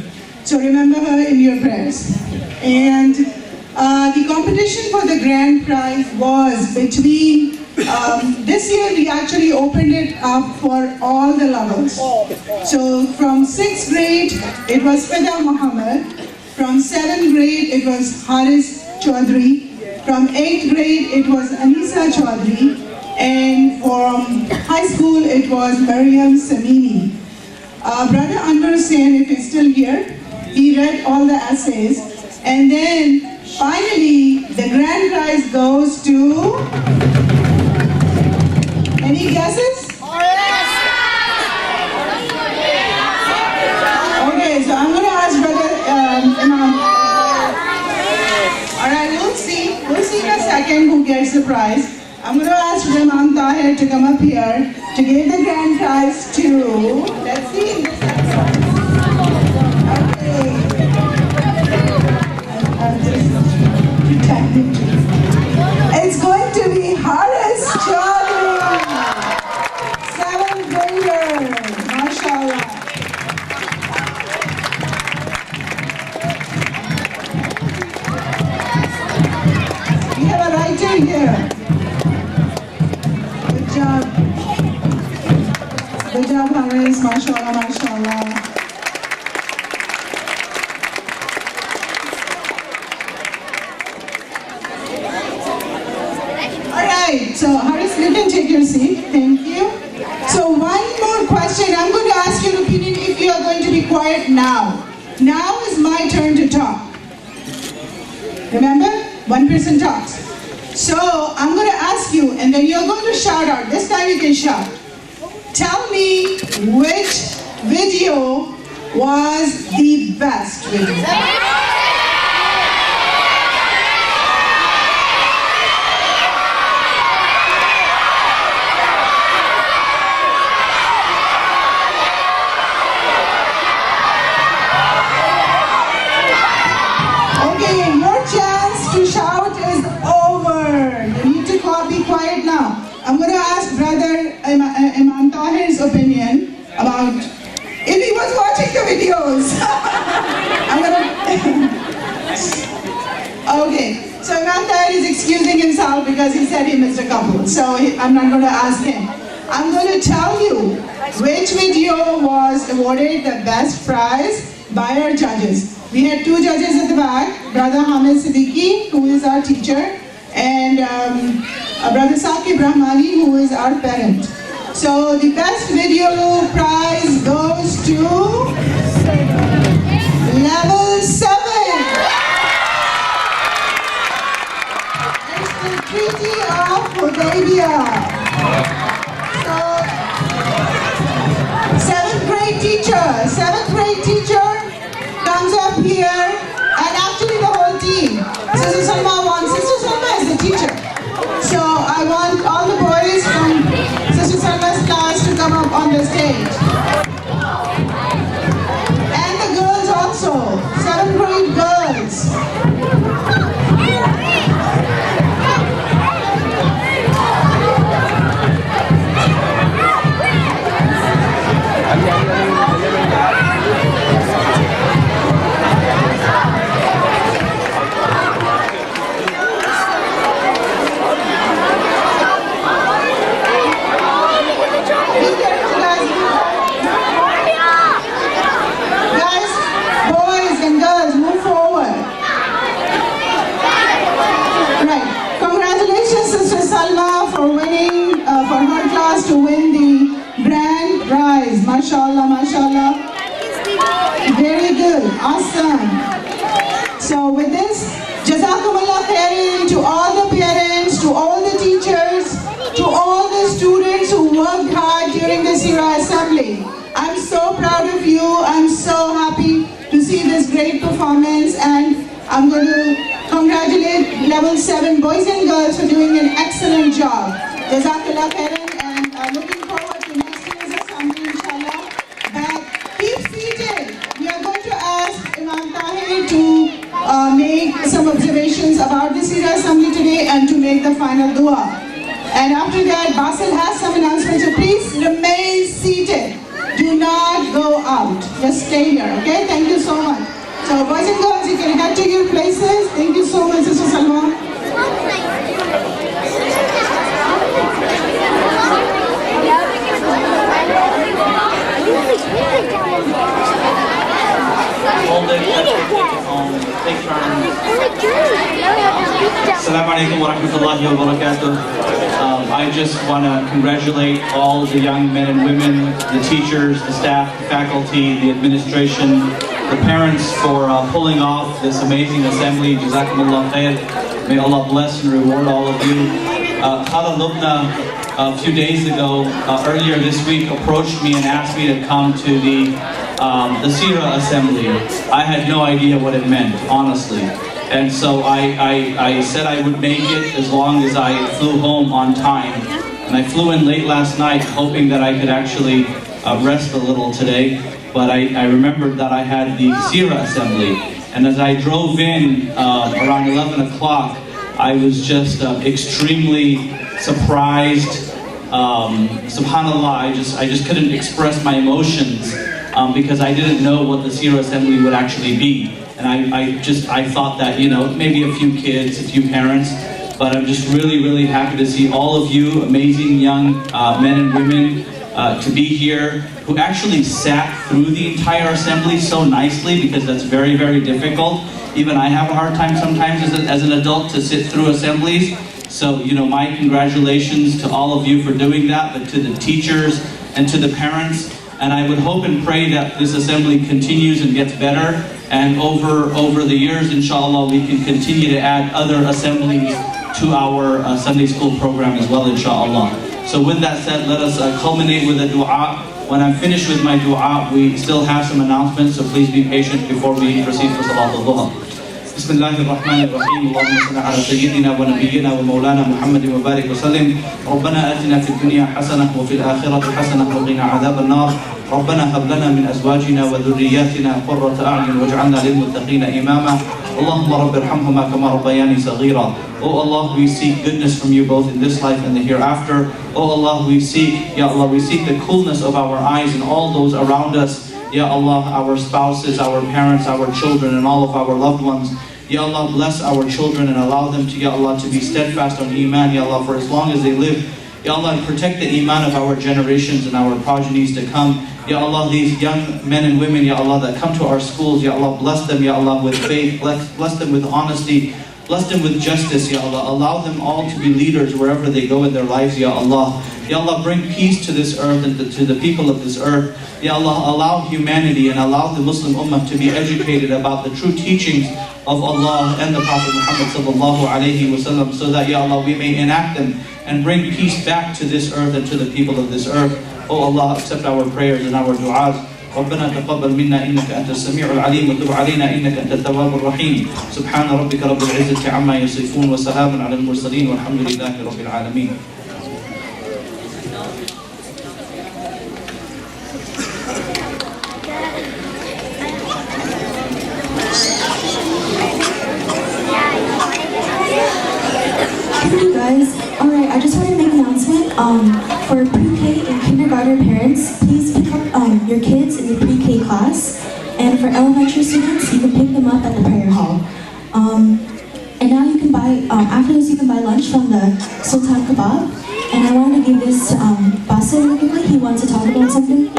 So remember her in your prayers. And the competition for the grand prize was between this year we actually opened it up for all the levels. So from 6th grade, it was Fida Muhammad. From 7th grade, it was Haris Chaudhry. From 8th grade, it was Anisa Chaudhry. And from high school, it was Maryam Samimi. Brother Anwar Hussain, if he's still here, he read all the essays. And then finally, the grand prize goes to... Any guesses? Okay, so I'm going to ask Brother Imam. Alright, we'll see. We'll see in a second who gets the prize. I'm going to ask Imam Tahir to come up here to give the grand prize to... Let's see. Okay. I'm just pretending to. It's going to be Haris Chaudhry. 7th grader. MashaAllah. We have a writer here. Good job. Good job, Haris. MashaAllah, MashaAllah. Alright, so Haris, you can take your seat. Thank you. So one more question. I'm going to ask your opinion if you are going to be quiet now. Now is my turn to talk. Remember? One person talks. So I'm going to ask you, and then you're going to shout out. This time you can shout. Tell me which video was the best video. I'm going to ask Brother Imam Tahir's opinion about if he was watching the videos. I'm going to... Okay, so Imam Tahir is excusing himself because he said he missed a couple. So I'm not going to ask him. I'm going to tell you which video was awarded the best prize by our judges. We had two judges at the back, Brother Hamid Siddiqui, who is our teacher, and Brother Saqib Rahmani, who is our parent. So the best video prize goes to level 7. It's the Treaty of Hudaybiyah. So 7th grade teacher comes up here, and actually the whole team. Sister Salma is the teacher. So I want all the boys from Sister Salma's class to come up on the stage. And the girls also, 7th grade girls. To win the grand prize. Mashallah, mashallah. Very good, awesome. So with this, Jazakumullah khairan to all the parents, to all the teachers, to all the students who worked hard during the Seerah assembly. I'm so proud of you. I'm so happy to see this great performance, and I'm going to congratulate level 7 boys and girls for doing an excellent job. Jazakumullah khairan. Looking forward to next year's assembly, inshallah. But keep seated. We are going to ask Imam Tahir to make some observations about the Seerah assembly today and to make the final dua. And after that, Basil has some announcements. So please remain seated. Do not go out. Just stay here, okay? Thank you so much. So boys and girls, you can head to your places. Thank you so much, Sister Salma.
Assalamu alaikum wa rahmatullahi wa barakatuh. I just want to congratulate all the young men and women, the teachers, the staff, the faculty, the administration, the parents for pulling off this amazing assembly. Jazakumullah khair. May Allah bless and reward all of you. Khala Lubna, a few days ago, earlier this week, approached me and asked me to come to the Seerah assembly. I had no idea what it meant, honestly. And so I said I would make it as long as I flew home on time. And I flew in late last night hoping that I could actually rest a little today. But I remembered that I had the Seerah assembly. And as I drove in around 11 o'clock, I was just extremely surprised. Subhanallah, I just couldn't express my emotions because I didn't know what the Seerah assembly would actually be. And I thought that, you know, maybe a few kids, a few parents, but I'm just really, really happy to see all of you amazing young men and women to be here who actually sat through the entire assembly so nicely, because that's very, very difficult. Even I have a hard time sometimes as an adult to sit through assemblies. So, you know, my congratulations to all of you for doing that, but to the teachers and to the parents. And I would hope and pray that this assembly continues and gets better. And over the years, inshallah, we can continue to add other assemblies to our Sunday school program as well, inshallah. So with that said, let us culminate with a dua. When I'm finished with my dua, we still have some announcements, so please be patient before we proceed for Salat al-Duha. بسم الله الرحمن الرحيم اللهم صل على سيدنا ونبينا ومولانا محمد وبارك وسلم ربنا آتنا في الدنيا حسنة وفي الآخرة حسنة وقنا عذاب النار ربنا هب لنا من أزواجنا وذرياتنا قرة أعين واجعلنا للمتقين إماما اللهم رب ارحمهما كما ربياني صغيرا. Oh Allah, we seek goodness from you both in this life and the hereafter. Oh Allah, we seek, Ya Allah, we seek the coolness of our eyes and all those around us. Ya Allah, our spouses, our parents, our children, and all of our loved ones. Ya Allah, bless our children and allow them to, Ya Allah, to be steadfast on Iman, Ya Allah, for as long as they live. Ya Allah, protect the Iman of our generations and our progenies to come. Ya Allah, these young men and women, Ya Allah, that come to our schools, Ya Allah, bless them, Ya Allah, with faith, bless them with honesty, bless them with justice, Ya Allah. Allow them all to be leaders wherever they go in their lives, Ya Allah. Ya Allah, bring peace to this earth and to the people of this earth. Ya Allah, allow humanity and allow the Muslim Ummah to be educated about the true teachings of Allah and the Prophet Muhammad sallallahu alaihi wasallam, so that, Ya Allah, we may enact them and bring peace back to this earth and to the people of this earth. Oh Allah, accept our prayers and our du'as. ربنا تقبل منا إنك أنت السميع العليم وتب علينا إنك أنت التواب الرحيم سبحان ربك رب العزة عما يصفون وسلام على المرسلين والحمد لله رب العالمين.
Thank you guys. Alright, I just want to make an announcement. For pre-K and kindergarten parents, please pick up your kids in your pre-K class. And for elementary students, you can pick them up at the prayer hall. And now you can buy, after this you can buy lunch from the Sultan Kebab. And I want to give this to Basil really quickly. He wants to talk about something.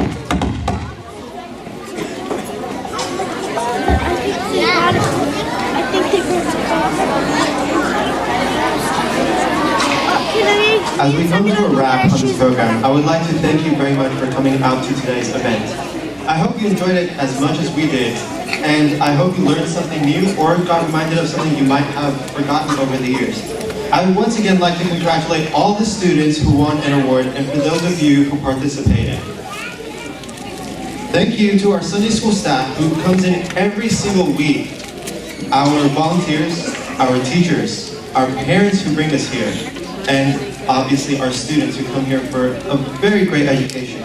As we come to a wrap on this program, I would like to thank you very much for coming out to today's event. I hope you enjoyed it as much as we did, and I hope you learned something new or got reminded of something you might have forgotten over the years. I would once again like to congratulate all the students who won an award and for those of you who participated. Thank you to our Sunday school staff who comes in every single week, our volunteers, our teachers, our parents who bring us here, and obviously our students who come here for a very great education.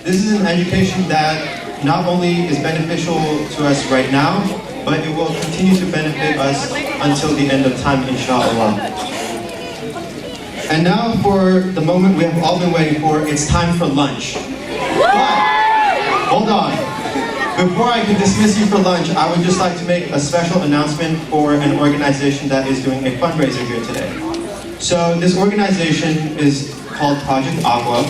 This is an education that not only is beneficial to us right now, but it will continue to benefit us until the end of time, inshallah. And now for the moment we have all been waiting for, it's time for lunch. But, hold on. Before I can dismiss you for lunch, I would just like to make a special announcement for an organization that is doing a fundraiser here today. So this organization is called Project Aqua,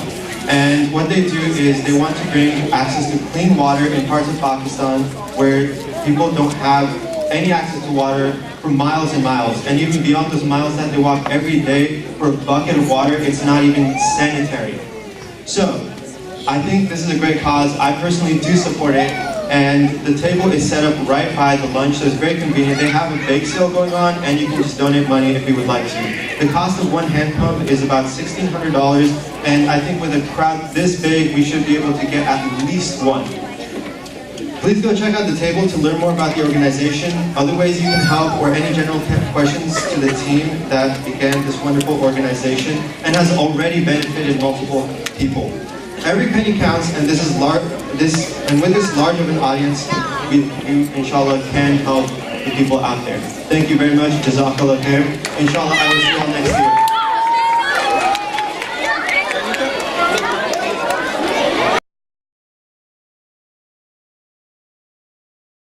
and what they do is they want to bring access to clean water in parts of Pakistan where people don't have any access to water for miles and miles, and even beyond those miles that they walk every day for a bucket of water, it's not even sanitary. So I think this is a great cause. I personally do support it. And the table is set up right by the lunch, so it's very convenient. They have a bake sale going on, and you can just donate money if you would like to. The cost of one hand pump is about $1,600, and I think with a crowd this big, we should be able to get at least one. Please go check out the table to learn more about the organization, other ways you can help, or any general questions to the team that began this wonderful organization and has already benefited multiple people. Every penny counts, and with this large of an audience, you inshallah can help the people out there. Thank you very much. Jazakallah khair. Inshallah, I will see you all next year.